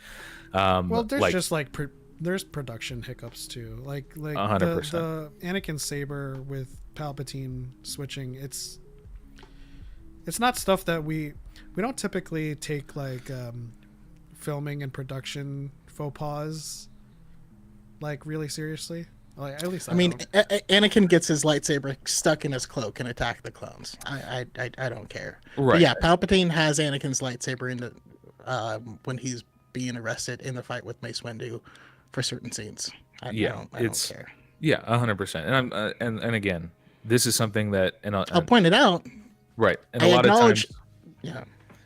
Well, there's like, just like there's production hiccups too. Like 100%. the Anakin saber with Palpatine switching. It's not stuff that we don't typically take like filming and production faux pas like really seriously. Like, at least I mean, don't. Anakin gets his lightsaber stuck in his cloak and attack the clones. I don't care. Right. But yeah, Palpatine has Anakin's lightsaber in the when he's being arrested in the fight with Mace Windu for certain scenes. I don't care. Yeah, 100%. And I'm and again, this is something that I'll point it out. Right, and I a lot of acknowledge- times, Yeah.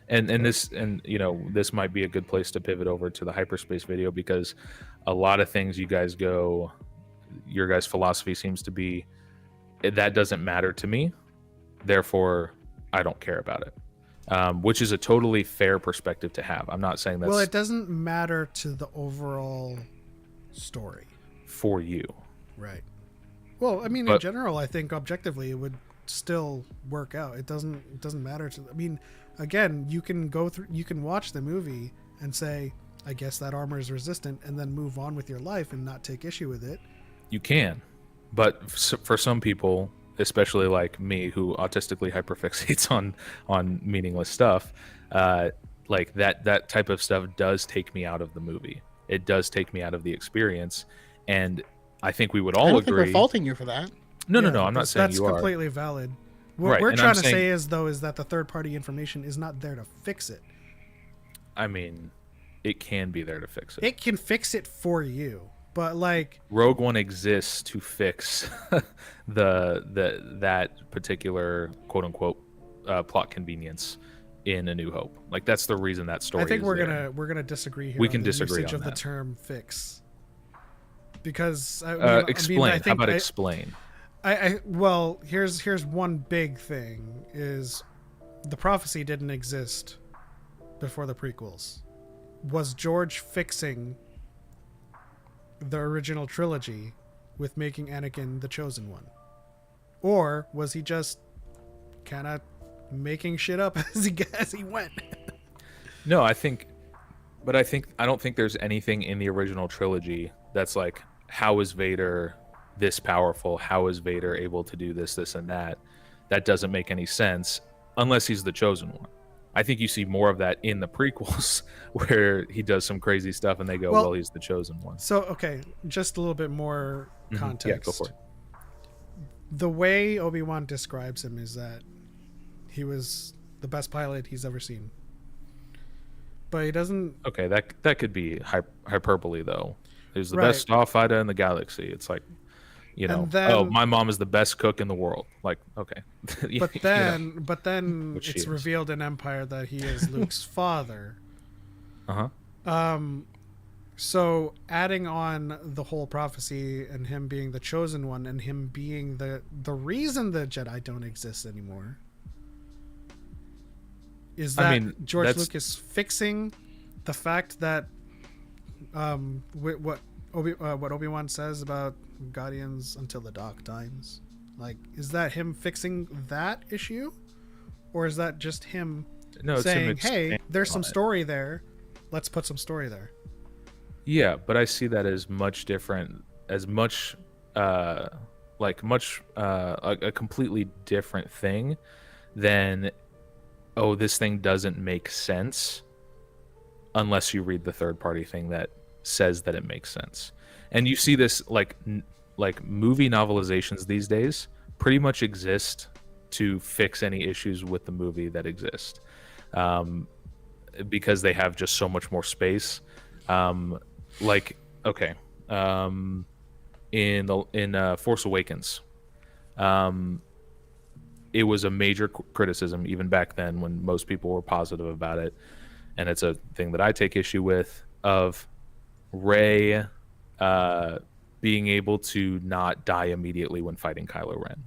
and this, and you know, this might be a good place to pivot over to the hyperspace video, because a lot of things you guys go, your guys' philosophy seems to be that doesn't matter to me, therefore I don't care about it, which is a totally fair perspective to have. I'm not saying that's Well, it doesn't matter to the overall story. for you. Right. Well, I mean, in But- general, I think objectively it would still work out. It doesn't matter to. I mean, again, you can watch the movie and say, I guess that armor is resistant, and then move on with your life and not take issue with it. You can, but for some people, especially like me, who autistically hyperfixates on meaningless stuff, like that type of stuff does take me out of the movie. It does take me out of the experience, and I think we would all I don't agree. think we're faulting you for that. No, Yeah, I'm not saying that's you are. completely valid. What Right, we're and trying I'm to saying- say is that the third party information is not there to fix it. I mean, it can be there to fix it. It can fix it for you, but like, Rogue One exists to fix that particular quote unquote plot convenience in A New Hope. Like, that's the reason that story. I think is we're there. gonna disagree here. We on can the disagree usage on of that. the term "fix," because I Explain. How about I, explain? well, here's one big thing: is the prophecy didn't exist before the prequels. Was George fixing the original trilogy with making Anakin the chosen one, or was he just kind of making shit up as he went? No, I don't think there's anything in the original trilogy that's like, how is Vader this powerful? How is Vader able to do this, and that? That doesn't make any sense unless he's the chosen one. I think you see more of that in the prequels where he does some crazy stuff and they go, well, he's the chosen one. So, okay, just a little bit more context. Yeah, go for it. The way Obi-Wan describes him is that he was the best pilot he's ever seen. But he doesn't... Okay, that could be hyperbole, though. He was the Right. best starfighter in the galaxy. It's like, you know, And then- oh, my mom is the best cook in the world. Like, okay. But You then, know. but then Which she it's is. revealed in Empire that he is Luke's father. Uh-huh. So adding on the whole prophecy and him being the chosen one and him being the reason the Jedi don't exist anymore is that I mean, George that's- Lucas fixing the fact that what Obi-Wan says about Guardians until the dark times. Like, is that him fixing that issue, or is that just him No, it's him saying, "Hey, expanding there's some on it. story there. Let's put some story there." Yeah, but I see that as much different, as much, a completely different thing than, oh, this thing doesn't make sense unless you read the third party thing that says that it makes sense. And you see this like movie novelizations these days pretty much exist to fix any issues with the movie that exist, because they have just so much more space. In Force Awakens, it was a major criticism even back then when most people were positive about it, and it's a thing that I take issue with, of Rey being able to not die immediately when fighting Kylo Ren.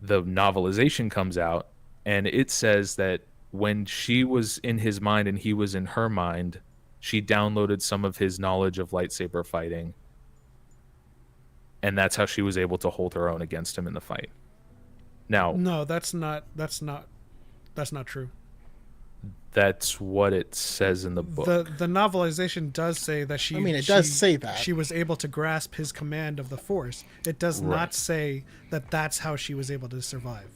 The novelization comes out and it says that when she was in his mind and he was in her mind, she downloaded some of his knowledge of lightsaber fighting, and that's how she was able to hold her own against him in the fight. Now, No, that's not true. That's what it says in the book. The novelization does say that she. I mean, it does say that she was able to grasp his command of the Force. It does not Right. say that that's how she was able to survive.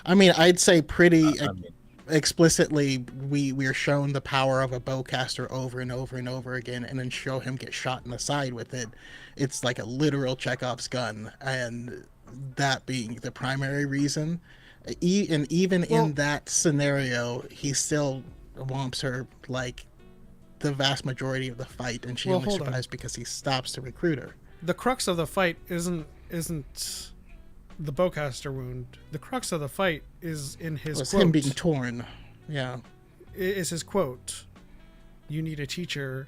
I mean, I'd say pretty I mean, explicitly we're shown the power of a bowcaster over and over and over again, and then show him get shot in the side with it. It's like a literal Chekhov's gun, and that being the primary reason. And even in that scenario, he still whomps her like the vast majority of the fight, and she only hold on. survives because he stops to recruit her. The crux of the fight isn't the bowcaster wound. The crux of the fight is in his It was quote. him being torn. Yeah. Is his quote. You need a teacher.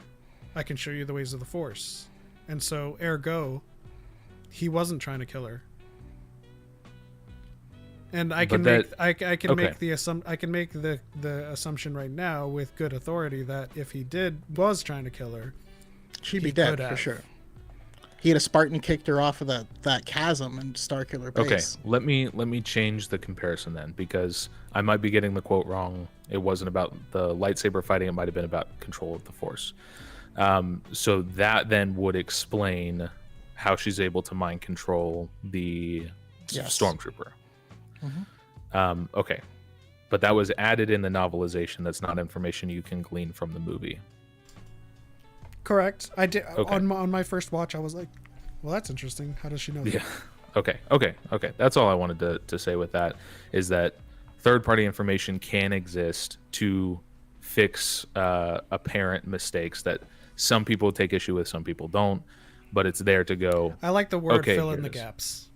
I can show you the ways of the Force. And so, ergo, he wasn't trying to kill her. And I can But make the assumption right now with good authority that if he was trying to kill her, She'd he be dead could for have. sure. He had a Spartan kicked her off of that chasm in Starkiller okay, base. let me change the comparison then, because I might be getting the quote wrong. It wasn't about the lightsaber fighting. It might have been about control of the Force. So that then would explain how she's able to mind control the Yes. stormtrooper. Okay, but that was added in the novelization. That's not information you can glean from the movie. correct. I did Okay. on my first watch. I was like, well, that's interesting. How does she know that? Yeah. Okay. That's all I wanted to say with that, is that third-party information can exist to fix apparent mistakes that some people take issue with, some people don't, but it's there to go. I like the word Okay, fill here in the it is. gaps.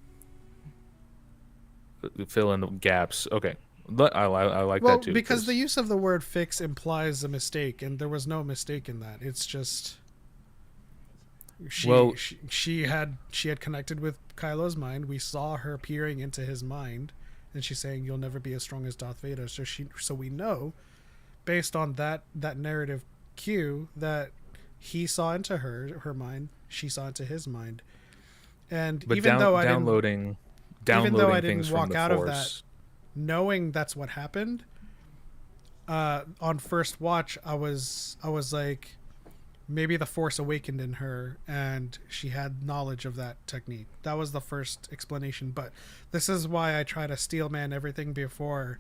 Fill in the gaps. Okay. I like Well, that too. because the use of the word fix implies a mistake, and there was no mistake in that. It's just she had connected with Kylo's mind. We saw her peering into his mind, and she's saying, "You'll never be as strong as Darth Vader." So we know, based on that narrative cue, that he saw into her mind, she saw into his mind, and but even though I didn't downloading things walk from the out of Force. that knowing that's what happened, on first watch I was like, maybe the Force awakened in her and she had knowledge of that technique. That was the first explanation, but this is why I try to steelman everything before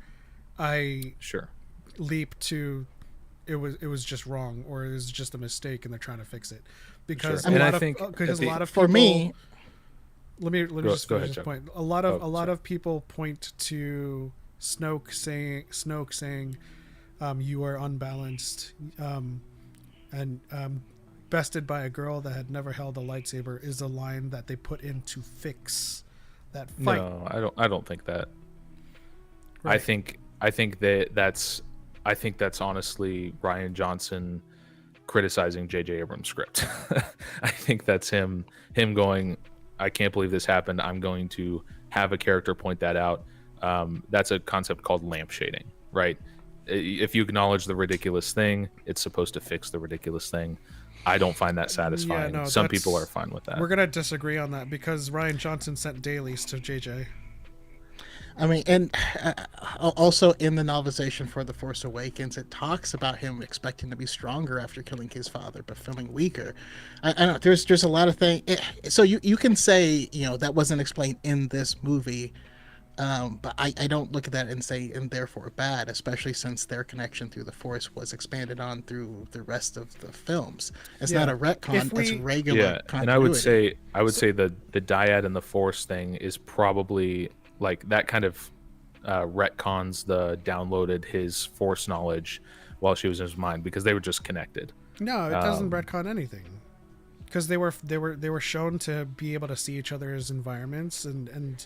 I Sure. leap to it was just wrong, or it was just a mistake and they're trying to fix it, because Sure. And I think because at a lot of For people, me, let me just go finish ahead, this Chuck. point. A lot of sorry. people point to Snoke saying, "You are unbalanced," and bested by a girl that had never held a lightsaber is a line that they put in to fix that fight. No, I don't think that. Right. I think that's honestly Ryan Johnson criticizing J.J. Abrams' script. I think that's him going, I can't believe this happened. I'm going to have a character point that out. That's a concept called lampshading, right? If you acknowledge the ridiculous thing, it's supposed to fix the ridiculous thing. I don't find that satisfying. no, Some that's- people are fine with that. We're gonna disagree on that because Ryan Johnson sent dailies to JJ. I mean, and also in the novelization for The Force Awakens, it talks about him expecting to be stronger after killing his father, but feeling weaker. I don't know. There's a lot of things. So you can say, that wasn't explained in this movie, but I don't look at that and say, and therefore bad, especially since their connection through the Force was expanded on through the rest of the films. It's Yeah. not a retcon; it's regular Yeah, continuity. and I would say the dyad and the Force thing is probably like that kind of retcons the downloaded his Force knowledge while she was in his mind, because they were just connected. No, it doesn't retcon anything, because they were shown to be able to see each other's environments, and in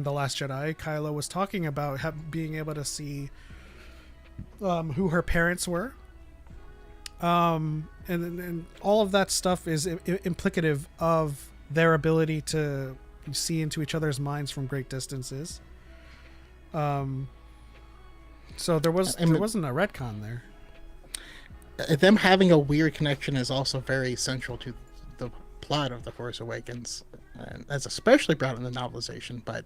The Last Jedi, Kylo was talking about being able to see who her parents were, and all of that stuff is implicative of their ability to see into each other's minds from great distances. So there wasn't a retcon there. Them having a weird connection is also very central to the plot of The Force Awakens, and that's especially brought in the novelization. But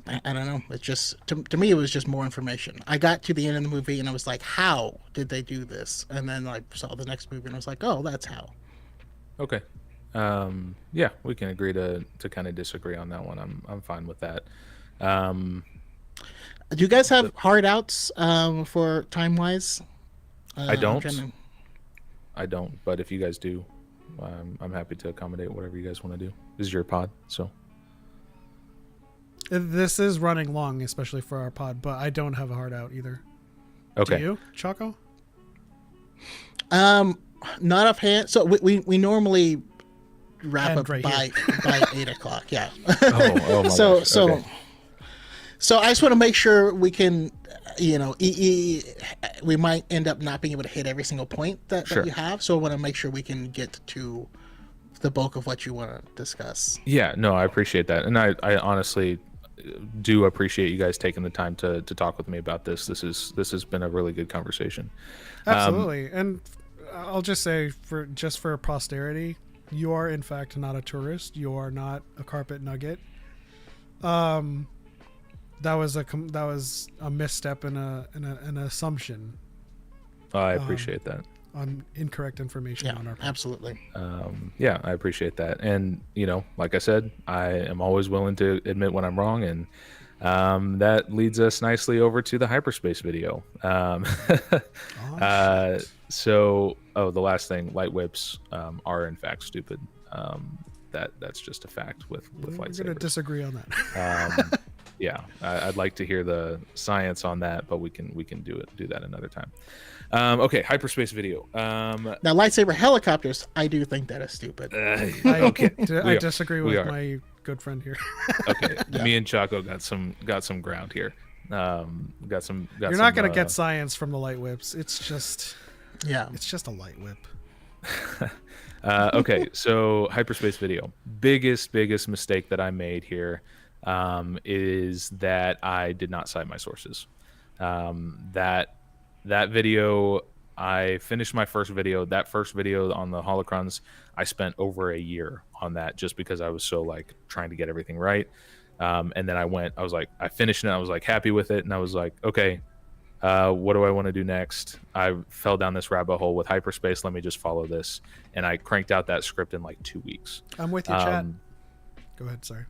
I don't know. It's just to me, it was just more information. I got to the end of the movie and I was like, how did they do this? And then I saw the next movie and I was like, oh, that's how. Okay. Yeah, we can agree to kind of disagree on that one. I'm fine with that. Do you guys have hard outs for time wise? I don't. I don't. But if you guys do, I'm happy to accommodate whatever you guys want to do. This is your pod, so. This is running long, especially for our pod, but I don't have a hard out either. Okay. Do you, Choco? Not offhand. So we normally wrap End up right by 8:00. Yeah. Oh my So gosh. so Okay. so I just want to make sure we can, we might end up not being able to hit every single point that Sure. you have. So I want to make sure we can get to the bulk of what you want to discuss. Yeah, no, I appreciate that. And I honestly do appreciate you guys taking the time to talk with me about this. This has been a really good conversation. Absolutely. And I'll just say for posterity, you are in fact not a tourist. You are not a carpet nugget. That was a misstep and an assumption I appreciate that. on incorrect information Yeah, on our part. absolutely. Yeah, I appreciate that. And, like I said, I am always willing to admit when I'm wrong. And that leads us nicely over to the hyperspace video. The last thing, light whips are in fact stupid. That's just a fact with We're going to lightsabers. disagree on that. Yeah, I'd like to hear the science on that, but we can do that another time. Okay, hyperspace video. Now, lightsaber helicopters, I do think that is stupid. I disagree we with are. my good friend here. Okay, me and Choco got some ground here. Got some. You're not going to get science from the light whips. It's just a light whip. Okay, so hyperspace video. Biggest mistake that I made here is that I did not cite my sources. That video, I finished my first video. That first video on the holocrons, I spent over a year on that just because I was so trying to get everything right. And then I finished it. I was happy with it, and I was like, okay, what do I want to do next? I fell down this rabbit hole with hyperspace. Let me just follow this, and I cranked out that script in 2 weeks. I'm with you, chat. Go ahead. Sorry.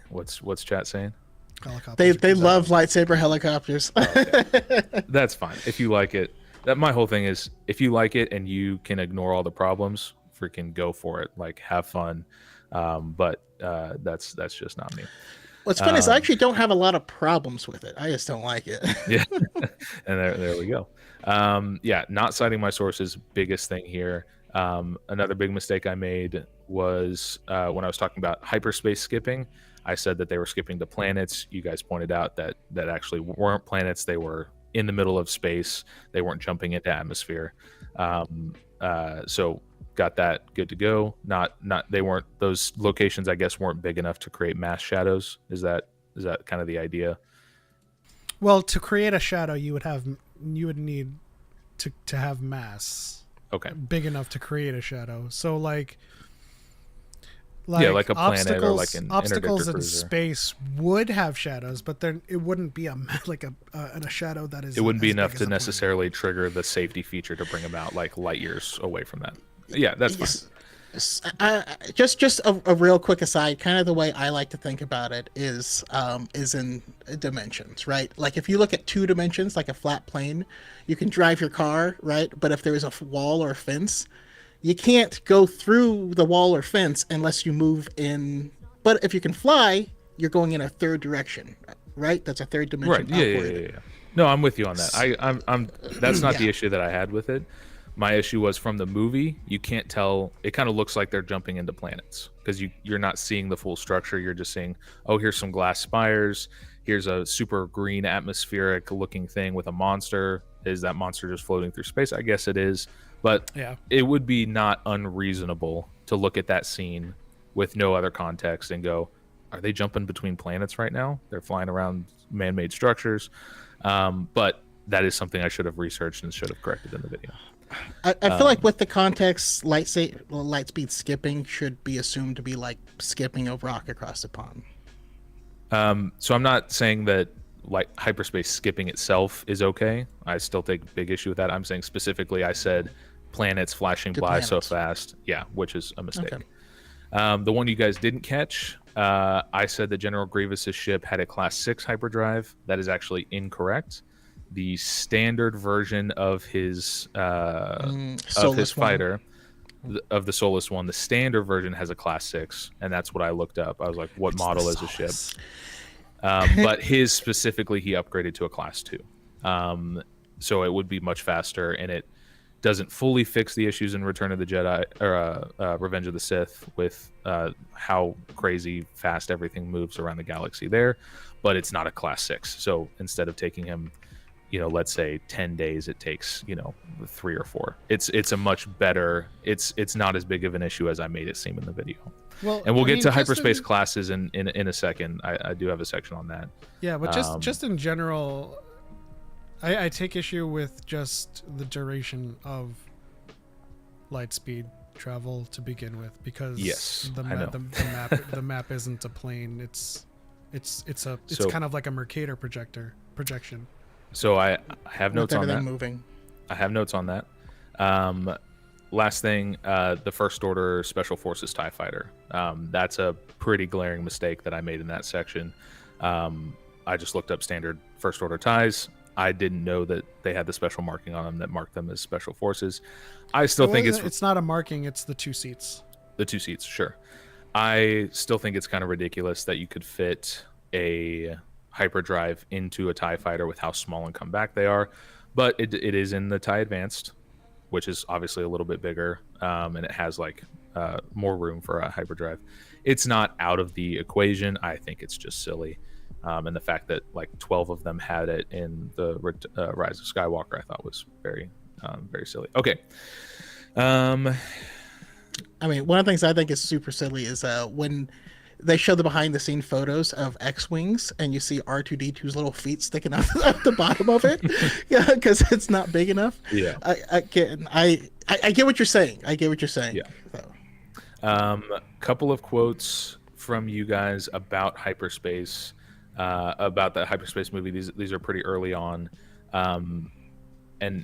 What's chat saying? Helicopters. They love lightsaber helicopters. Okay. That's fine if you like it. That my whole thing is, if you like it and you can ignore all the problems, freaking go for it. Have fun. But that's just not me. What's funny is I actually don't have a lot of problems with it. I just don't like it. Yeah, and there we go. Yeah, not citing my sources, biggest thing here. Another big mistake I made was when I was talking about hyperspace skipping. I said that they were skipping to planets. You guys pointed out that actually weren't planets. They were in the middle of space. They weren't jumping into atmosphere. So got that good to go. Not they weren't, those locations I guess weren't big enough to create mass shadows. Is that kind of the idea? Well, to create a shadow, you would need to have mass. Okay. Big enough to create a shadow. So yeah, like a planet or obstacles, an obstacles interdictor in cruiser. space would have shadows, but then it wouldn't be a shadow that is. It wouldn't be as enough big to as a planet. necessarily trigger the safety feature to bring them out light years away from that. Yeah, that's fine. Just a real quick aside, kind of the way I like to think about it is in dimensions, right? If you look at 2 dimensions, like a flat plane, you can drive your car, right? But if there's a wall or a fence, you can't go through the wall or fence unless you move in. But if you can fly, you're going in a third direction, right? That's a third dimension. Right. Yeah. No, I'm with you on that. I'm that's not the issue that I had with it. My issue was from the movie, you can't tell. It kind of looks like they're jumping into planets because you're not seeing the full structure. You're just seeing, oh, here's some glass spires. Here's a super green atmospheric looking thing with a monster. Is that monster just floating through space? I guess it is. But Yeah. it would be not unreasonable to look at that scene with no other context and go, are they jumping between planets right now? They're flying around man-made structures. But that is something I should have researched and should have corrected in the video. I feel like with the context, light speed skipping should be assumed to be like skipping a rock across the pond. So I'm not saying that like hyperspace skipping itself is okay. I still take big issue with that. I'm saying specifically, I said planets flashing by so fast. Yeah, which is a mistake. Okay. The one you guys didn't catch, I said that General Grievous's ship had a Class 6 hyperdrive. That is actually incorrect. The standard version of his fighter, of the Solus one, the standard version has a Class 6, and that's what I looked up. I was like, what model is a ship? But his specifically, he upgraded to a Class 2. So it would be much faster, and it doesn't fully fix the issues in Return of the Jedi or Revenge of the Sith with how crazy fast everything moves around the galaxy there, but it's not a Class 6. So instead of taking him, let's say 10 days, it takes 3 or 4. It's a much better. It's not as big of an issue as I made it seem in the video. Well, and we'll get to hyperspace classes in a second. I do have a section on that. Yeah, but just in general, I take issue with just the duration of light speed travel to begin with, because the map isn't a plane. It's kind of like a Mercator projection. So I have notes on that. Moving. I have notes on that. Last thing, the First Order Special Forces TIE Fighter. That's a pretty glaring mistake that I made in that section. I just looked up standard First Order TIEs. I didn't know that they had the special marking on them that marked them as Special Forces. I still think it's not a marking, it's the 2 seats. The 2 seats, sure. I still think it's kind of ridiculous that you could fit a hyperdrive into a TIE fighter with how small and compact they are, but it is in the TIE Advanced, which is obviously a little bit bigger, and it has more room for a hyperdrive. It's not out of the equation. I think it's just silly, and the fact that 12 of them had it in the Rise of Skywalker, I thought was very silly. Okay. I mean, one of the things I think is super silly is when they show the behind-the-scene photos of X-wings, and you see R2-D2's little feet sticking out the bottom of it, yeah, because it's not big enough. Yeah, I get what you're saying. I get what you're saying. Yeah. So. Couple of quotes from you guys about hyperspace, about the hyperspace movie. These are pretty early on, and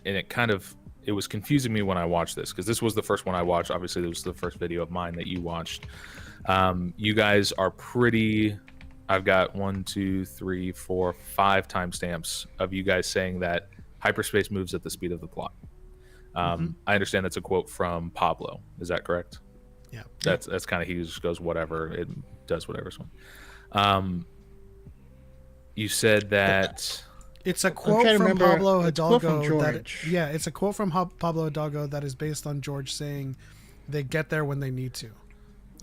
it was confusing me when I watched this, because this was the first one I watched. Obviously, this was the first video of mine that you watched. You guys are pretty. I've got 1, 2, 3, 4, 5 timestamps of you guys saying that hyperspace moves at the speed of the plot. I understand that's a quote from Pablo. Is that correct? Yeah. That's kind of, he just goes whatever, it does whatever. So, you said that it's a quote from Pablo Hidalgo. It's a quote from Pablo Hidalgo that is based on George saying they get there when they need to.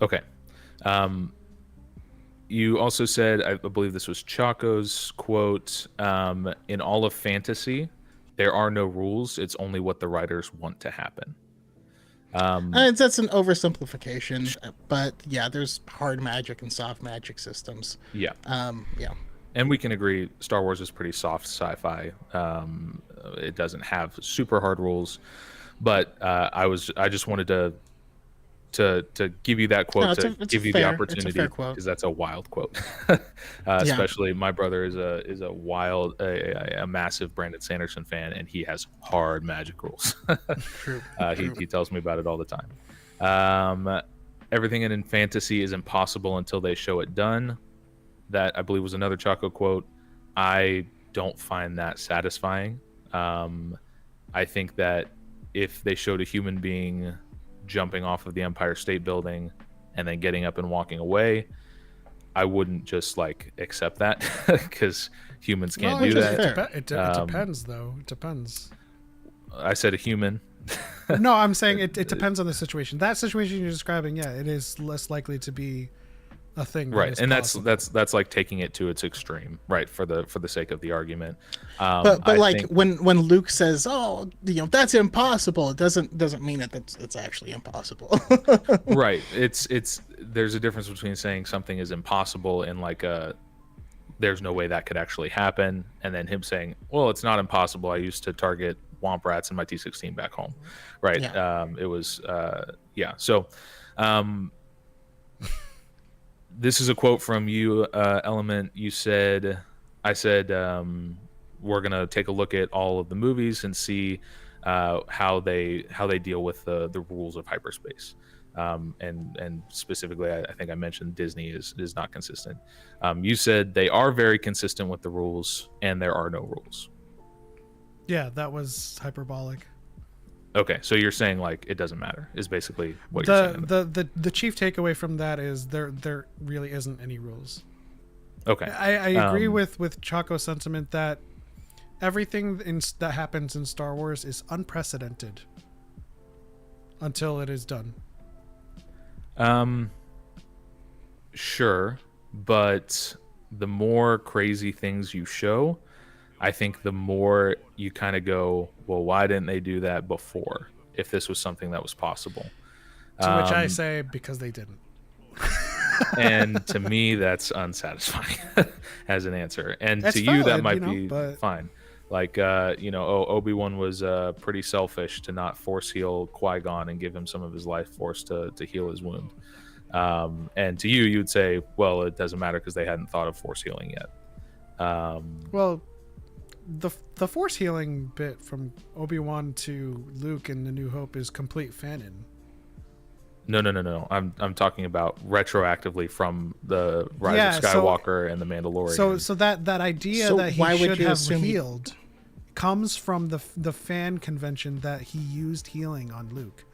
Okay. You also said, I believe this was Choco's quote, in all of fantasy, there are no rules. It's only what the writers want to happen. That's an oversimplification, but yeah, there's hard magic and soft magic systems. Yeah. Yeah. And we can agree Star Wars is pretty soft sci-fi. It doesn't have super hard rules, but I just wanted to give you that quote, give you the opportunity, because that's a wild quote. Especially my brother is a massive Brandon Sanderson fan, and he has hard magic rules. True. He tells me about it all the time. Everything in fantasy is impossible until they show it done. That, I believe, was another Choco quote. I don't find that satisfying. I think that if they showed a human being jumping off of the Empire State Building and then getting up and walking away, I wouldn't just accept that, because humans can't do that. It depends, though. It depends. I said a human. No, I'm saying it depends on the situation. That situation you're describing, yeah, it is less likely to be a thing, right? And that's like taking it to its extreme, right? For the sake of the argument. But when Luke says, "Oh, that's impossible," it doesn't mean that it's actually impossible. Right. There's a difference between saying something is impossible and there's no way that could actually happen, and then him saying, "Well, it's not impossible. I used to target womp rats in my T-16 back home," right? Yeah. It was So. This is a quote from you, Element. You said, I said, we're gonna take a look at all of the movies and see how they deal with the rules of hyperspace. And specifically, I think I mentioned Disney is not consistent. You said they are very consistent with the rules, and there are no rules. Yeah, that was hyperbolic. Okay, so you're saying like it doesn't matter is basically what you're saying. The chief takeaway from that is there really isn't any rules. Okay, I agree with Choco's sentiment that everything that happens in Star Wars is unprecedented until it is done. Sure, but the more crazy things you show, I think the more you kind of go, well, why didn't they do that before? If this was something that was possible. To which I say, because they didn't. And to me, that's unsatisfying as an answer. And That's to you, that valid, might you know, be fine. Like, Obi-Wan was pretty selfish to not force heal Qui-Gon and give him some of his life force to heal his wound. And to you, you'd say, well, it doesn't matter because they hadn't thought of force healing yet. Well, the force healing bit from Obi-Wan to Luke in The New Hope is complete fanon. No. I'm talking about retroactively from the Rise of Skywalker and the Mandalorian. So that idea that he should have healed comes from the fan convention that he used healing on Luke.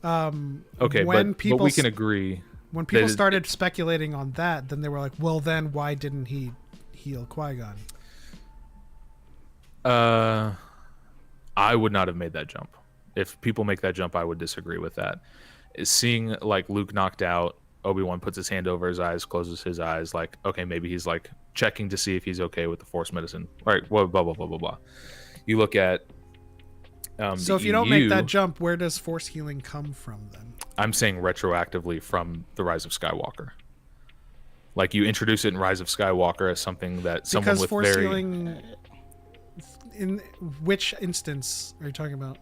Okay, when but we can agree. When people started speculating on that, then they were like, well, then why didn't he heal Qui-Gon? I would not have made that jump. If people make that jump, I would disagree with that. Seeing like Luke knocked out, Obi-Wan puts his hand over his eyes, closes his eyes, like, okay, maybe he's like checking to see if he's okay with the Force medicine. Right, blah, blah, blah, blah, blah, blah. You look at so if you don't make that jump, where does force healing come from then? I'm saying retroactively from the Rise of Skywalker. Like you introduce it in Rise of Skywalker as something that someone with force very... healing, in which instance are you talking about?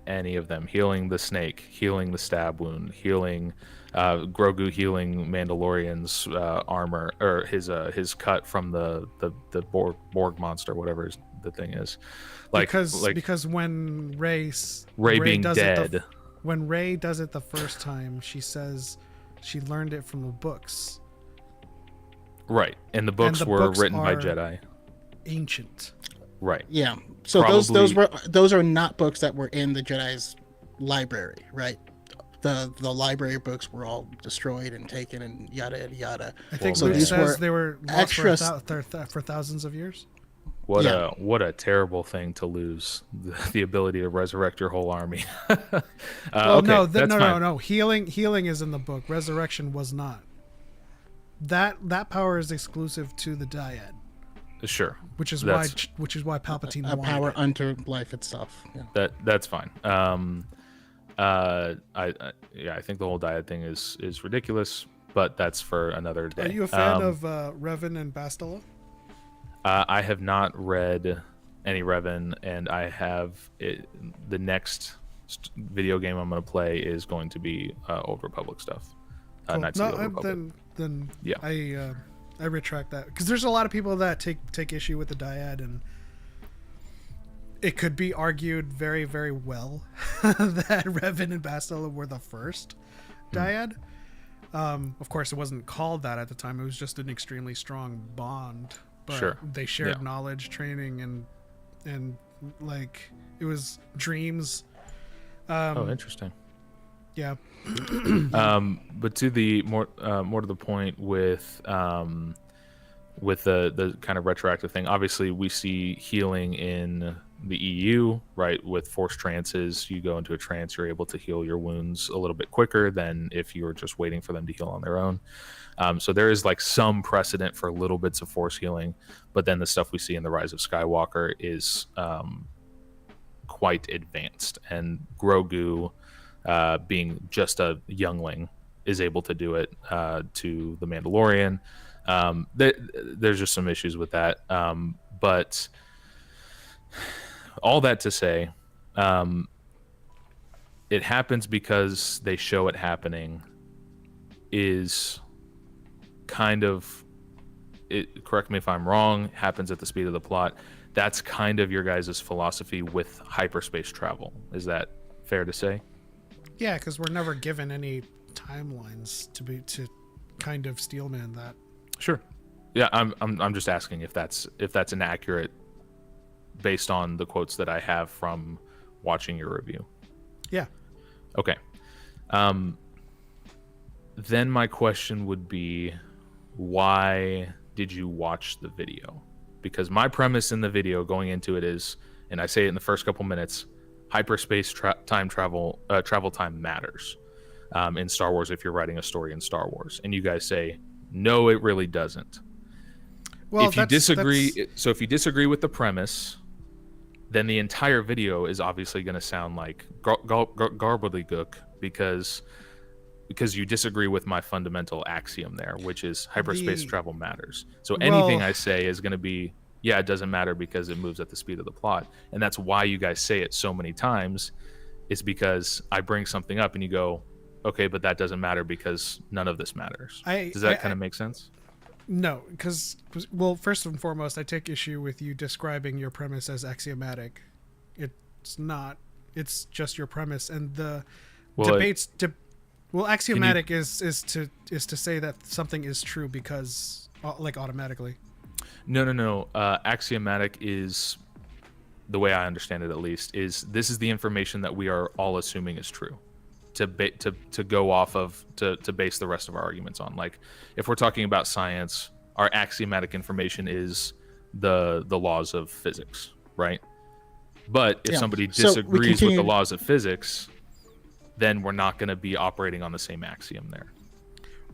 Any of them. Healing the snake, healing the stab wound, healing Grogu, healing Mandalorian's armor, or his cut from the Borg monster, whatever the thing is. Because when Rey being dead, when Rey does it the first time, she says she learned it from the books. Right, and the books were written by Jedi. Ancient. Right. Yeah. So those are not books that were in the Jedi's library, right? The library books were all destroyed and taken and yada yada yada. I think Luke says they were lost for thousands of years. What a terrible thing to lose, the ability to resurrect your whole army. No. Healing is in the book. Resurrection was not. That power is exclusive to the Dyad. Sure. Which is why Palpatine a power unto life itself. Yeah. That's fine. I think the whole Dyad thing is ridiculous, but that's for another day. Are you a fan of Revan and Bastila? I have not read any Revan, and I have the next video game I'm going to play is going to be Old Republic stuff. Cool. Knights of the Old Republic. Then yeah. I retract that, because there's a lot of people that take issue with the Dyad, and it could be argued very, very well that Revan and Bastila were the first Dyad. Of course, it wasn't called that at the time. It was just an extremely strong bond. But sure. They shared knowledge, training, and like it was dreams. Interesting. Yeah. But to the more to the point with the kind of retroactive thing, obviously we see healing in the EU, right? With force trances, you go into a trance, you're able to heal your wounds a little bit quicker than if you were just waiting for them to heal on their own. So there is like some precedent for little bits of force healing, but then the stuff we see in the Rise of Skywalker is quite advanced, and Grogu, being just a youngling, is able to do it to the Mandalorian. There's just some issues with that, but all that to say, it happens because they show it happening, is kind of, it, correct me if I'm wrong, happens at the speed of the plot. That's kind of your guys' philosophy with hyperspace travel. Is that fair to say? Yeah, because we're never given any timelines to kind of steelman that. Sure. Yeah, I'm just asking if that's inaccurate based on the quotes that I have from watching your review. Yeah. Okay. Then my question would be, why did you watch the video? Because my premise in the video going into it is, and I say it in the first couple minutes, hyperspace travel time matters in Star Wars if you're writing a story in Star Wars. And you guys say, no, it really doesn't. Well, if you disagree, so if you disagree with the premise, then the entire video is obviously going to sound like garbledygook because you disagree with my fundamental axiom there, which is hyperspace travel matters. So anything I say is going to be, yeah, it doesn't matter because it moves at the speed of the plot. And that's why you guys say it so many times, is because I bring something up and you go, okay, but that doesn't matter because none of this matters. Does that kind of make sense? No, because, well, first and foremost, I take issue with you describing your premise as axiomatic. It's not. It's just your premise, and the debates. Axiomatic is to say that something is true because, like, automatically. No. Axiomatic is, the way I understand it at least, is this is the information that we are all assuming is true. To go off of, to base the rest of our arguments on. Like, if we're talking about science, our axiomatic information is the laws of physics, right? But if somebody disagrees with the laws of physics, then we're not going to be operating on the same axiom there,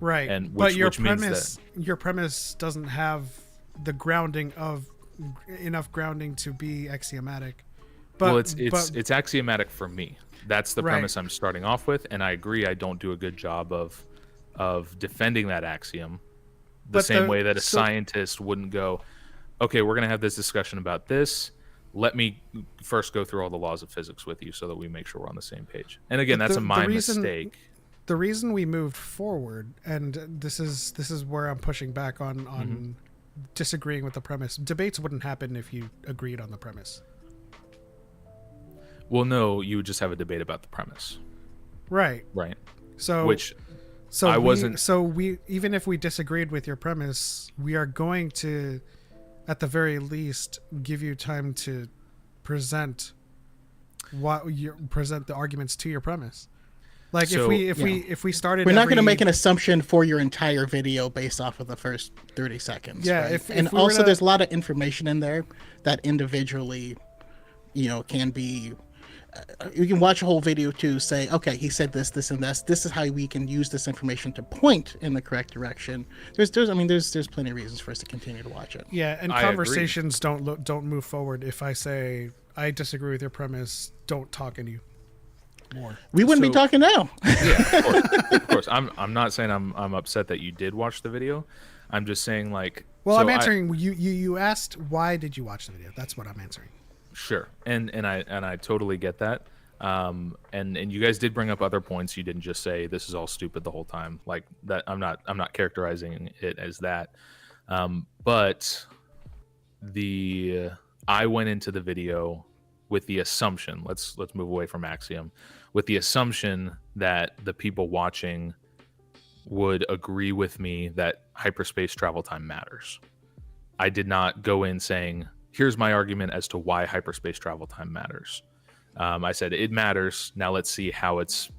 right? And but your premise doesn't have the grounding of enough grounding to be axiomatic. But, well, it's axiomatic for me. That's the premise I'm starting off with, and I agree I don't do a good job of defending that axiom the same way that a scientist wouldn't go, okay, we're going to have this discussion about this. Let me first go through all the laws of physics with you so that we make sure we're on the same page. And again, that's my mistake. The reason we moved forward, and this is where I'm pushing back on disagreeing with the premise. Debates wouldn't happen if you agreed on the premise. Well, no, you would just have a debate about the premise. Right. So we even if we disagreed with your premise, we are going to, at the very least, give you time to present the arguments to your premise. Like, so, if we started, we're not going to make an assumption for your entire video based off of the first 30 seconds. Yeah. Right? There's a lot of information in there that individually, can be. You can watch a whole video to say, okay, he said this, this, and this. This is how we can use this information to point in the correct direction. There's plenty of reasons for us to continue to watch it. Yeah, and conversations don't move forward if I say I disagree with your premise. Don't talk any more. We wouldn't be talking now. Yeah, of course. I'm not saying I'm upset that you did watch the video. I'm just saying, like. Well, I'm answering. You asked why did you watch the video? That's what I'm answering. Sure, and I totally get that, and you guys did bring up other points. You didn't just say this is all stupid the whole time. Like that, I'm not characterizing it as that, but I went into the video with the assumption. Let's move away from axiom, with the assumption that the people watching would agree with me that hyperspace travel time matters. I did not go in saying, here's my argument as to why hyperspace travel time matters. I said it matters. Now let's see how it's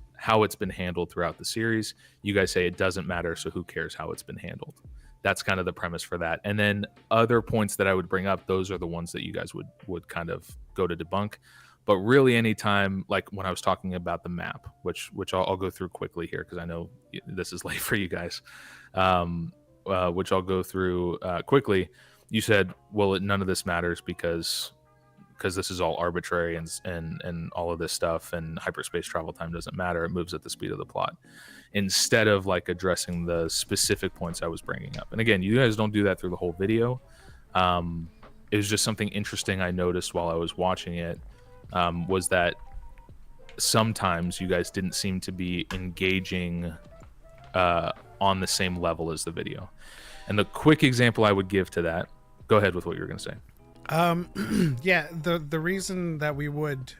been handled throughout the series. You guys say it doesn't matter, so who cares how it's been handled? That's kind of the premise for that. And then other points that I would bring up, those are the ones that you guys would kind of go to debunk. But really, anytime, like when I was talking about the map, which I'll go through quickly here because I know this is late for you guys, which I'll go through quickly. You said, well, none of this matters because this is all arbitrary and all of this stuff, and hyperspace travel time doesn't matter. It moves at the speed of the plot. Instead of like addressing the specific points I was bringing up. And again, you guys don't do that through the whole video. It was just something interesting I noticed while I was watching it, was that sometimes you guys didn't seem to be engaging on the same level as the video. And the quick example I would give to that, go ahead with what you're going to say. Yeah, the reason that we would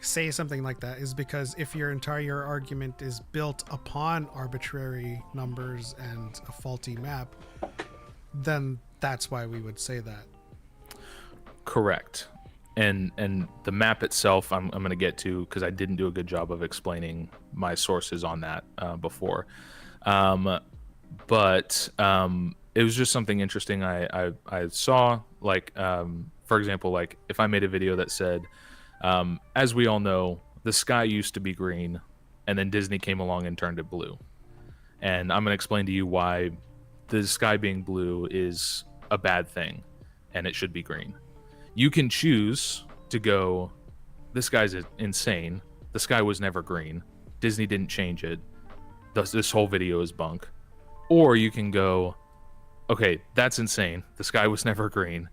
say something like that is because if your entire argument is built upon arbitrary numbers and a faulty map, then that's why we would say that. Correct. And the map itself, I'm going to get to, because I didn't do a good job of explaining my sources on that before. But it was just something interesting I saw. Like, for example, like if I made a video that said, as we all know, the sky used to be green, and then Disney came along and turned it blue. And I'm going to explain to you why the sky being blue is a bad thing, and it should be green. You can choose to go, this guy's insane. The sky was never green. Disney didn't change it. This whole video is bunk. Or you can go, okay, that's insane. The sky was never green.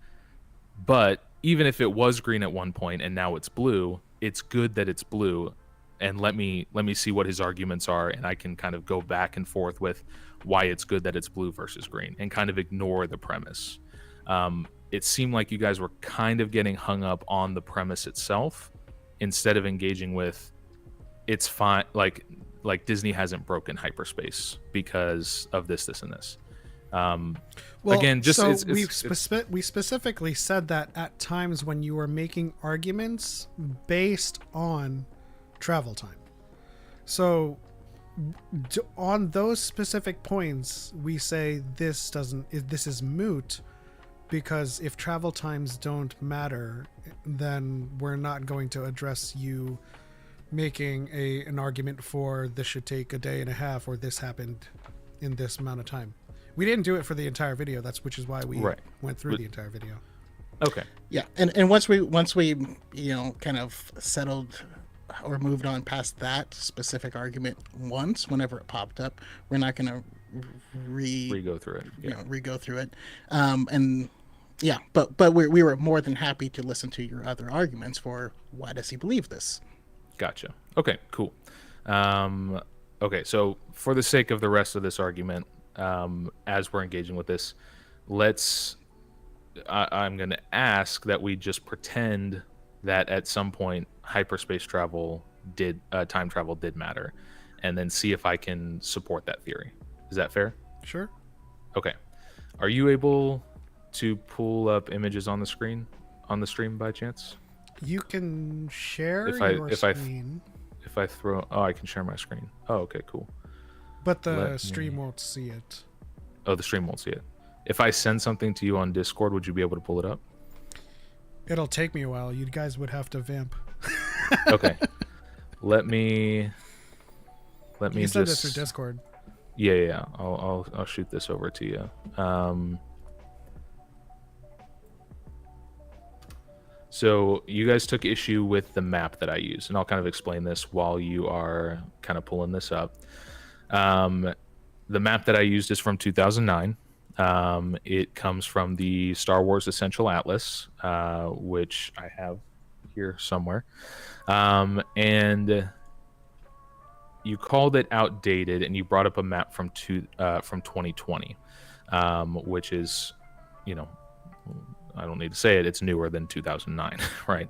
But even if it was green at one point and now it's blue, it's good that it's blue. And let me see what his arguments are, and I can kind of go back and forth with why it's good that it's blue versus green and kind of ignore the premise. It seemed like you guys were kind of getting hung up on the premise itself instead of engaging with it's fine, like Disney hasn't broken hyperspace because of this and this. Well, again, just so we specifically said that at times when you were making arguments based on travel time. So on those specific points, we say this is moot, because if travel times don't matter, then we're not going to address you making an argument for this should take a day and a half or this happened in this amount of time. We didn't do it for the entire video, which is why we went through the entire video. Okay. Yeah, and once we kind of settled or moved on past that specific argument whenever it popped up, we're not going to re-go through it. And yeah, but we were more than happy to listen to your other arguments for why does he believe this. Gotcha. Okay, cool. Okay, so for the sake of the rest of this argument, as we're engaging with this, I'm going to ask that we just pretend that at some point hyperspace travel time travel did matter, and then see if I can support that theory. Is that fair? Sure. Okay. Are you able to pull up images on the stream by chance? You can share your screen. If I throw, I can share my screen. Oh, okay, cool. But the stream won't see it. Oh, the stream won't see it. If I send something to you on Discord, would you be able to pull it up? It'll take me a while. You guys would have to vamp. Okay. Let me you send it through Discord. Yeah. I'll shoot this over to you. So you guys took issue with the map that I use, and I'll kind of explain this while you are kind of pulling this up. The map that I used is from 2009. It comes from the Star Wars Essential Atlas, which I have here somewhere. And you called it outdated, and you brought up a map from 2020, which is, I don't need to say it, it's newer than 2009, right?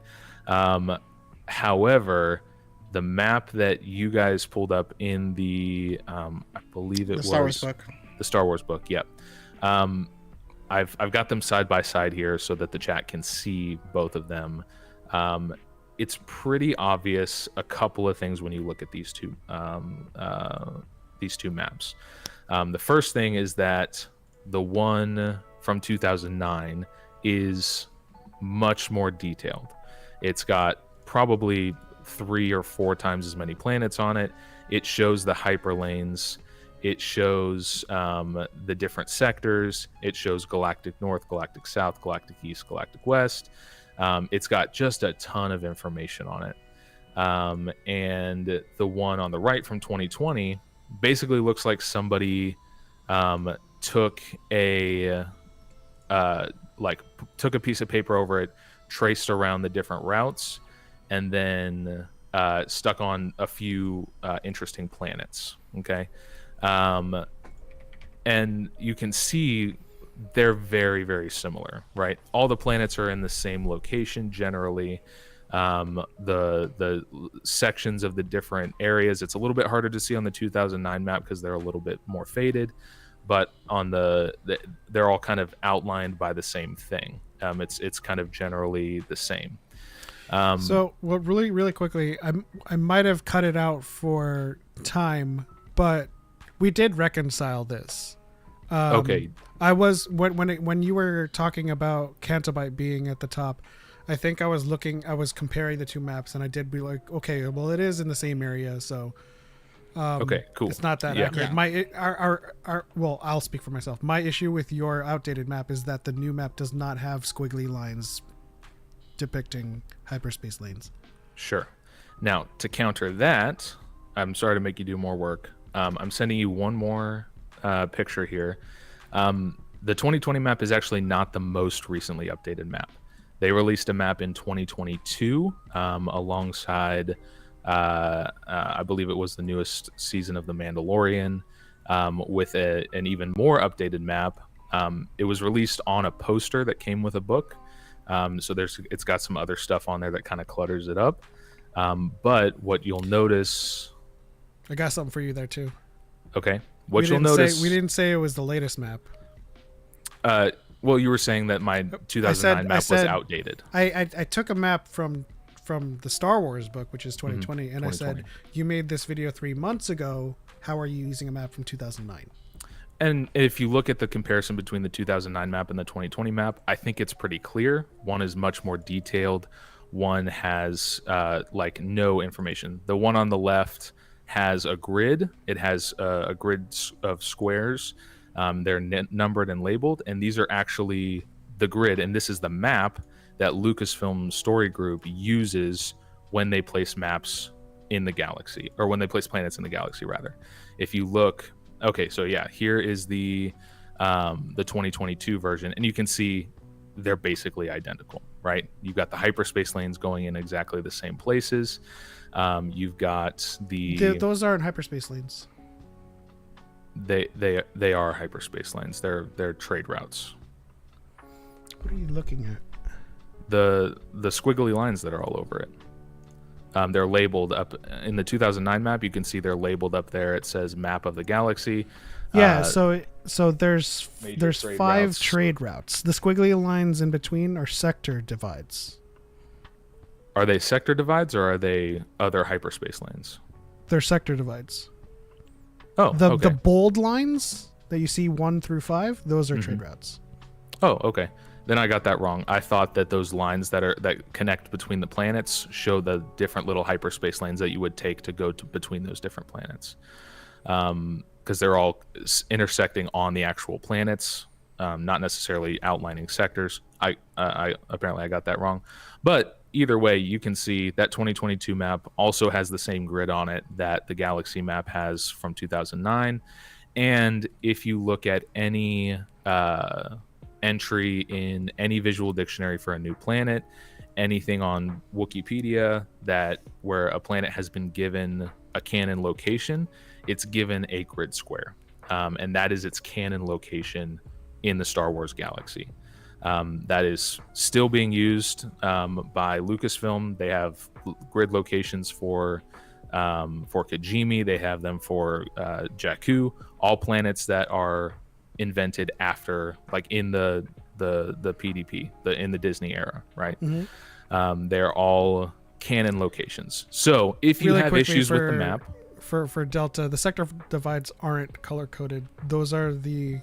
However, the map that you guys pulled up in the, I believe it was Star Wars book. The Star Wars book, yep. I've got them side by side here so that the chat can see both of them. It's pretty obvious a couple of things when you look at these two maps. The first thing is that the one from 2009 is much more detailed. It's got probably 3 or 4 times as many planets on it. It shows the hyperlanes. It shows the different sectors. It shows Galactic North, Galactic South, Galactic East, Galactic West. It's got just a ton of information on it. And the one on the right from 2020 basically looks like somebody took a piece of paper over it, traced around the different routes, and then stuck on a few interesting planets. Okay. and you can see they're very, very similar, right? All the planets are in the same location generally. The sections of the different areas, it's a little bit harder to see on the 2009 map because they're a little bit more faded, but on they're all kind of outlined by the same thing. It's kind of generally the same. So, well, really, really quickly, I might have cut it out for time, but we did reconcile this. Okay. I was when you were talking about Cantobite being at the top, I think I was comparing the two maps, and I did be like, okay, well, it is in the same area, so okay, cool. It's not that accurate. Yeah. Well, I'll speak for myself. My issue with your outdated map is that the new map does not have squiggly lines depicting hyperspace lanes. Sure. Now, to counter that, I'm sorry to make you do more work. I'm sending you one more picture here. The 2020 map is actually not the most recently updated map. They released a map in 2022 alongside, I believe it was the newest season of The Mandalorian, with an even more updated map. It was released on a poster that came with a book. So it's got some other stuff on there that kind of clutters it up. But what you'll notice... I got something for you there, too. Okay. What you'll notice... We didn't say it was the latest map. Well, you were saying that my 2009 map was outdated. I took a map from the Star Wars book, which is 2020, and 2020. I said, you made this video 3 months ago. How are you using a map from 2009? And if you look at the comparison between the 2009 map and the 2020 map, I think it's pretty clear. One is much more detailed. One has like no information. The one on the left has a grid. It has a grid of squares. They're numbered and labeled, and these are actually the grid, and this is the map that Lucasfilm Story Group uses when they place maps in the galaxy, or when they place planets in the galaxy, rather. If you look, okay, so yeah, here is the 2022 version, and you can see they're basically identical, right? You've got the hyperspace lanes going in exactly the same places. You've got those aren't hyperspace lanes. They are hyperspace lanes. They're trade routes. What are you looking at? The squiggly lines that are all over it. They're labeled up in the 2009 map. You can see they're labeled up there. It says map of the galaxy. Yeah, so there's 5 routes. trade routes. The squiggly lines in between are sector divides. Are they sector divides, or are they other hyperspace lanes? They're sector divides. Oh, okay. The bold lines that you see 1 through 5, those are trade routes. Oh, okay. Then I got that wrong. I thought that those lines that connect between the planets show the different little hyperspace lanes that you would take to go between those different planets, because they're all intersecting on the actual planets, not necessarily outlining sectors. I apparently I got that wrong, but either way, you can see that 2022 map also has the same grid on it that the Galaxy map has from 2009. And if you look at any entry in any visual dictionary for a new planet, anything on Wikipedia where a planet has been given a canon location, it's given a grid square. And that is its canon location in the Star Wars galaxy. That is still being used by Lucasfilm. They have grid locations for Kijimi. They have them for Jakku. All planets that are invented after, like in the PDP, in the Disney era, right? Mm-hmm. They're all canon locations. So if you have issues with the map, for Delta, the sector divides aren't color coded. Those are the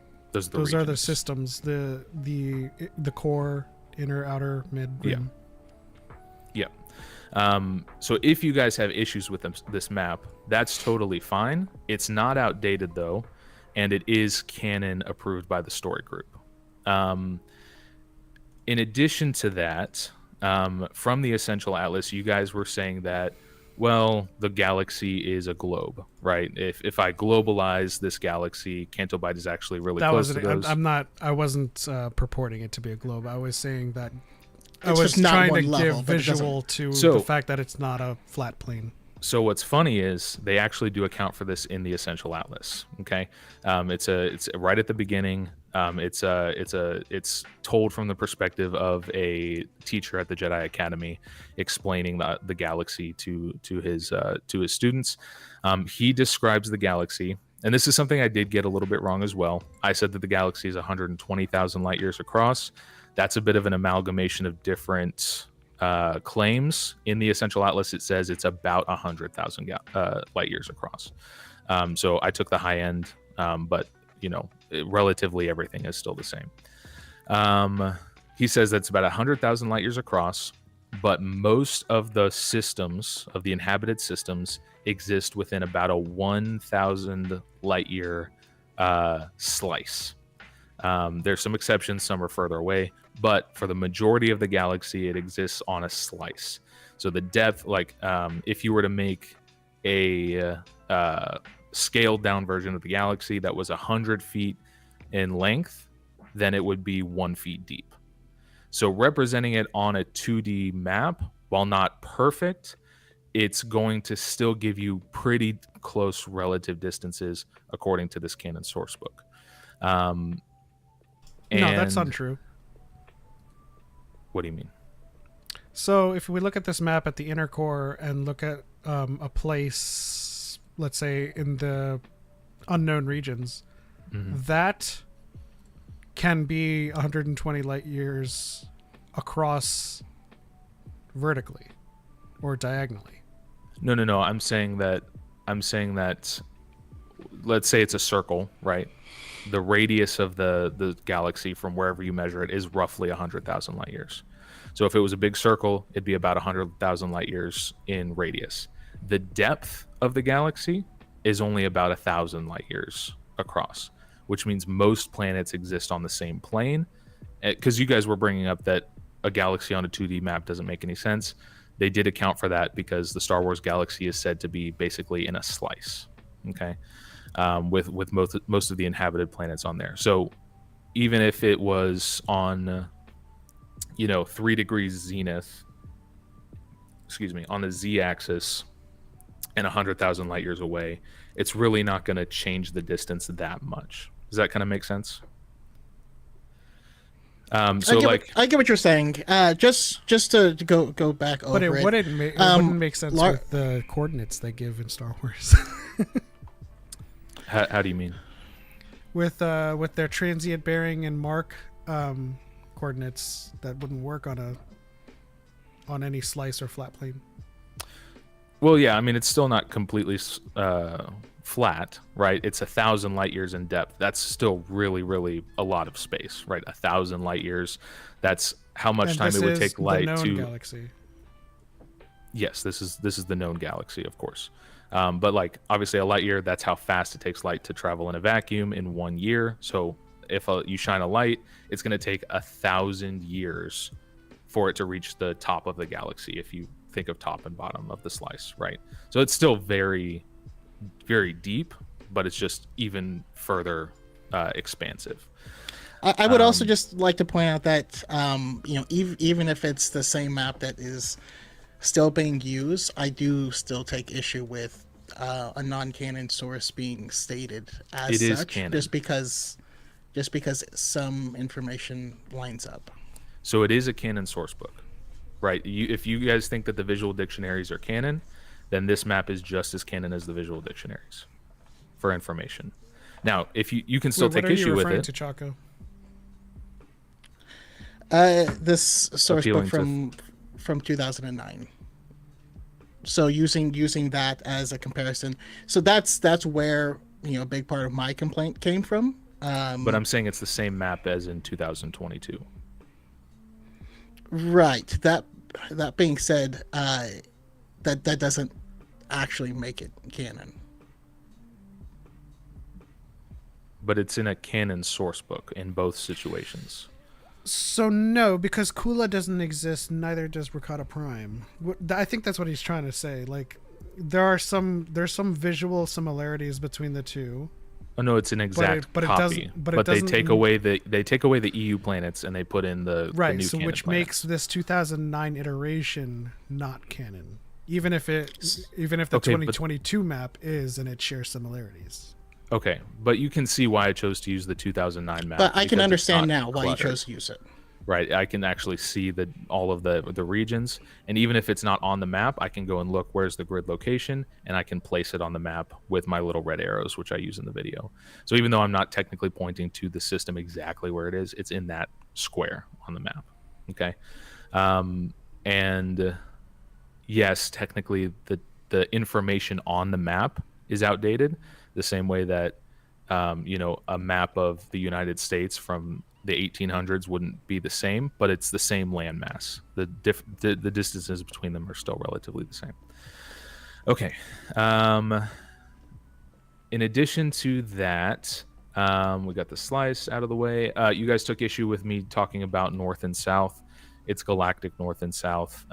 systems, the core, inner, outer, mid, rim. Yeah. So if you guys have issues with this map, that's totally fine. It's not outdated though, and it is canon approved by the story group. In addition to that, from the Essential Atlas, you guys were saying that, well, the galaxy is a globe, right? If I globalize this galaxy, Cantobite is actually really close to those. I wasn't purporting it to be a globe. I was saying that It's I was just not trying one to level, give but it visual to So- the fact that it's not a flat plane. So what's funny is they actually do account for this in the Essential Atlas. Okay, it's right at the beginning. It's told from the perspective of a teacher at the Jedi Academy, explaining the galaxy to his students. He describes the galaxy, and this is something I did get a little bit wrong as well. I said that the galaxy is 120,000 light years across. That's a bit of an amalgamation of different claims. In the Essential Atlas, it says it's about 100,000 light years across. So I took the high end, but relatively everything is still the same. He says that's about 100,000 light years across, but most of the systems, of the inhabited systems, exist within about a 1,000 light year slice. There's some exceptions, some are further away, but for the majority of the galaxy, it exists on a slice. So the depth, if you were to make a scaled down version of the galaxy that was 100 feet in length, then it would be 1 feet deep. So representing it on a 2D map, while not perfect, it's going to still give you pretty close relative distances according to this canon source book. No, that's untrue. What do you mean? So if we look at this map at the inner core and look at a place, let's say in the unknown regions, that can be 120 light years across vertically or diagonally. No. I'm saying that let's say it's a circle, right? The radius of the galaxy from wherever you measure it is roughly 100,000 light years. So if it was a big circle, it'd be about 100,000 light years in radius. The depth of the galaxy is only about 1,000 light years across, which means most planets exist on the same plane. Because you guys were bringing up that a galaxy on a 2D map doesn't make any sense. They did account for that because the Star Wars galaxy is said to be basically in a slice. Okay. With most of the inhabited planets on there. So even if it was on 3 degrees zenith, on the z-axis and 100,000 light years away, it's really not going to change the distance that much. Does that kind of make sense? I get what you're saying. Just to go back over but it wouldn't make sense with the coordinates they give in Star Wars. How do you mean? With their transient bearing and mark coordinates, that wouldn't work on any slice or flat plane. Well, yeah, I mean it's still not completely flat, right? It's 1,000 light years in depth. That's still really, really a lot of space, right? 1,000 light years. That's how much time it would take light to. Galaxy. Yes, this is the known galaxy, of course. But obviously a light year, that's how fast it takes light to travel in a vacuum in 1 year. So if you shine a light, it's going to take 1,000 years for it to reach the top of the galaxy, if you think of top and bottom of the slice, right? So it's still very, very deep, but it's just even further expansive. I would also just like to point out that even if it's the same map that is still being used, I do still take issue with a non-canon source being stated as it such, is canon. just because some information lines up. So it is a canon source book, right? If you guys think that the visual dictionaries are canon, then this map is just as canon as the visual dictionaries for information. Now, if you can still take issue with it. To Choco? This source book from 2009. So using that as a comparison, so that's where a big part of my complaint came from. But I'm saying it's the same map as in 2022. Right. That being said, that doesn't actually make it canon. But it's in a canon source book in both situations. So no, because Kula doesn't exist, neither does Rakata Prime. I think that's what he's trying to say. There's some visual similarities between the two. Oh no, it's an exact copy. But they take away the EU planets and they put in the right. new So canon which planets. makes this 2009 iteration not canon. even if the Okay, 2022 map is and it shares similarities. Okay, but you can see why I chose to use the 2009 map. But I can because it's understand not now why you cluttered. chose to use it. Right, I can actually see all of the regions, and even if it's not on the map, I can go and look where's the grid location, and I can place it on the map with my little red arrows, which I use in the video. So even though I'm not technically pointing to the system exactly where it is, it's in that square on the map. Okay, and yes, technically the information on the map is outdated, the same way that a map of the United States from the 1800s wouldn't be the same, but it's the same landmass. The distances between them are still relatively the same. Okay. In addition to that, we got the slice out of the way. You guys took issue with me talking about north and south. It's galactic north and south.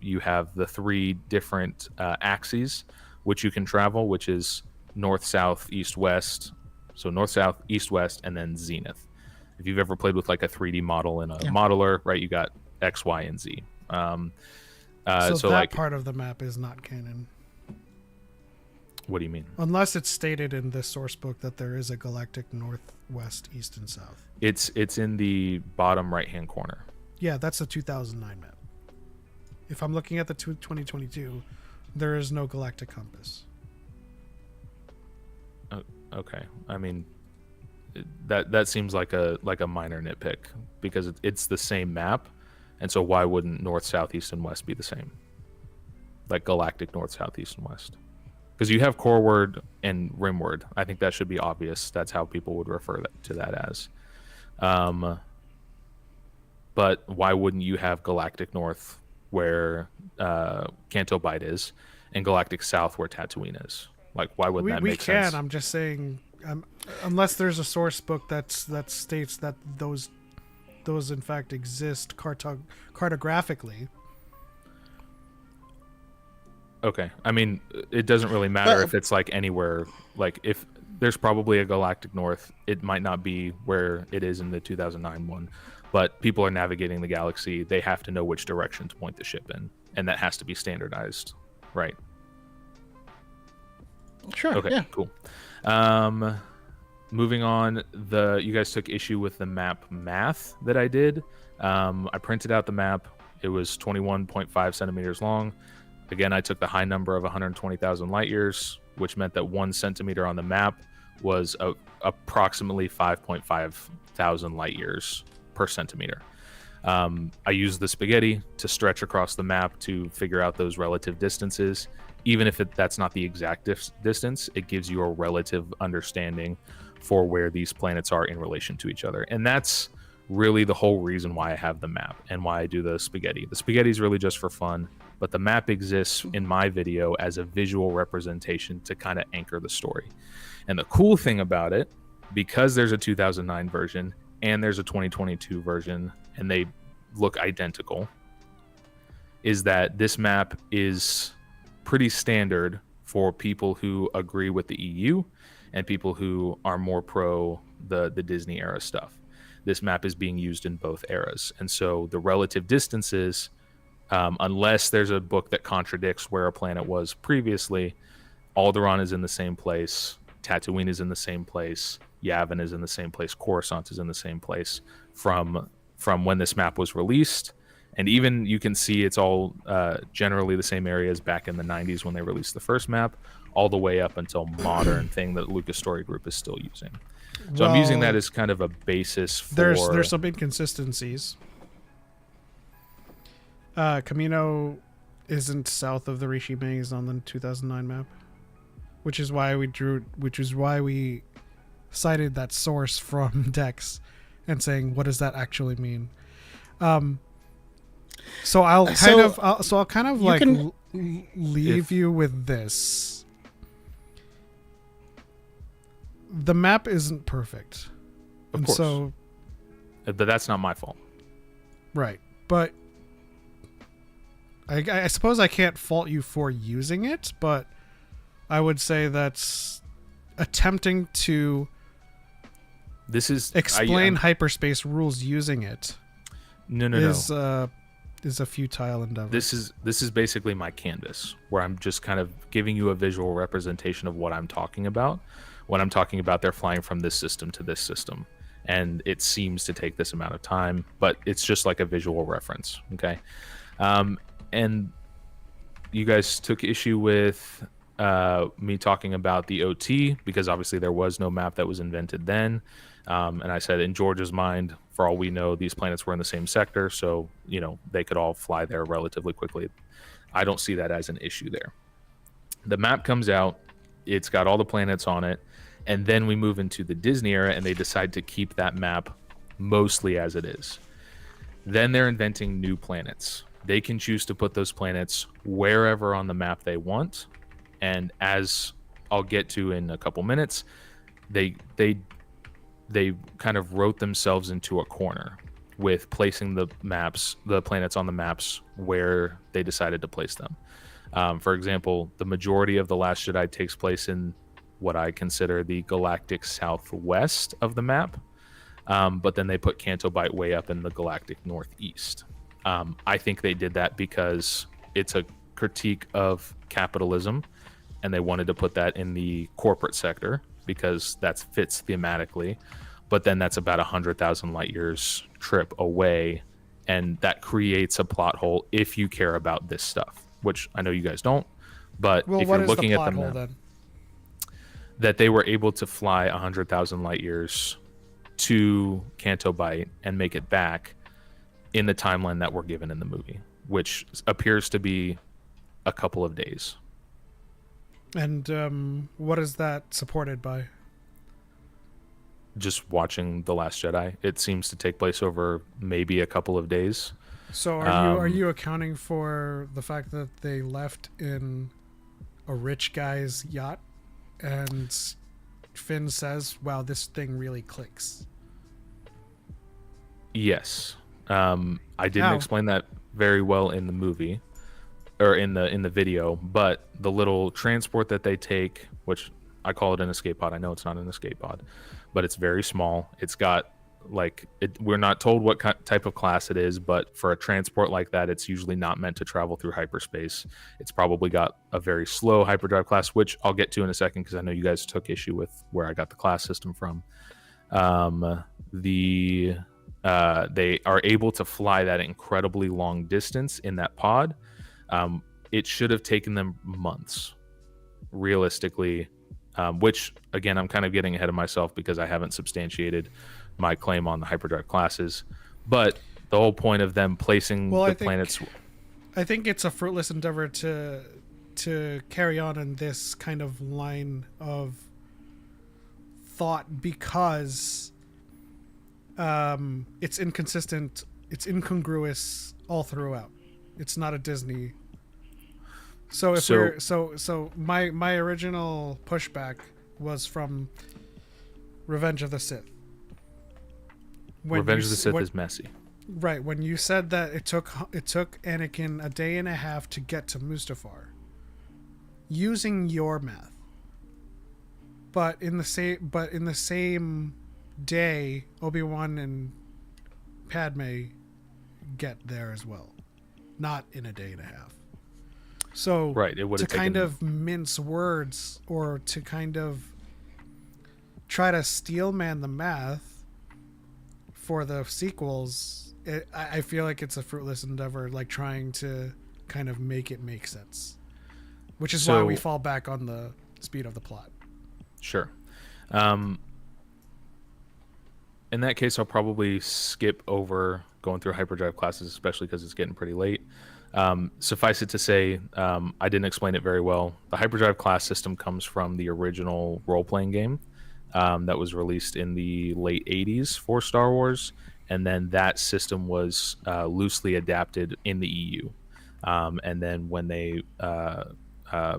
You have the 3 different axes which you can travel, which is north, south, east, west. So north, south, east, west, and then zenith. If you've ever played with like a 3D model in a modeler, right, you got X, Y, and Z. So that like, part of the map is not canon. What do you mean? Unless it's stated in the source book that there is a galactic north, west, east, and south. It's in the bottom right-hand corner. Yeah, that's the 2009 map. If I'm looking at the 2022, there is no galactic compass. Okay, I mean, that seems like a minor nitpick because it's the same map, and so why wouldn't north, south, east, and west be the same? Like galactic north, south, east, and west. Because you have coreward and rimward. I think that should be obvious. That's how people would refer to that as. But why wouldn't you have galactic north where Canto Bight is, and galactic south where Tatooine is? Like, why wouldn't that make sense? We can. I'm just saying, unless there's a source book that states that those in fact exist cartographically. Okay, I mean, it doesn't really matter if it's like anywhere. Like, if there's probably a galactic north, it might not be where it is in the 2009 one, but people are navigating the galaxy. They have to know which direction to point the ship in, and that has to be standardized, right? Sure. Okay. Yeah. Cool. Moving on, you guys took issue with the map math that I did. I printed out the map. It was 21.5 centimeters long. Again, I took the high number of 120,000 light years, which meant that 1 centimeter on the map was approximately 5.5 thousand light years per centimeter. I used the spaghetti to stretch across the map to figure out those relative distances. Even if that's not the exact distance, it gives you a relative understanding for where these planets are in relation to each other. And that's really the whole reason why I have the map and why I do the spaghetti. The spaghetti is really just for fun, but the map exists in my video as a visual representation to kind of anchor the story. And the cool thing about it, because there's a 2009 version and there's a 2022 version and they look identical, is that this map is pretty standard for people who agree with the EU and people who are more pro the Disney era stuff. This map is being used in both eras. And so the relative distances, unless there's a book that contradicts where a planet was previously, Alderaan is in the same place, Tatooine is in the same place, Yavin is in the same place, Coruscant is in the same place from when this map was released. And even you can see it's all generally the same areas back in the 90s when they released the first map, all the way up until modern thing that Lucas Story Group is still using. So I'm using that as kind of a basis for... There's some inconsistencies. Camino isn't south of the Rishi Maze on the 2009 map, which is why we cited that source from Dex and saying, what does that actually mean? So I'll kind of leave you with this. The map isn't perfect. Of course. So, but that's not my fault. Right. But I suppose I can't fault you for using it, but I would say that's attempting to explain hyperspace rules using it. No. is a futile endeavor. This is basically my canvas, where I'm just kind of giving you a visual representation of what I'm talking about. When I'm talking about they're flying from this system to this system, and it seems to take this amount of time, but it's just like a visual reference. Okay. And you guys took issue with me talking about the OT, because obviously there was no map that was invented then. And I said, in George's mind, for all we know, these planets were in the same sector, so they could all fly there relatively quickly. I don't see that as an issue there. The map comes out, it's got all the planets on it, and then we move into the Disney era, and they decide to keep that map mostly as it is. Then they're inventing new planets. They can choose to put those planets wherever on the map they want, and as I'll get to in a couple minutes, they kind of wrote themselves into a corner with placing the planets on the maps where they decided to place them. For example, the majority of The Last Jedi takes place in what I consider the galactic southwest of the map, but then they put Canto Bight way up in the galactic northeast. I think they did that because it's a critique of capitalism, and they wanted to put that in the corporate sector because that fits thematically. But then that's about 100,000 light years trip away, and that creates a plot hole if you care about this stuff, which I know you guys don't. But if you're looking at the map, then? That they were able to fly 100,000 light years to Canto Bight and make it back in the timeline that we're given in the movie, which appears to be a couple of days. And what is that supported by? Just watching The Last Jedi. It seems to take place over maybe a couple of days. So are you accounting for the fact that they left in a rich guy's yacht, and Finn says, "Wow, this thing really clicks"? Yes. I didn't explain that very well in the movie or in the video, but the little transport that they take, which I call it an escape pod. I know it's not an escape pod, but it's very small. It's got we're not told what type of class it is, but for a transport like that, it's usually not meant to travel through hyperspace. It's probably got a very slow hyperdrive class, which I'll get to in a second because I know you guys took issue with where I got the class system from. They are able to fly that incredibly long distance in that pod. It should have taken them months, realistically, which, again, I'm kind of getting ahead of myself because I haven't substantiated my claim on the hyperdrive classes. But the whole point of them placing planets... I think it's a fruitless endeavor to carry on in this kind of line of thought because... it's inconsistent, it's incongruous all throughout. It's not a Disney. So my original pushback was from Revenge of the Sith. Revenge of the Sith is messy. Right, when you said that it took Anakin a day and a half to get to Mustafar, using your math. But in the same day, Obi-Wan and Padme get there as well, not in a day and a half. So right, it would have to kind of mince words or to kind of try to steelman the math for the sequels, I feel like it's a fruitless endeavor, like trying to kind of make it make sense, which is why we fall back on the speed of the plot. Sure. In that case, I'll probably skip over going through hyperdrive classes, especially because it's getting pretty late. Suffice it to say, I didn't explain it very well. The hyperdrive class system comes from the original role-playing game that was released in the late 80s for Star Wars, and then that system was loosely adapted in the EU. And then when they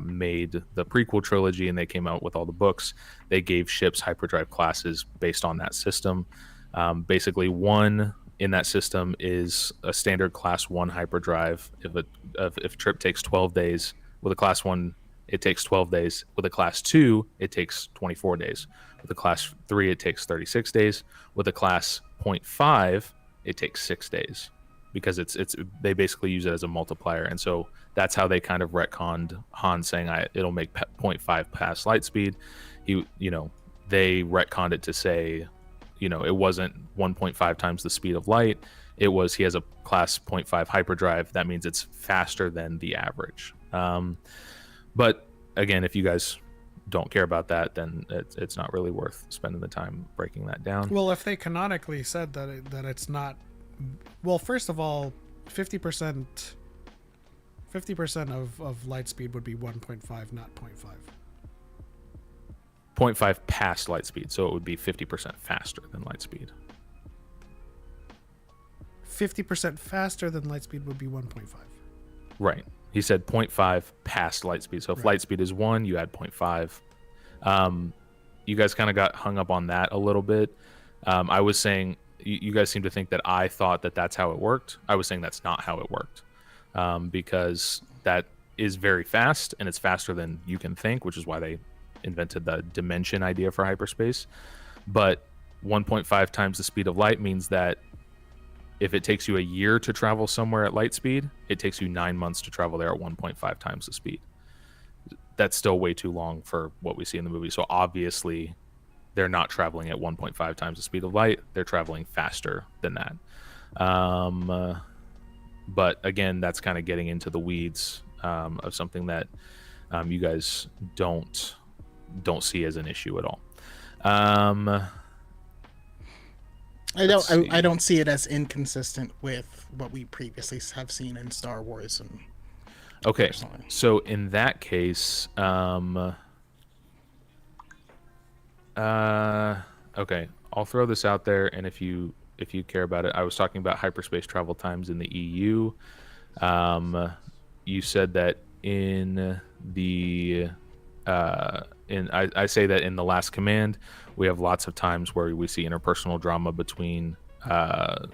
made the prequel trilogy and they came out with all the books, they gave ships hyperdrive classes based on that system. Basically, one in that system is a standard class 1 hyperdrive. If trip takes 12 days, with a class 1 it takes 12 days. With a class 2 it takes 24 days. With a class 3 it takes 36 days. With a class 0.5 it takes 6 days, because they basically use it as a multiplier, and so that's how they kind of retconned Han saying it'll make 0.5 past light speed. They retconned it to say, it wasn't 1.5 times the speed of light. It was he has a class 0.5 hyperdrive. That means it's faster than the average. But again, if you guys don't care about that, then it's not really worth spending the time breaking that down. Well, if they canonically said that it's not, well, first of all, 50% of light speed would be 1.5, not 0.5. 0.5 past light speed, so it would be 50% faster than light speed. 50% faster than light speed would be 1.5. Right. He said 0.5 past light speed. So if light speed is 1, you add 0.5. You guys kind of got hung up on that a little bit. I was saying, you guys seem to think that I thought that that's how it worked. I was saying that's not how it worked, because that is very fast, and it's faster than you can think, which is why they invented the dimension idea for hyperspace. But 1.5 times the speed of light means that if it takes you a year to travel somewhere at light speed, it takes you 9 months to travel there at 1.5 times the speed. That's still way too long for what we see in the movie. So obviously they're not traveling at 1.5 times the speed of light. They're traveling faster than that. But again, that's kind of getting into the weeds of something that you guys don't see as an issue at all. I don't see it as inconsistent with what we previously have seen in Star Wars. And okay, personally. So in that case, okay, I'll throw this out there, and if you care about it, I was talking about hyperspace travel times in the EU. You said that in the I say that in The Last Command, we have lots of times where we see interpersonal drama between Thrawn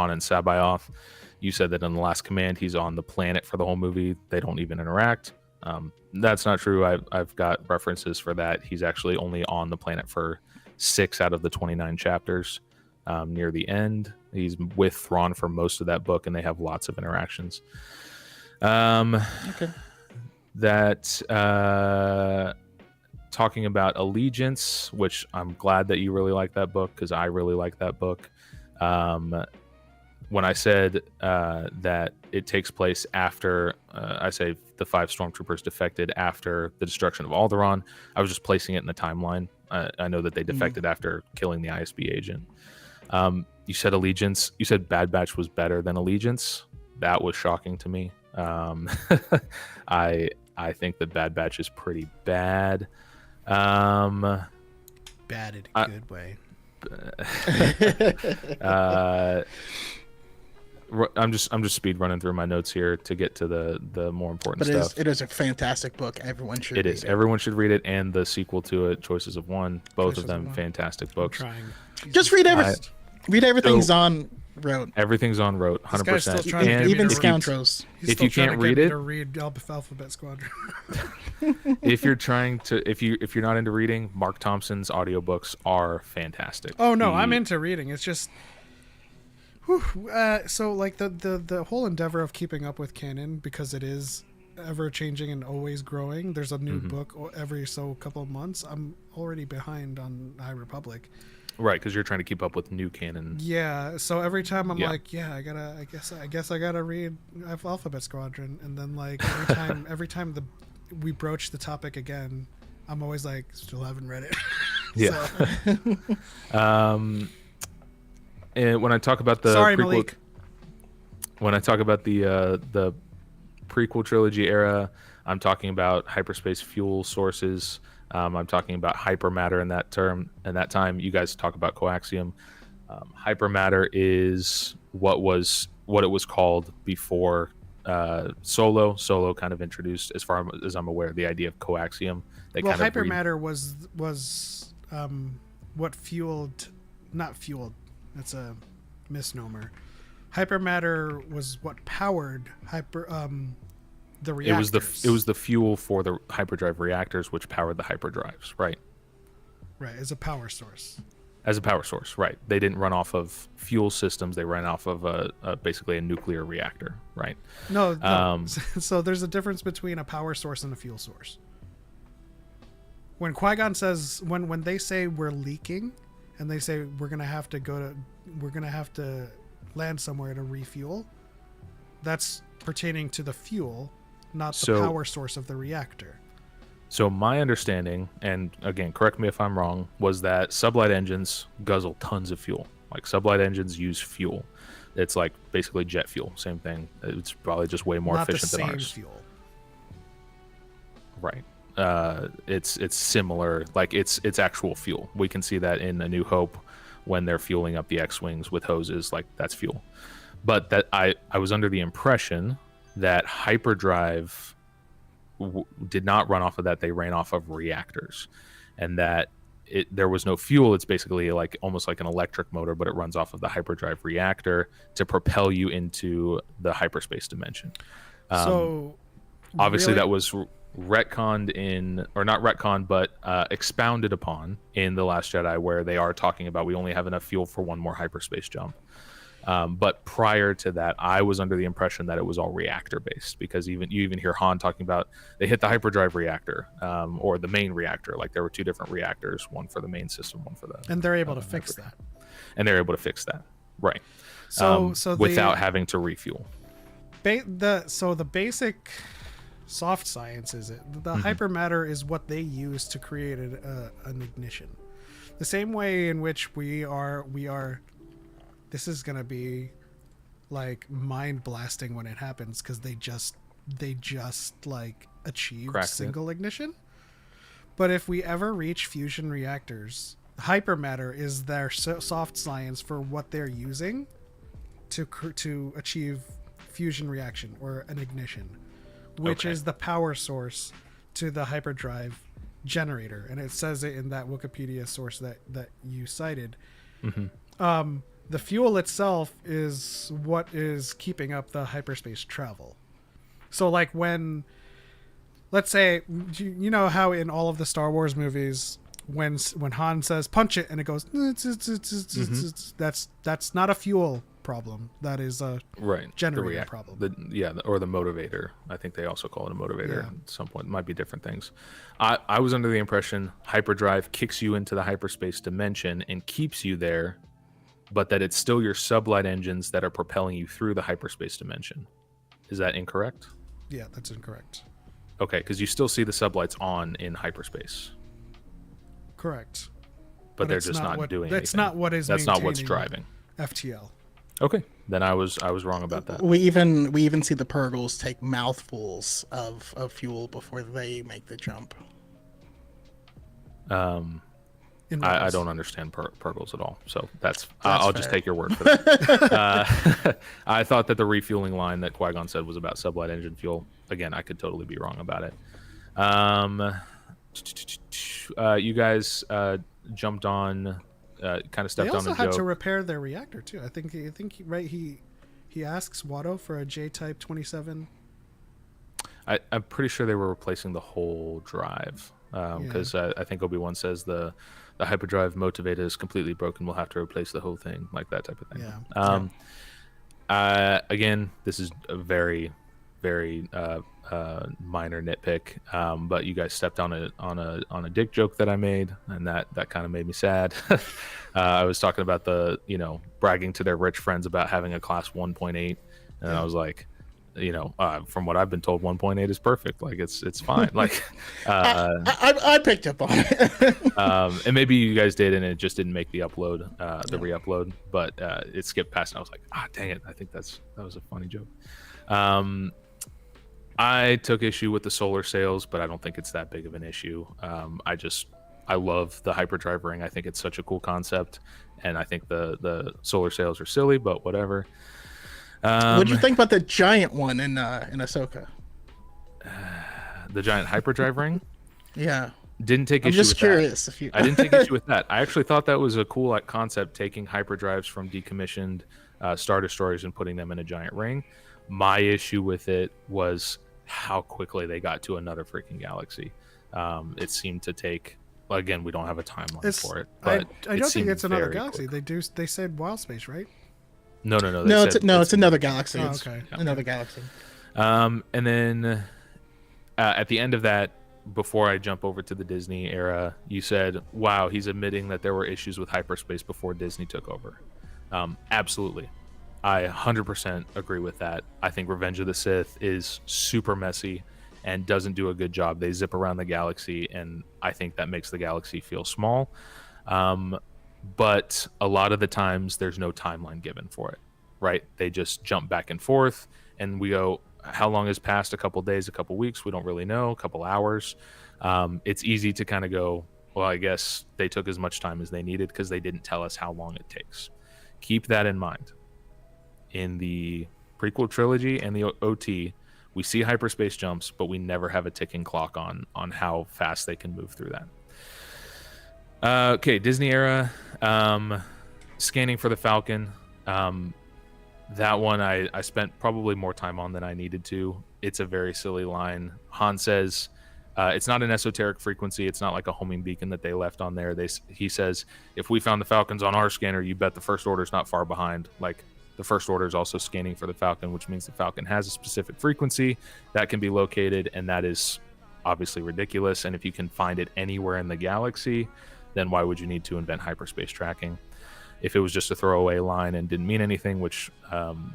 and Sabaoth. You said that in The Last Command, he's on the planet for the whole movie. They don't even interact. That's not true. I've got references for that. He's actually only on the planet for 6 out of the 29 chapters. Near the end, he's with Thrawn for most of that book, and they have lots of interactions. Okay. That talking about Allegiance, which I'm glad that you really like that book, because I really like that book. When I said that it takes place after, I say the 5 stormtroopers defected after the destruction of Alderaan, I was just placing it in the timeline. I know that they defected after killing the ISB agent. You said Allegiance. You said Bad Batch was better than Allegiance. That was shocking to me. I think that Bad Batch is pretty bad. Bad in a good way. I'm just speed running through my notes here to get to the more important stuff. It is a fantastic book. Everyone should read it. Everyone should read it, and the sequel to it, Choices of One. Both of them fantastic books. Just read everything. Read everything's on road. Everything's on road, 100%. Even Scoundrels. If you can't read it, read Alphabet Squadron. if you're not into reading, Mark Thompson's audiobooks are fantastic. Oh no, I'm into reading. It's just, so like the whole endeavor of keeping up with canon, because it is ever changing and always growing. There's a new book every couple of months. I'm already behind on High Republic. Right, because you're trying to keep up with new canon. Yeah, so every time I'm like, I guess I gotta read Alphabet Squadron, and then like every time we broach the topic again, I'm always like, still haven't read it. Yeah. And when I talk about the Sorry, prequel, Malik. When I talk about the prequel trilogy era, I'm talking about hyperspace fuel sources. I'm talking about hypermatter in that term. And that time, you guys talk about coaxium. Hypermatter is what it was called before Solo. Solo kind of introduced, as far as I'm aware, the idea of coaxium. Hypermatter was what fueled, not fueled. That's a misnomer. Hypermatter was what powered the reactors. It was the fuel for the hyperdrive reactors, which powered the hyperdrives, right? Right, as a power source. As a power source, right? They didn't run off of fuel systems. They ran off of basically a nuclear reactor, right? No. So there's a difference between a power source and a fuel source. When Qui-Gon says, when they say we're leaking, and they say we're gonna have to land somewhere to refuel, that's pertaining to the fuel, not the power source of the reactor. So my understanding, and again, correct me if I'm wrong, was that sublight engines guzzle tons of fuel. Like sublight engines use fuel. It's like basically jet fuel, same thing. It's probably just way more efficient than ours. Not the same fuel. Right. It's similar. Like it's actual fuel. We can see that in A New Hope when they're fueling up the X-wings with hoses. Like that's fuel. But that I was under the impression that Hyperdrive did not run off of that. They ran off of reactors, and that there was no fuel. It's basically like almost like an electric motor, but it runs off of the hyperdrive reactor to propel you into the hyperspace dimension. So obviously really? that was retconned or not retconned, but expounded upon in The Last Jedi, where they are talking about we only have enough fuel for one more hyperspace jump. But prior to that, I was under the impression that it was all reactor based, because you even hear Han talking about they hit the hyperdrive reactor or the main reactor. Like there were two different reactors, one for the main system, one for the. And they're able to fix that. And they're able to fix that, right? So without having to refuel. The basic soft science is the hypermatter is what they use to create an ignition. The same way in which we are. This is gonna be like mind blasting when it happens, because they just like achieved single ignition. But if we ever reach fusion reactors, hypermatter is their soft science for what they're using to achieve fusion reaction or an ignition, which is the power source to the hyperdrive generator. And it says it in that Wikipedia source that you cited. The fuel itself is what is keeping up the hyperspace travel. So like when, let's say, you know how in all of the Star Wars movies, when Han says punch it and it goes, that's not a fuel problem. That is a generator problem. Or the motivator. I think they also call it a motivator at some point. It might be different things. I was under the impression hyperdrive kicks you into the hyperspace dimension and keeps you there, but that it's still your sublight engines that are propelling you through the hyperspace dimension. Is that incorrect? Yeah, that's incorrect. Okay, because you still see the sublights on in hyperspace. Correct. But they're just not doing anything. That's not what is. That's not what's driving. FTL. Okay, then I was wrong about that. We even see the Purgles take mouthfuls of fuel before they make the jump. I don't understand Purgles at all, so that's I'll just take your word for that. I thought that the refueling line that Qui-Gon said was about sublight engine fuel. Again, I could totally be wrong about it. You guys jumped on, kind of stepped on a joke. They also had to repair their reactor too. I think he asks Watto for a J-type 27. I'm pretty sure they were replacing the whole drive, because I think Obi-Wan says the hyperdrive motivator is completely broken. We'll have to replace the whole thing, like that type of thing. Again, this is a very, very minor nitpick, but you guys stepped on a dick joke that I made, and that kind of made me sad. I was talking about bragging to their rich friends about having a class 1.8, and I was like, from what I've been told, 1.8 is perfect. Like it's fine. Like I picked up on it. And maybe you guys did, and it just didn't make the upload, the re-upload. But it skipped past, and I was like, dang it! I think that was a funny joke. I took issue with the solar sails, but I don't think it's that big of an issue. I love the hyperdrive ring. I think it's such a cool concept, and I think the solar sails are silly, but whatever. What did you think about the giant one in Ahsoka? The giant hyperdrive ring? Yeah. Didn't take issue with that. I'm just curious if you... I didn't take issue with that. I actually thought that was a cool concept, taking hyperdrives from decommissioned Star Destroyers and putting them in a giant ring. My issue with it was how quickly they got to another freaking galaxy. It seemed to take again, we don't have a timeline It's, for it. I But don't think seemed it's another very galaxy. quick. They said wild space, right? No. No, it's another galaxy. Oh, It's okay. another galaxy. And then at the end of that, before I jump over to the Disney era, you said, wow, he's admitting that there were issues with hyperspace before Disney took over. Absolutely. I 100% agree with that. I think Revenge of the Sith is super messy and doesn't do a good job. They zip around the galaxy, and I think that makes the galaxy feel small. But a lot of the times there's no timeline given for it, right? They just jump back and forth, and we go, how long has passed? A couple days, a couple weeks? We don't really know. A couple hours. It's easy to kind of go, well, I guess they took as much time as they needed because they didn't tell us how long it takes. Keep that in mind. In the prequel trilogy and the OT, we see hyperspace jumps, but we never have a ticking clock on how fast they can move through that. Okay, Disney era, scanning for the Falcon. That one I spent probably more time on than I needed to. It's a very silly line. Han says, it's not an esoteric frequency. It's not like a homing beacon that they left on there. He says, if we found the Falcons on our scanner, you bet the First Order's not far behind. Like, the First Order is also scanning for the Falcon, which means the Falcon has a specific frequency that can be located, and that is obviously ridiculous. And if you can find it anywhere in the galaxy, then why would you need to invent hyperspace tracking? If it was just a throwaway line and didn't mean anything, which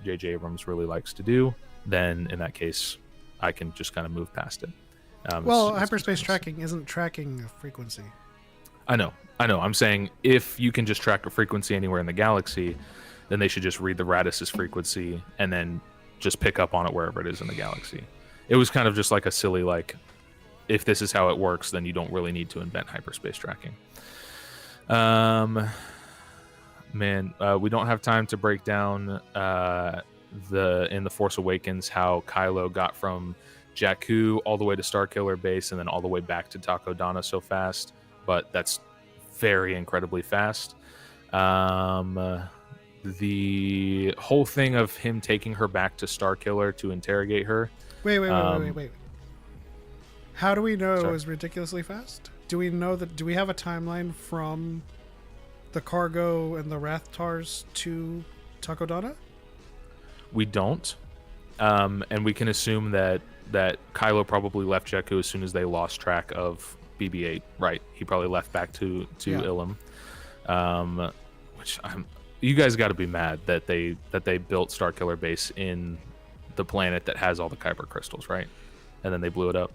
J.J. Abrams really likes to do, then in that case, I can just kind of move past it. Well, hyperspace tracking isn't tracking a frequency. I know. I'm saying if you can just track a frequency anywhere in the galaxy, then they should just read the Radis's frequency and then just pick up on it wherever it is in the galaxy. It was kind of just like a silly, like, if this is how it works, then you don't really need to invent hyperspace tracking. We don't have time to break down in the Force Awakens how Kylo got from Jakku all the way to Starkiller Base and then all the way back to Takodana so fast, but that's very incredibly fast. The whole thing of him taking her back to Starkiller to interrogate her. Wait. How do we know Sorry. it was ridiculously fast? Do we know that? Do we have a timeline from the cargo and the Rathtars to Takodana? We don't, and we can assume that Kylo probably left Jakku as soon as they lost track of BB-8. Right, he probably left back to Ilum, which you guys got to be mad that they built Starkiller Base in the planet that has all the Kyber crystals, right? And then they blew it up.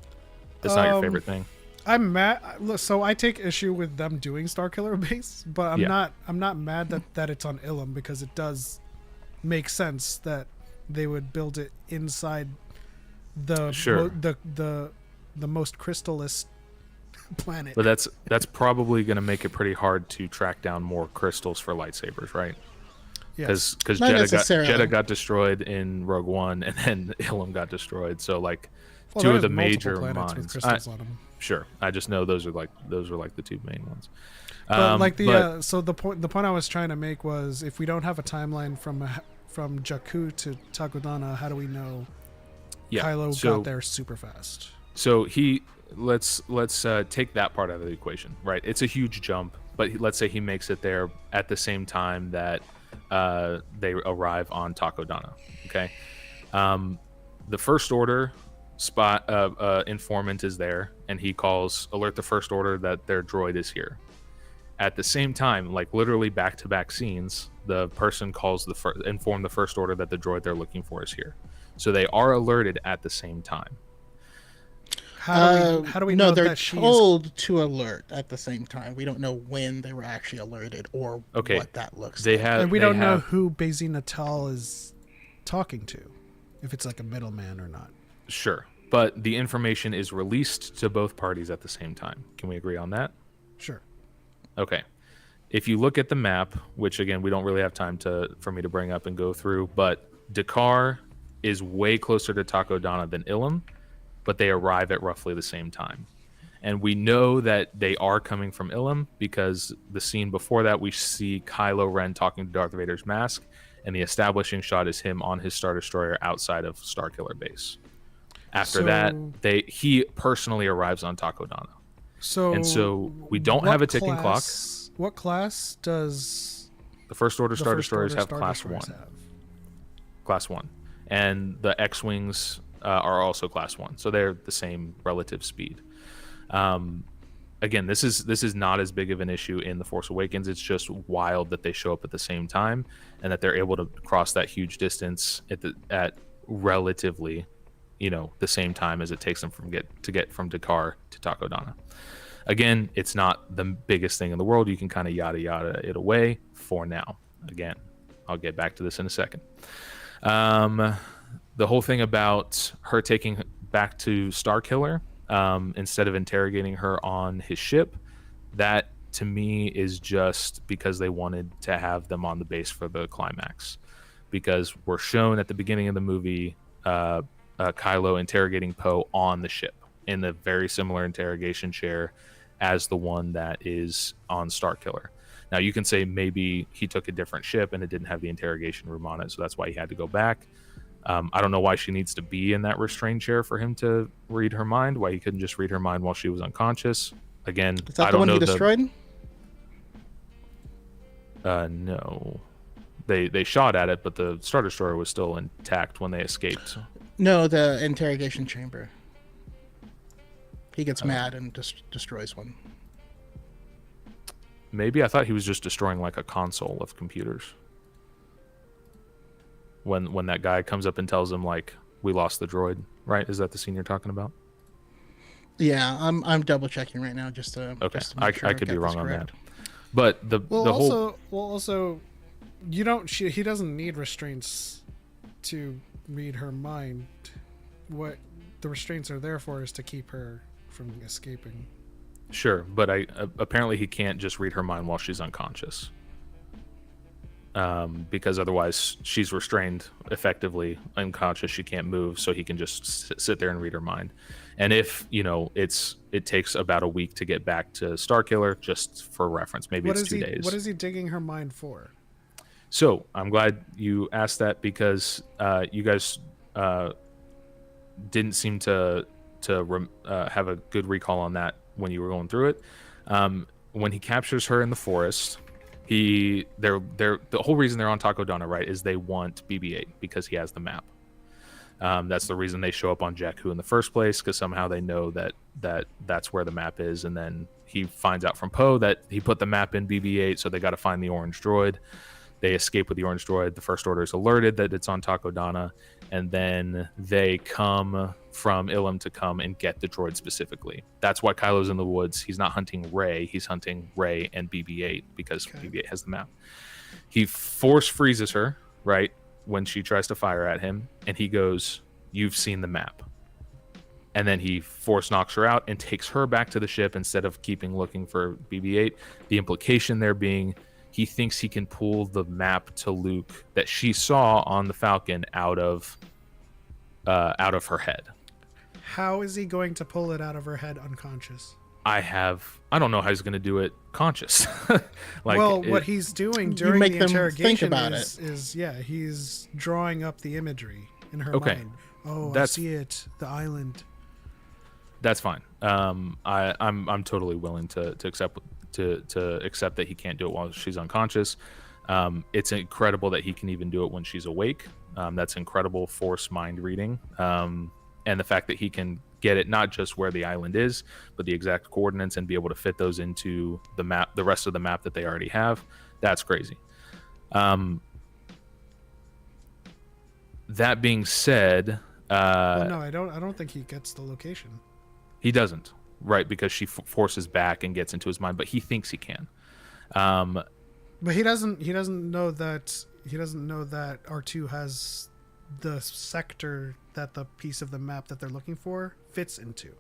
That's not your favorite thing. I'm mad. So I take issue with them doing Starkiller Base, but I'm not mad that it's on Ilum because it does make sense that they would build it inside the most crystallist planet. But that's probably going to make it pretty hard to track down more crystals for lightsabers, right? Yes. Because Not Jeddah necessarily. got destroyed in Rogue One, and then Ilum got destroyed. So like Well, two of there's the multiple major planets with mines. crystals on them. Sure, I just know those are like the two main ones. But so the point I was trying to make was if we don't have a timeline from Jakku to Takodana, how do we know Kylo got there super fast? So let's take that part out of the equation, right? It's a huge jump, but let's say he makes it there at the same time that they arrive on Takodana. Okay, the First Order informant is there, and he calls alert the First Order that their droid is here. At the same time, like literally back-to-back scenes, the person calls inform the First Order that the droid they're looking for is here. So they are alerted at the same time. How do we know they're that she's told to alert at the same time. We don't know when they were actually alerted or what that looks like. and we don't know who Bazi Natal is talking to, if it's like a middleman or not. Sure, but the information is released to both parties at the same time. Can we agree on that? Sure. Okay. If you look at the map, which again we don't really have time for me to bring up and go through, but Dakar is way closer to Takodana than Ilum, but they arrive at roughly the same time. And we know that they are coming from Ilum because the scene before that we see Kylo Ren talking to Darth Vader's mask, and the establishing shot is him on his Star Destroyer outside of Starkiller Base. After that, he personally arrives on Takodana. So we don't what have a ticking clock. What class does The First Order the Star First Destroyers Order have Star Class Destroyers 1. have? Class 1. And the X-Wings are also Class 1. So they're the same relative speed. Again, this is not as big of an issue in The Force Awakens. It's just wild that they show up at the same time and that they're able to cross that huge distance at relatively, the same time as it takes them to get from Dakar to Takodana. Again, it's not the biggest thing in the world. You can kind of yada yada it away for now. Again, I'll get back to this in a second. The whole thing about her taking back to Starkiller instead of interrogating her on his ship, that to me is just because they wanted to have them on the base for the climax. Because we're shown at the beginning of the movie Kylo interrogating Poe on the ship in the very similar interrogation chair as the one that is on Starkiller. Now you can say maybe he took a different ship and it didn't have the interrogation room on it, so that's why he had to go back. I don't know why she needs to be in that restrained chair for him to read her mind, why he couldn't just read her mind while she was unconscious. Again, Is that I the don't one know he destroyed? No. They shot at it, but the Star Destroyer was still intact when they escaped. No, the interrogation chamber. He gets mad and destroys one. Maybe I thought he was just destroying like a console of computers. When that guy comes up and tells him like we lost the droid, right? Is that the scene you're talking about? Yeah, I'm double checking right now just to. Okay, just to make sure I could be got this wrong on that. correct. But the also, you don't. He doesn't need restraints to read her mind. What the restraints are there for is to keep her from escaping. Sure, but apparently he can't just read her mind while she's unconscious. Because otherwise she's restrained effectively, unconscious, she can't move, so he can just sit there and read her mind. And if it takes about a week to get back to Starkiller, just for reference, maybe it's 2 days. What is he digging her mind for? So I'm glad you asked that, because you guys didn't seem to have a good recall on that when you were going through it. When he captures her in the forest, the whole reason they're on Takodana, right, is they want BB-8 because he has the map. That's the reason they show up on Jakku in the first place, because somehow they know that's where the map is, and then he finds out from Poe that he put the map in BB-8, so they got to find the orange droid. They escape with the orange droid. The First Order is alerted that it's on Takodana, and then they come from Ilum to come and get the droid specifically. That's why Kylo's in the woods. He's not hunting Rey. He's hunting Rey and BB-8 because BB-8 has the map. He force freezes her, right, when she tries to fire at him, and he goes, "You've seen the map." And then he force knocks her out and takes her back to the ship instead of looking for BB-8. The implication there being he thinks he can pull the map to Luke that she saw on the Falcon out of her head. How is he going to pull it out of her head unconscious? I don't know how he's going to do it conscious. What he's doing during make the them interrogation think about is he's drawing up the imagery in her Okay. mind. Oh, That's- I see it. The island. That's fine. I'm totally willing to accept that he can't do it while she's unconscious. It's incredible that he can even do it when she's awake. That's incredible force mind reading. And the fact that he can get it not just where the island is, but the exact coordinates, and be able to fit those into the map, the rest of the map that they already have. That's crazy. That being said, No, I don't think he gets the location. he doesn't, right? Because she forces back and gets into his mind, but he thinks he can. But he doesn't know that R2 has the sector that the piece of the map that they're looking for fits into.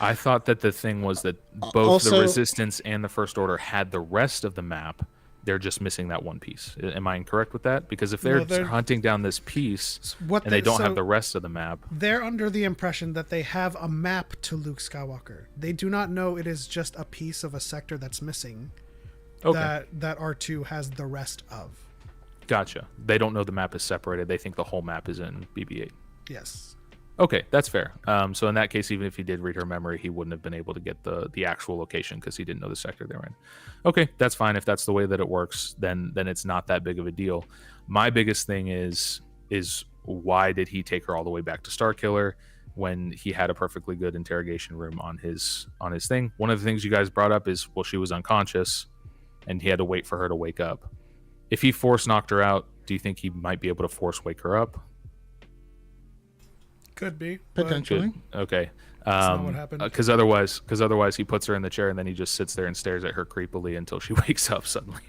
I thought that the thing was that both the Also- Resistance and the First Order had the rest of the map. They're just missing that one piece. Am I incorrect with that? Because if they're hunting down this piece and they don't have the rest of the map, they're under the impression that they have a map to Luke Skywalker. They do not know it is just a piece of a sector that's missing. okay, That R2 has the rest of. gotcha. They don't know the map is separated. They think the whole map is in BB-8. Yes. Okay, that's fair. So in that case, even if he did read her memory, he wouldn't have been able to get the actual location because he didn't know the sector they're in. Okay, that's fine. If that's the way that it works, then it's not that big of a deal. My biggest thing is why did he take her all the way back to Starkiller when he had a perfectly good interrogation room on his thing? One of the things you guys brought up is, well, she was unconscious and he had to wait for her to wake up. If he force knocked her out, do you think he might be able to force wake her up? Could be Potentially. Okay. That's not what happened. Because otherwise he puts her in the chair and then he just sits there and stares at her creepily until she wakes up suddenly.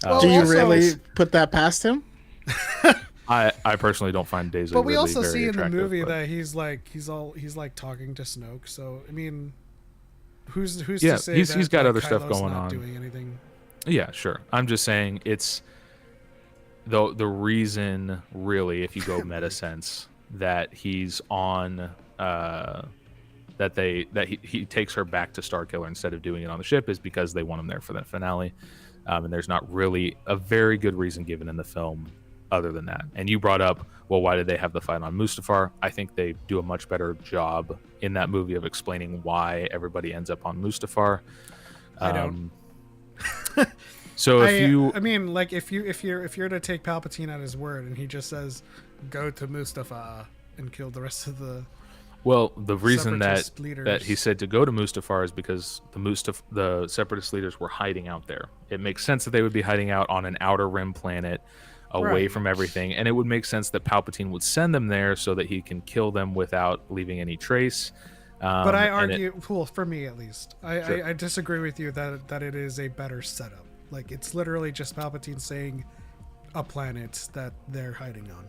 Do you also- really put that past him? I personally don't find Daisy. But we really also very see in the attractive, movie but- that he's like talking to Snoke. So I mean, who's Yeah, to say he's that, got like, other stuff Kylo's going not on. doing anything? Yeah, sure. I'm just saying it's the reason, really, if you go meta sense, that he's on that he takes her back to Starkiller instead of doing it on the ship is because they want him there for that finale. And there's not really a very good reason given in the film other than that. And you brought up, well, why did they have the fight on Mustafar? I think they do a much better job in that movie of explaining why everybody ends up on Mustafar. I don't. So if I mean, like if you're to take Palpatine at his word and he just says, "Go to Mustafar and kill the rest of the." Well, the reason that Separatist leaders. he said to go to Mustafar is because the Separatist leaders were hiding out there. It makes sense that they would be hiding out on an outer rim planet away Right. from everything, and it would make sense that Palpatine would send them there so that he can kill them without leaving any trace. But I and argue, well, for me at least, Sure. I disagree with you that it is a better setup. Like it's literally just Palpatine saying a planet that they're hiding on.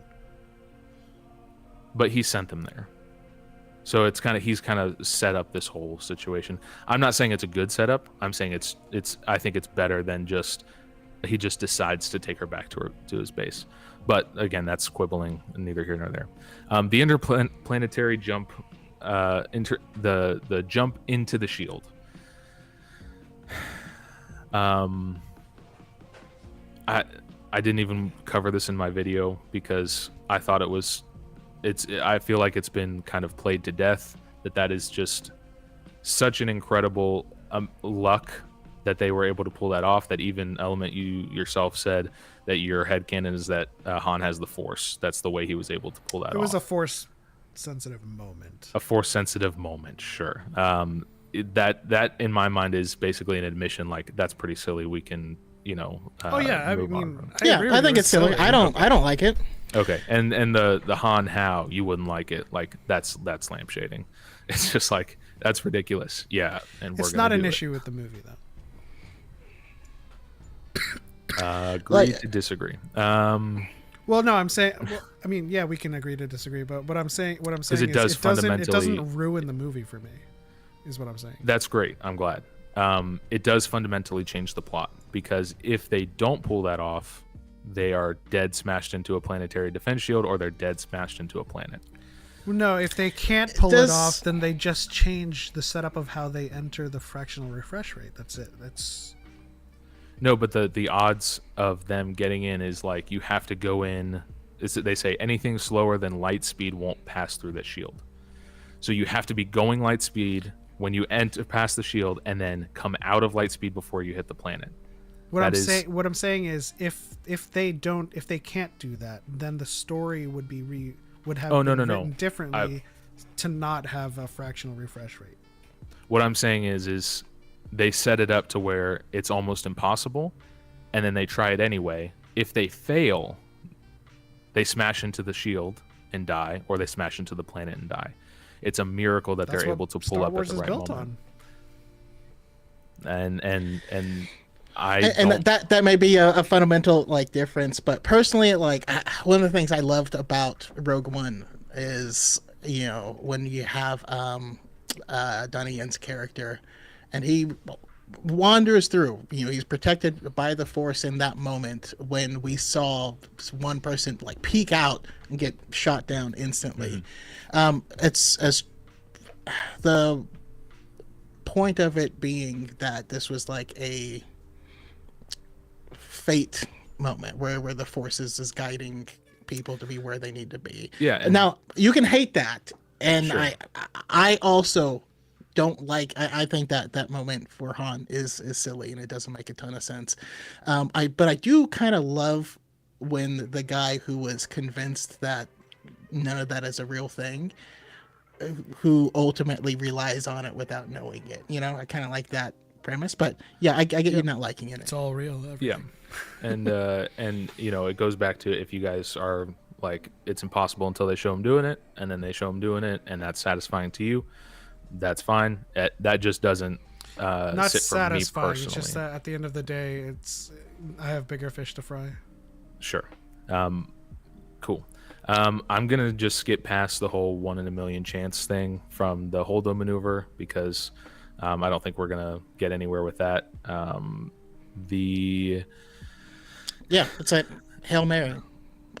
But he sent them there. So he's kind of set up this whole situation. I'm not saying it's a good setup. I'm saying I think it's better than just he just decides to take her back to his base. But again, that's quibbling, neither here nor there. The interplanetary jump, the jump into the shield. I didn't even cover this in my video because I thought I feel like it's been kind of played to death, that is just such an incredible luck that they were able to pull that off, that even Element, you yourself said that your headcanon is that Han has the Force. That's the way he was able to pull that off. It was a force sensitive moment. A Force sensitive moment, sure. That in my mind is basically an admission, like, that's pretty silly. We can, Oh yeah, I move mean, on. I think it's silly. I don't like it. Okay, and the Han how you wouldn't like it, like that's lampshading. It's just like, that's ridiculous. Yeah, and we're It's gonna not an do it. issue with the movie though. Agree to disagree. Well, no, I'm saying. Well, I mean, yeah, we can agree to disagree, but what I'm saying it is does it fundamentally- doesn't ruin the movie for me, is what I'm saying. That's great. I'm glad. It does fundamentally change the plot, because if they don't pull that off, they are dead smashed into a planetary defense shield, or they're dead smashed into a planet. No, if they can't pull Does- it off, then they just change the setup of how they enter the fractional refresh rate. That's it. That's No, but the odds of them getting in is like, you have to go in. Is that they say anything slower than light speed won't pass through that shield. So you have to be going light speed when you enter past the shield, and then come out of light speed before you hit the planet. what I'm saying. What I'm saying is, if they can't do that, then the story would have Oh, been no. written differently to not have a fractional refresh rate. What I'm saying is they set it up to where it's almost impossible, and then they try it anyway. If they fail, they smash into the shield and die, or they smash into the planet and die. It's a miracle that That's they're what able to pull Star up Wars at the is right built moment. on. And I And don't- that may be a fundamental difference, but personally, one of the things I loved about Rogue One is when you have Donnie Yen's character, and he wanders through. He's protected by the Force in that moment when we saw one person peek out and get shot down instantly. It's as the point of it being that this was like a fate moment where the Force is guiding people to be where they need to be. Yeah, and- Now you can hate that And Sure. I also don't like. I think that moment for Han is silly and it doesn't make a ton of sense. But I do kind of love when the guy who was convinced that none of that is a real thing, who ultimately relies on it without knowing it. You know, I kind of like that premise. But yeah, I get you not liking it. It's all real. Everything. Yeah. And you know, it goes back to if you guys are like, it's impossible until they show them doing it, and then they show them doing it, and that's satisfying to you, that's fine. That just doesn't Not sit for me satisfying. personally. It's just that at the end of the day, I have bigger fish to fry. Sure. Cool. I'm gonna just skip past the whole 1 in a million chance thing from the holdo maneuver because I don't think we're gonna get anywhere with that. Yeah, it's a Hail Mary.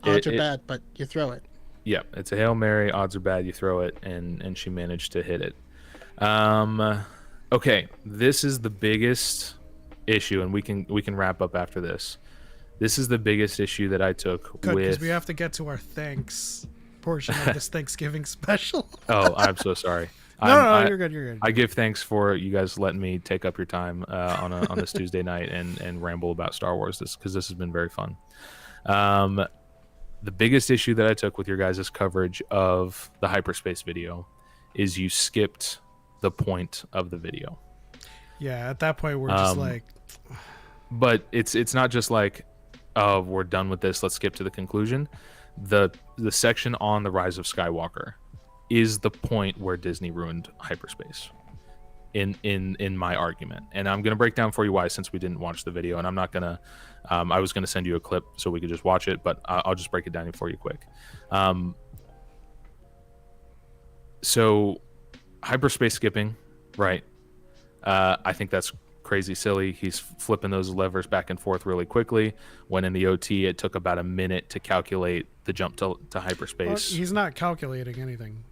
Odds are bad, but you throw it. Yeah, it's a Hail Mary. Odds are bad. You throw it, and she managed to hit it. Okay, this is the biggest issue, and we can wrap up after this. This is the biggest issue that I took Good, because with. we have to get to our thanks portion of this Thanksgiving special. Oh, I'm so sorry. No, you're good. You're good. I give thanks for you guys letting me take up your time on this Tuesday night and ramble about Star Wars because this has been very fun. The biggest issue that I took with your guys' coverage of the Hyperspace video is you skipped the point of the video. Yeah, at that point we're just like. But it's not just like, oh, we're done with this, let's skip to the conclusion. The section on the Rise of Skywalker is the point where Disney ruined Hyperspace. In my argument, and I'm gonna break down for you why, since we didn't watch the video, and I'm not gonna I was gonna send you a clip so we could just watch it, but I'll just break it down for you quick. So hyperspace skipping, right? I think that's crazy silly. He's flipping those levers back and forth really quickly, when in the OT it took about a minute to calculate the jump to hyperspace. Well, he's not calculating anything.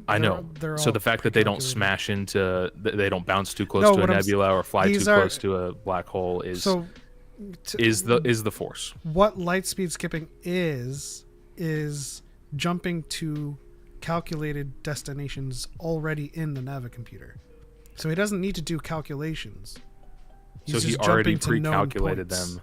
I know. They're So all the fact that they don't pre-calculated. smash into, they don't bounce too close to a nebula or fly too close to a black hole is the Force. What light speed skipping is jumping to calculated destinations already in the Navicomputer. So he doesn't need to do calculations. So he just already jumping to known pre-calculated points. them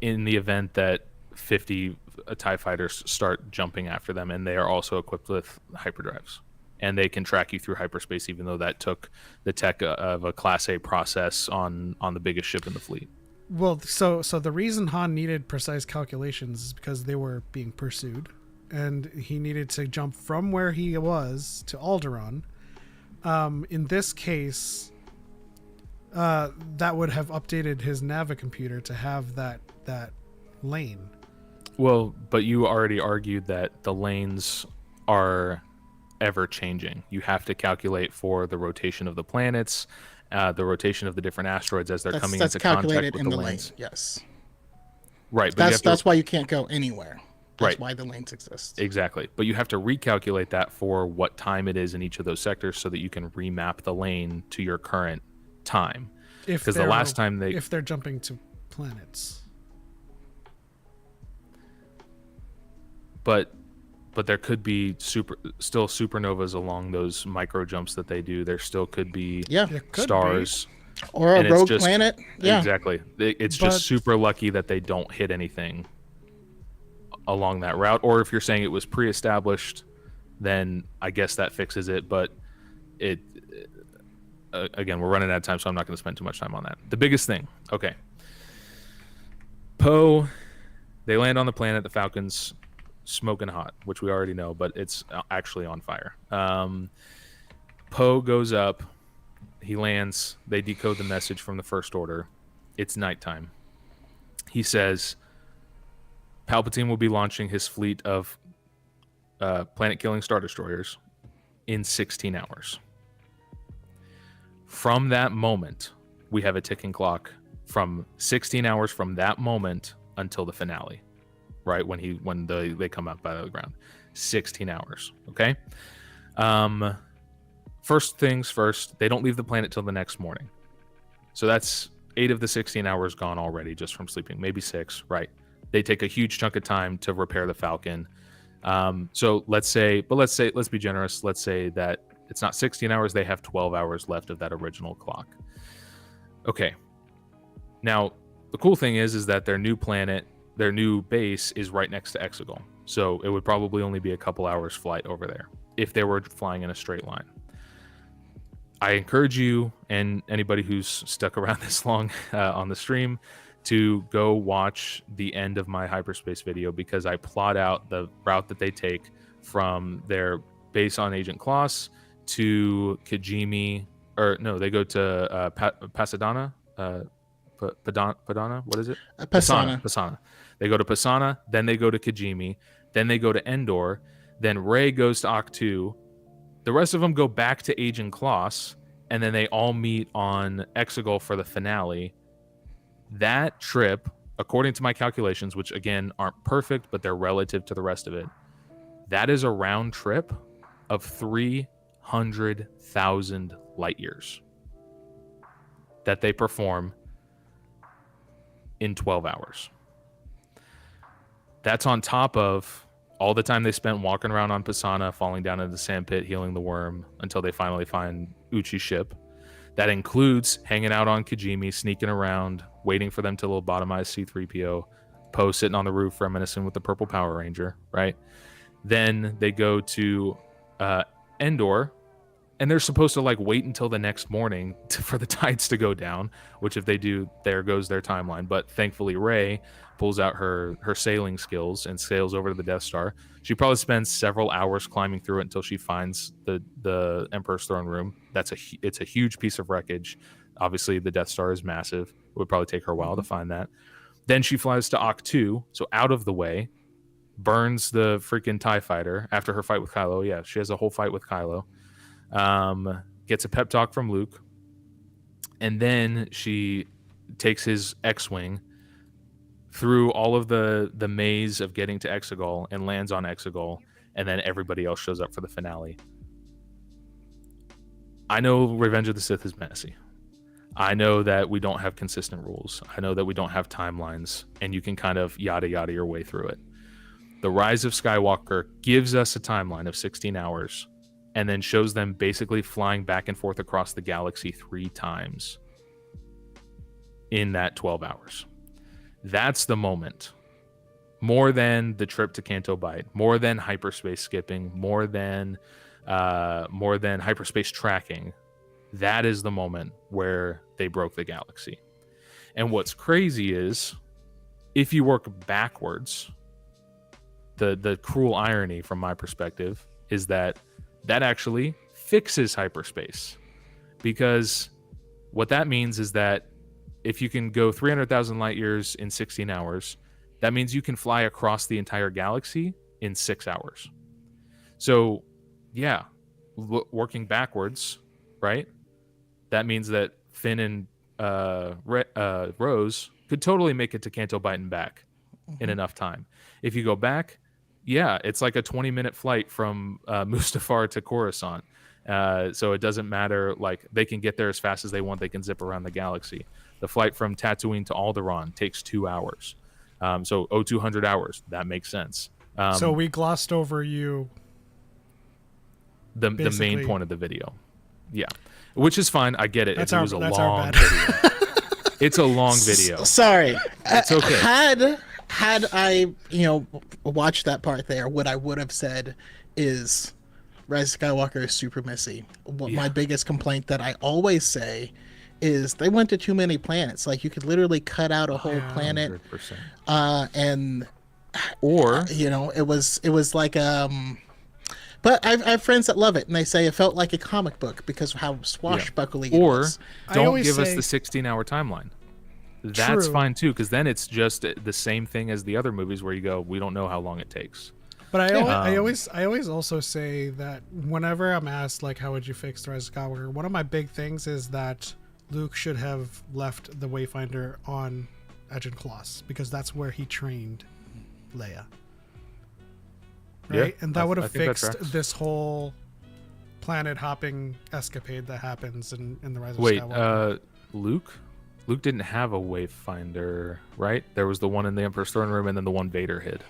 in the event that 50 TIE fighters start jumping after them, and they are also equipped with hyperdrives. And they can track you through hyperspace, even though that took the tech of a Class A process on the biggest ship in the fleet. Well, so the reason Han needed precise calculations is because they were being pursued, and he needed to jump from where he was to Alderaan. In this case, that would have updated his Navicomputer to have that lane. Well, but you already argued that the lanes are ever changing. You have to calculate for the rotation of the planets, the rotation of the different asteroids as they're coming into contact with the lanes. Yes. Right. But That's why you can't go anywhere. That's Right. why the lanes exist. Exactly. But you have to recalculate that for what time it is in each of those sectors so that you can remap the lane to your current time. Because the last time if they're jumping to planets. But there could be still supernovas along those micro jumps that they do. There still could be stars. Or a rogue planet. Yeah. Exactly. It's just super lucky that they don't hit anything along that route. Or if you're saying it was pre-established, then I guess that fixes it. But again, we're running out of time, so I'm not going to spend too much time on that. The biggest thing. Okay. Poe, they land on the planet, the Falcon's smoking hot, which we already know, but it's actually on fire. Poe goes up, he lands, they decode the message from the First Order. It's nighttime. He says Palpatine will be launching his fleet of planet-killing Star Destroyers in 16 hours. From that moment, we have a ticking clock from 16 hours from that moment until the finale. Right, when they come up out of the ground, 16 hours. Okay. First things first, they don't leave the planet till the next morning, so that's 8 of the 16 hours gone already just from sleeping, maybe 6. Right, they take a huge chunk of time to repair the Falcon. So let's be generous. Let's say that it's not 16 hours. They have 12 hours left of that original clock. Okay. Now, the cool thing is that their new planet, their new base is right next to Exegol. So it would probably only be a couple hours flight over there if they were flying in a straight line. I encourage you and anybody who's stuck around this long on the stream to go watch the end of my hyperspace video, because I plot out the route that they take from their base on Agent Kloss to Kijimi, or no, they go to Pasadena, Padana, what is it? Pasana. They go to Pasana, then they go to Kijimi, then they go to Endor, then Rey goes to Ahch-To. The rest of them go back to Agent Kloss, and then they all meet on Exegol for the finale. That trip, according to my calculations, which again aren't perfect, but they're relative to the rest of it, that is a round trip of 300,000 light years that they perform in 12 hours. That's on top of all the time they spent walking around on Pasana, falling down into the sand pit, healing the worm until they finally find Uchi's ship. That includes hanging out on Kijimi, sneaking around, waiting for them to lobotomize C-3PO, Poe sitting on the roof reminiscing with the Purple Power Ranger, right? Then they go to Endor, and they're supposed to like wait until the next morning for the tides to go down, which if they do, there goes their timeline. But thankfully, Rey pulls out her sailing skills and sails over to the Death Star. She probably spends several hours climbing through it until she finds the Emperor's throne room. It's a huge piece of wreckage. Obviously, the Death Star is massive. It would probably take her a while to find that. Then she flies to Ahch-To, so out of the way, burns the freaking TIE fighter after her fight with Kylo. Yeah, she has a whole fight with Kylo. Gets a pep talk from Luke, and then she takes his X-Wing through all of the maze of getting to Exegol and lands on Exegol, and then everybody else shows up for the finale. I know Revenge of the Sith is messy. I know that we don't have consistent rules. I know that we don't have timelines, and you can kind of yada yada your way through it. The Rise of Skywalker gives us a timeline of 16 hours and then shows them basically flying back and forth across the galaxy 3 times in that 12 hours. That's the moment. More than the trip to Canto Bight, more than hyperspace skipping, more than hyperspace tracking. That is the moment where they broke the galaxy. And what's crazy is, if you work backwards, the cruel irony from my perspective is that actually fixes hyperspace, because what that means is that if you can go 300,000 light years in 16 hours, that means you can fly across the entire galaxy in 6 hours. So, yeah, working backwards, right? That means that Finn and Rose could totally make it to Canto Bight and back in enough time. If you go back, yeah, it's like a 20-minute flight from Mustafar to Coruscant. So it doesn't matter. Like, they can get there as fast as they want. They can zip around the galaxy. The flight from Tatooine to Alderaan takes 2 hours. So 200 hours. That makes sense. So we glossed over the main point of the video. Yeah, which is fine. I get it. It was a long video. It's a long video. Sorry. It's okay. Had I, watched that part there, what I would have said is Rise of Skywalker is super messy. My biggest complaint that I always say is they went to too many planets. Like, you could literally cut out a whole planet. 100%. It was like but I have friends that love it, and they say it felt like a comic book because of how swashbuckling it was. Or don't give us the 16-hour timeline. That's fine too, because then it's just the same thing as the other movies where you go, we don't know how long it takes. But I always also say that whenever I'm asked, like, how would you fix the Rise of Skywalker, one of my big things is that Luke should have left the Wayfinder on Agent Kloss, because that's where he trained Leia. Right? Yeah, and that would have fixed this whole planet hopping escapade that happens in the Rise of Skywalker. Luke didn't have a Wayfinder, right? There was the one in the Emperor's throne room and then the one Vader hid.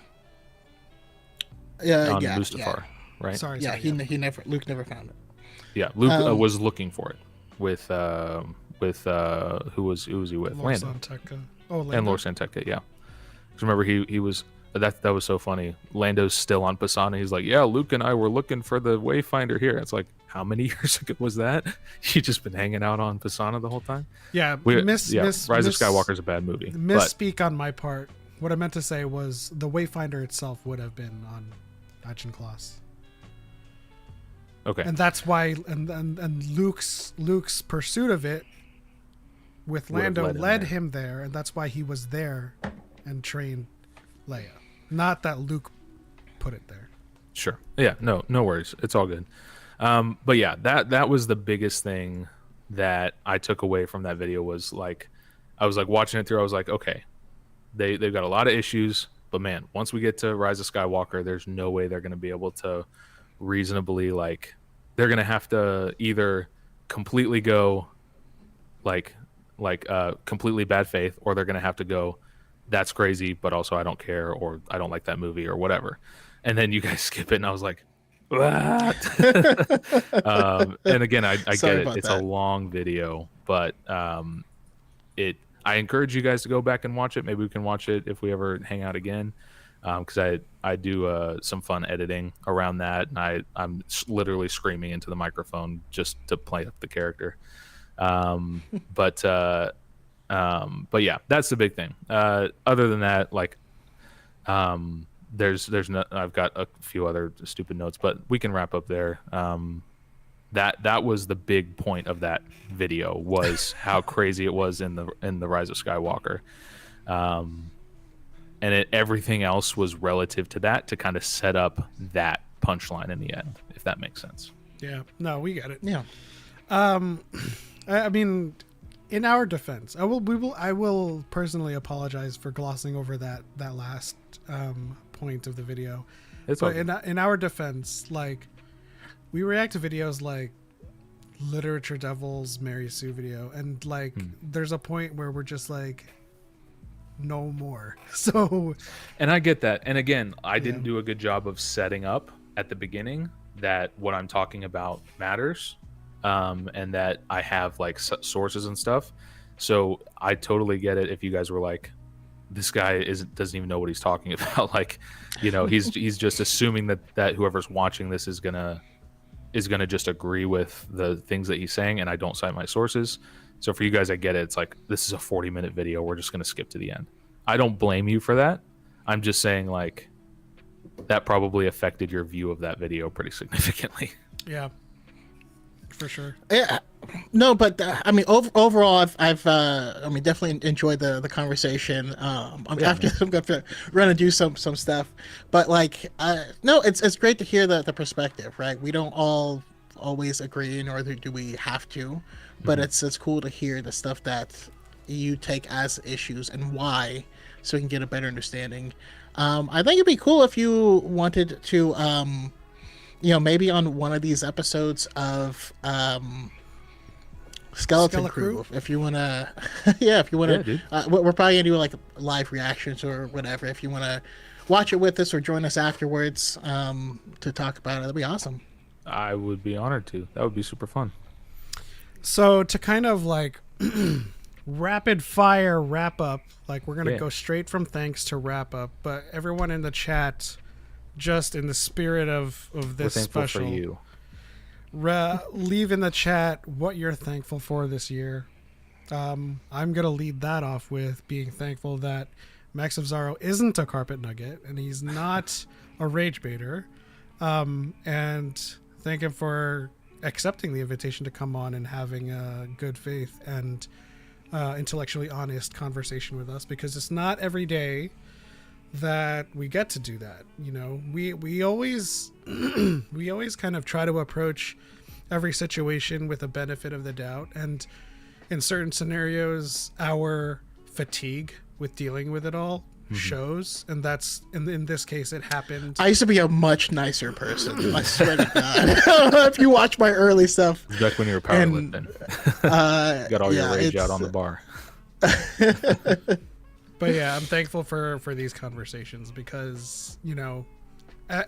on yeah, Mustafar, right? Sorry. Yeah, he never Luke never found it. Yeah, Luke was looking for it with who was he with? Lor Lando. Santeca. Oh, Lando. And Lor Santeca, yeah. Because remember, he was that was so funny. Lando's still on Pasaana. He's like, yeah, Luke and I were looking for the Wayfinder here. It's like, how many years ago was that? You just been hanging out on Pasaana the whole time? Yeah, Rise of Skywalker's a bad movie. Misspeak on my part. What I meant to say was the Wayfinder itself would have been on Achen Kloss. Okay. And that's why, and Luke's pursuit of it with Lando led him there, and that's why he was there and trained Leia. Not that Luke put it there. Sure. Yeah. No worries. It's all good. But yeah, that was the biggest thing that I took away from that video. Was like, I was like watching it through. I was like, okay, they've got a lot of issues, but man, once we get to Rise of Skywalker, there's no way they're going to be able to reasonably, like, they're going to have to either completely go like completely bad faith, or they're going to have to go, that's crazy, but also I don't care, or I don't like that movie, or whatever. And then you guys skip it, and I was like, what? And again, I get it. It's a long video, but I encourage you guys to go back and watch it. Maybe we can watch it if we ever hang out again, because I do some fun editing around that, and I'm literally screaming into the microphone just to play up the character. But yeah, that's the big thing. Other than that, like, there's no, I've got a few other stupid notes, but we can wrap up there. That was the big point of that video, was how crazy it was in the Rise of Skywalker. And everything else was relative to that, to kind of set up that punchline in the end, if that makes sense. Yeah. No, we get it. Yeah. I mean, in our defense, I will personally apologize for glossing over that last point of the video. But in our defense, like, we react to videos like Literature Devil's Mary Sue video, and like there's a point where we're just like, no more. So, and I get that. And again, I didn't do a good job of setting up at the beginning that what I'm talking about matters, and that I have like sources and stuff. So I totally get it if you guys were like, this guy doesn't even know what he's talking about. Like, you know, he's just assuming that whoever's watching this is gonna just agree with the things that he's saying, and I don't cite my sources. So for you guys, I get it. It's like, this is a 40-minute video. We're just gonna skip to the end. I don't blame you for that. I'm just saying, like, that probably affected your view of that video pretty significantly. Yeah, for sure. Yeah, no, but I mean, overall, I've definitely enjoyed the conversation. After I'm going to run and do some stuff, but like, no, it's great to hear the perspective, right? We don't all always agree, nor do we have to, but it's cool to hear the stuff that you take as issues and why, so we can get a better understanding. I think it'd be cool if you wanted to, maybe on one of these episodes of Skeleton Crew, if you want to, if you want to, we're probably gonna do like live reactions or whatever. If you want to watch it with us or join us afterwards to talk about it, that'd be awesome. I would be honored to. That would be super fun. So to kind of like rapid fire wrap up, like, we're gonna go straight from thanks to wrap up, but everyone in the chat, just in the spirit of this special, for you. Leave in the chat what you're thankful for this year. I'm gonna lead that off with being thankful that Max of Zaro isn't a carpet nugget and he's not a rage baiter, and thank him for accepting the invitation to come on and having a good faith and intellectually honest conversation with us, because it's not every day that we get to do that. You know, we always we always kind of try to approach every situation with a benefit of the doubt, and in certain scenarios our fatigue with dealing with it all shows, and that's in this case it happened. I used to be a much nicer person. I swear to God. If you watch my early stuff, back when you were powerlifting, got all your rage out on the bar. But yeah, I'm thankful for these conversations, because, you know,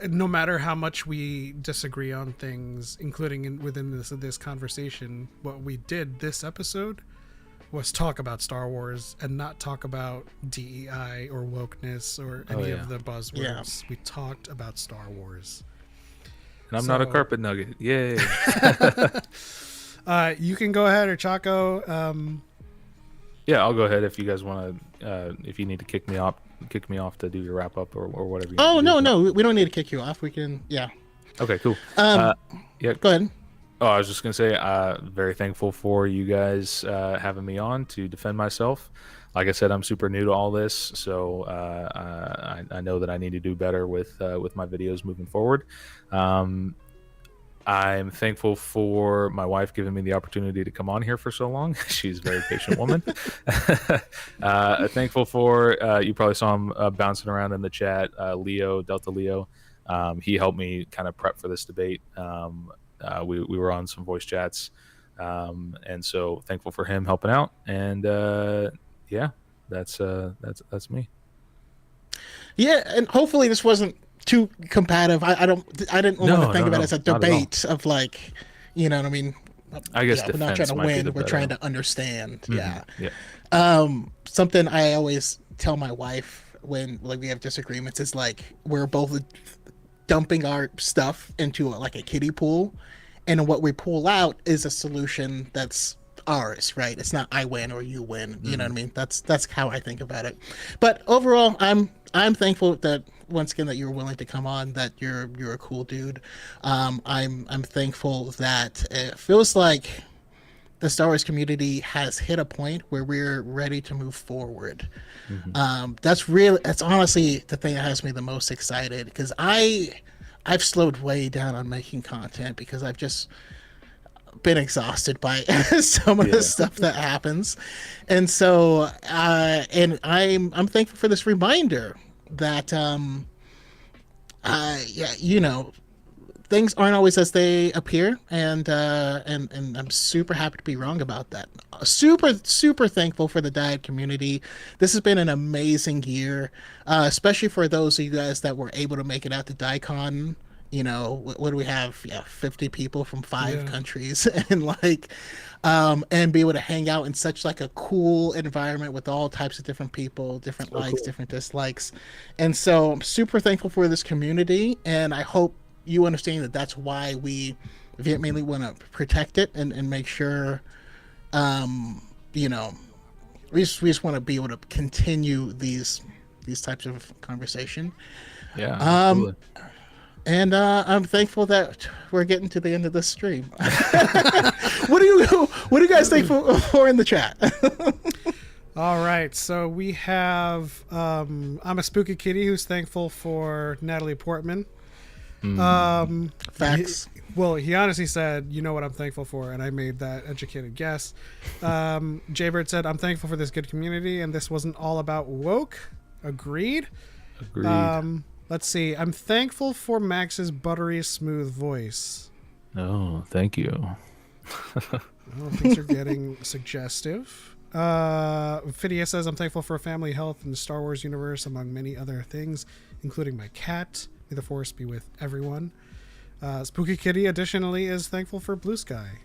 no matter how much we disagree on things, including within this conversation, what we did this episode was talk about Star Wars and not talk about DEI or wokeness or any of the buzzwords. Yeah. We talked about Star Wars. And I'm not a carpet nugget. Yay. You can go ahead, or Choco. Yeah, I'll go ahead if you guys want to. If you need to kick me off to do your wrap up or whatever. No, we don't need to kick you off. We can, yeah. Okay, cool. Yeah, go ahead. Oh, I was just gonna say, very thankful for you guys having me on to defend myself. Like I said, I'm super new to all this, so I know that I need to do better with my videos moving forward. I'm thankful for my wife giving me the opportunity to come on here for so long. She's a very patient woman. Thankful for, you probably saw him bouncing around in the chat, Delta Leo. He helped me kind of prep for this debate. We were on some voice chats. And so thankful for him helping out. And yeah, that's me. Yeah, and hopefully this wasn't too combative. I didn't want to think of it as a debate of like, you know what I mean? I guess we're not trying to win, we're trying to understand. Mm-hmm. Yeah. Something I always tell my wife when like we have disagreements is like we're both dumping our stuff into like a kiddie pool, and what we pull out is a solution that's ours, right? It's not I win or you win. You know what I mean? That's how I think about it. But overall, I'm thankful that once again that you're willing to come on, that you're a cool dude. I'm thankful that it feels like the Star Wars community has hit a point where we're ready to move forward. That's honestly the thing that has me the most excited, because I've slowed way down on making content because I've just been exhausted by some of the stuff that happens. And so and I'm thankful for this reminder that you know, things aren't always as they appear, and I'm super happy to be wrong about that. Super thankful for the DYAD community. This has been an amazing year, especially for those of you guys that were able to make it out to DYCon. You know, what do we have? 50 people from 5 countries, and like, and be able to hang out in such like a cool environment with all types of different people, different likes, different dislikes. And so I'm super thankful for this community, and I hope you understand that that's why we vehemently want to protect it and make sure, you know, we just want to be able to continue these types of conversation. Yeah. Absolutely. And I'm thankful that we're getting to the end of this stream. What do you guys thankful for in the chat? All right, so we have I'm a spooky kitty who's thankful for Natalie Portman. Facts. He honestly said, "You know what I'm thankful for," and I made that educated guess. Jaybird said, "I'm thankful for this good community, and this wasn't all about woke." Agreed. Let's see. I'm thankful for Max's buttery smooth voice. Oh, thank you. Things are getting suggestive. Phidia says, I'm thankful for family health in the Star Wars universe, among many other things, including my cat. May the Force be with everyone. Spooky Kitty, additionally, is thankful for Blue Sky.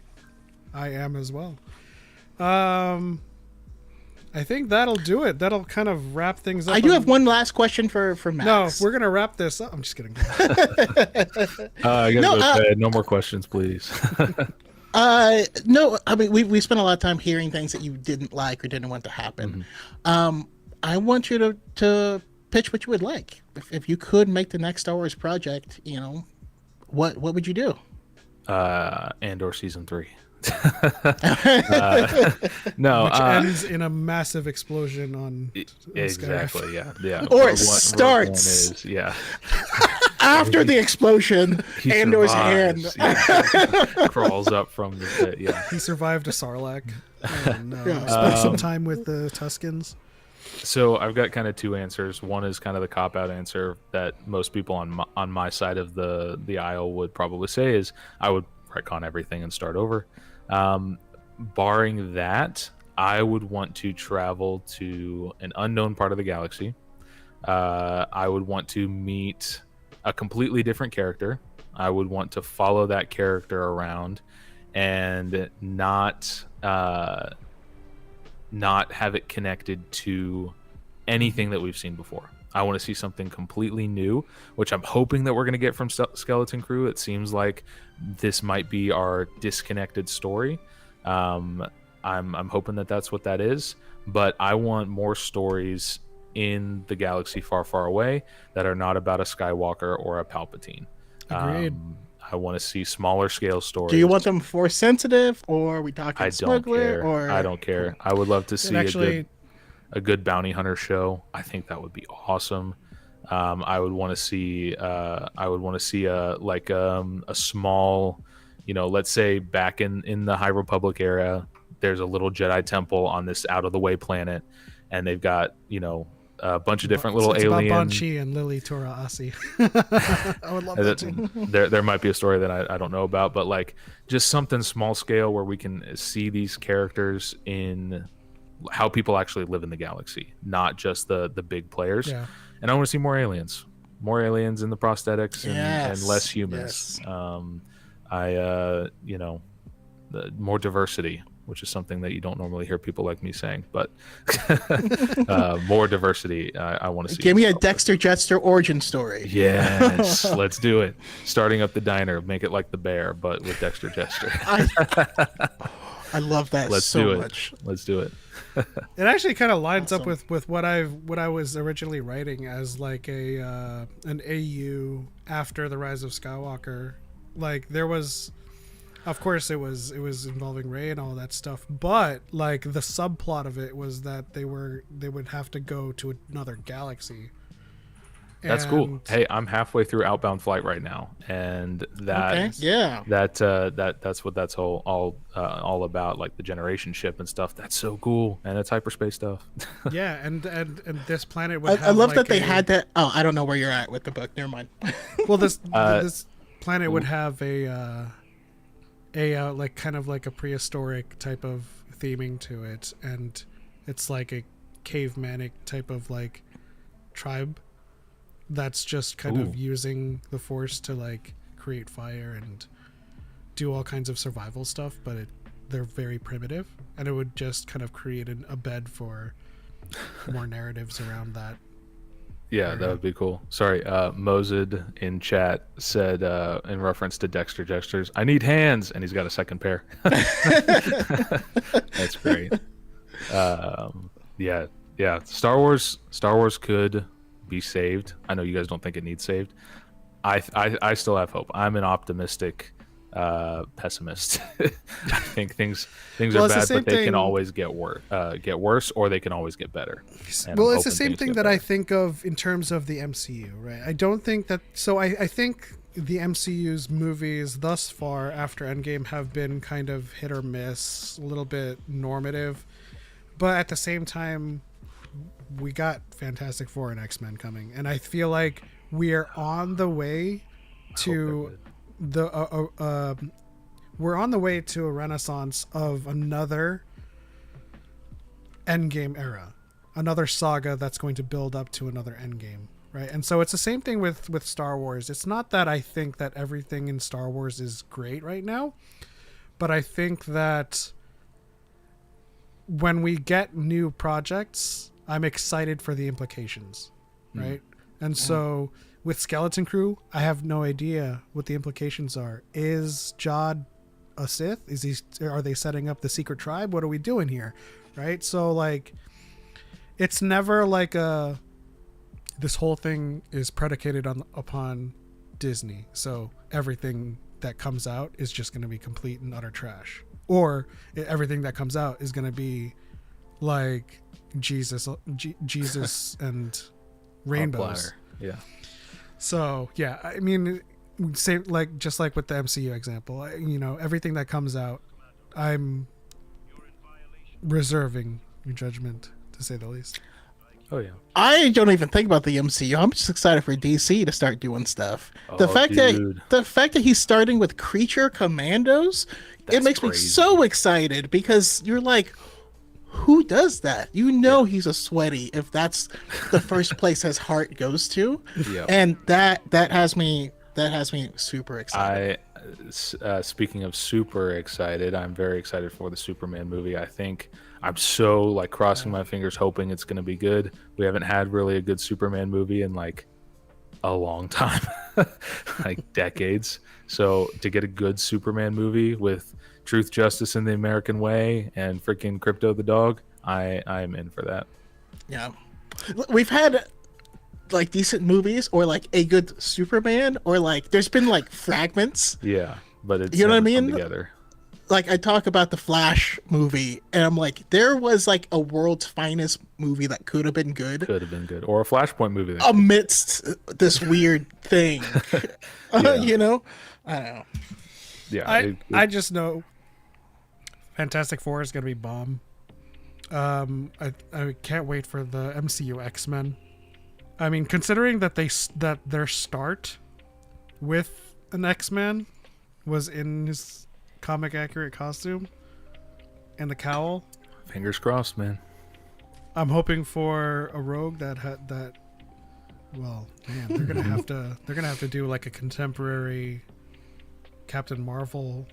I am as well. I think that'll do it. That'll kind of wrap things up. I do have one last question for Max. No, we're going to wrap this up. I'm just kidding. I gotta go to bed. No more questions, please. No, I mean, we spent a lot of time hearing things that you didn't like or didn't want to happen. I want you to pitch what you would like. If you could make the next Star Wars project, you know, what would you do? Andor season 3. No, which ends in a massive explosion on exactly. Yeah. Or it starts. After the explosion, Andor's hand crawls up from the pit. Yeah, he survived a Sarlacc. Spent some time with the Tuskens. So I've got kind of 2 answers. One is kind of the cop-out answer that most people on my side of the aisle would probably say is I would retcon everything and start over. Barring that, I would want to travel to an unknown part of the galaxy. I would want to meet a completely different character. I would want to follow that character around and not have it connected to anything that we've seen before. I want to see something completely new, which I'm hoping that we're going to get from Skeleton Crew. It seems like this might be our disconnected story. I'm hoping that that's what that is, but I want more stories in the galaxy far, far away that are not about a Skywalker or a Palpatine. Agreed. I want to see smaller scale stories. Do you want them Force sensitive, or are we talking I smuggler? don't care. Or I don't care. I would love to see actually, a good bounty hunter show. I think that would be awesome. I would want to see a small, let's say back in the High Republic era, there's a little Jedi temple on this out of the way planet, and they've got a bunch of different little aliens. About Banshee and Lily Tora Asi. I would love that too. There might be a story that I don't know about, but like just something small scale where we can see these characters in how people actually live in the galaxy, not just the big players. Yeah. And I want to see more aliens in the prosthetics and less humans. Yes. More diversity, which is something that you don't normally hear people like me saying, but more diversity. I want to see. Give me a Dexter Jetster origin story. Yes, let's do it. Starting up the diner, make it like the bear, but with Dexter Jetster. I love that much. Let's do it. It actually kind of lines up with what I was originally writing as like an AU after the Rise of Skywalker. Like there was, of course, it was involving Rey and all that stuff, but like the subplot of it was that they would have to go to another galaxy. That's cool. Hey, I'm halfway through Outbound Flight right now, and that's what that's all about, like the generation ship and stuff. That's so cool, and it's hyperspace stuff. Yeah, and this planet would. I love that they had that. Oh, I don't know where you're at with the book. Never mind. Well, this planet would have a like kind of like a prehistoric type of theming to it, and it's like a cavemanic type of like tribe that's just kind of using the Force to like create fire and do all kinds of survival stuff, but they're very primitive, and it would just kind of create a bed for more narratives around that. Yeah, that would be cool. Sorry, Mozid in chat said in reference to Dexter Jetsters, I need hands, and he's got a second pair. That's great. Yeah. Star Wars could be saved. I know you guys don't think it needs saved. I still have hope. I'm an optimistic pessimist. I think things are bad, but they can always get worse, or they can always get better. Well, it's the same thing that I think of in terms of the MCU, right? I don't think that. So I think the MCU's movies thus far after Endgame have been kind of hit or miss, a little bit normative, but at the same time, we got Fantastic Four and X-Men coming, and I feel like we are on the way to we're on the way to a renaissance of another Endgame era, another saga that's going to build up to another Endgame, right? And so it's the same thing with Star Wars. It's not that I think that everything in Star Wars is great right now, but I think that when we get new projects, I'm excited for the implications, right? And so with Skeleton Crew, I have no idea what the implications are. Is Jod a Sith? Are they setting up the secret tribe? What are we doing here, right? So like, it's never like this whole thing is predicated upon Disney, so everything that comes out is just going to be complete and utter trash, or everything that comes out is going to be like Jesus and rainbows. Yeah. So yeah, I mean, say like just like with the MCU example, everything that comes out, I'm reserving your judgment, to say the least. Oh yeah. I don't even think about the MCU. I'm just excited for DC to start doing stuff. The fact that he's starting with Creature Commandos, it makes me so excited, because you're like, who does that? You know, he's a sweaty if that's the first place his heart goes to. Yep. And that has me super excited. Speaking of super excited, I'm very excited for the Superman movie. I think I'm so like crossing my fingers, hoping it's going to be good. We haven't had really a good Superman movie in like a long time, like decades. So to get a good Superman movie with truth, justice, and the American way, and freaking Crypto the dog, I'm in for that. Yeah, we've had like decent movies, or like a good Superman, or like there's been like fragments. Yeah, but it's, you know what I never come mean? Together. Like I talk about the Flash movie, and I'm like, there was like a world's finest movie that could have been good. Could have been good, or a Flashpoint movie that amidst this weird thing. You know, I don't know. Yeah, I just know Fantastic Four is gonna be bomb. I can't wait for the MCU X-Men. I mean, considering that their start with an X-Man was in his comic accurate costume and the cowl. Fingers crossed, man. I'm hoping for a Rogue that. Well, man, they're gonna have to do like a contemporary Captain Marvel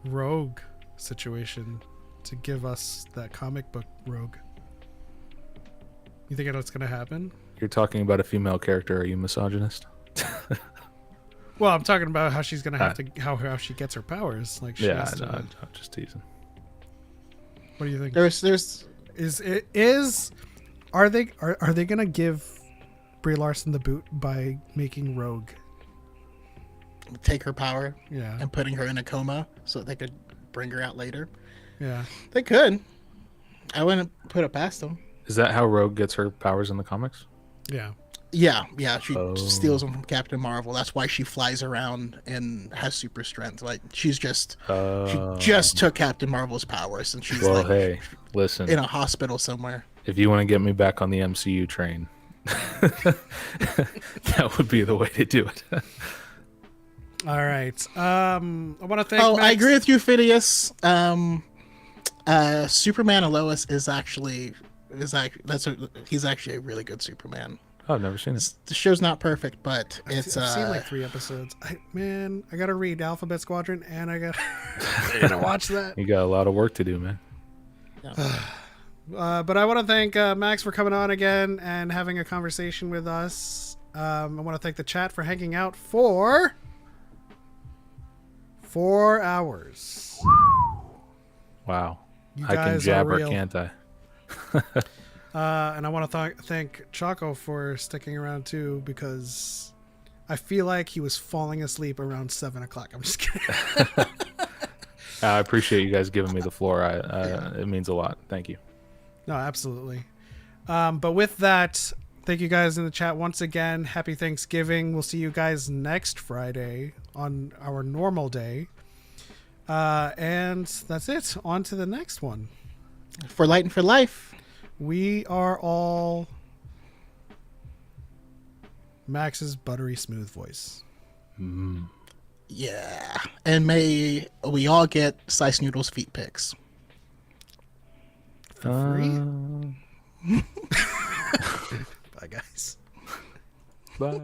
Rogue situation to give us that comic book Rogue. You think that's gonna happen? You're talking about a female character. Are you misogynist? Well, I'm talking about how she's gonna have to how she gets her powers. Like she Yeah, has to, I'm just teasing. What do you think? There's Are they gonna give Brie Larson the boot by making Rogue? take her power Yeah, and putting her in a coma so that they could bring her out later. yeah. They could. I wouldn't put it past them. Is that how Rogue gets her powers in the comics? Yeah. Yeah. She steals them from Captain Marvel. That's why she flies around and has super strength. Like she just took Captain Marvel's powers, and she's like, hey, listen, in a hospital somewhere. if you want to get me back on the MCU train, that would be the way to do it. All right. I want to thank. I Max. agree with you, Phineas. Superman and Lois he's actually a really good Superman. Oh, I've never seen it. The show's not perfect, but I've seen like 3 episodes. I gotta read Alphabet Squadron, and I gotta watch that. You got a lot of work to do, man. But I want to thank Max for coming on again and having a conversation with us. I want to thank the chat for hanging out for 4 hours. Wow. You I can guys are jabber, real. can't I? And I want to thank Choco for sticking around too, because I feel like he was falling asleep around 7 o'clock. I'm just kidding. I appreciate you guys giving me the floor. It means a lot. Thank you. No, absolutely. But with that, thank you guys in the chat once again. Happy Thanksgiving. We'll see you guys next Friday on our normal day. And that's it. On to the next one. For Light and for Life. We are all Max's buttery smooth voice. Yeah. And may we all get Slice Noodle's feet pics. Free? Bye, guys. Bye.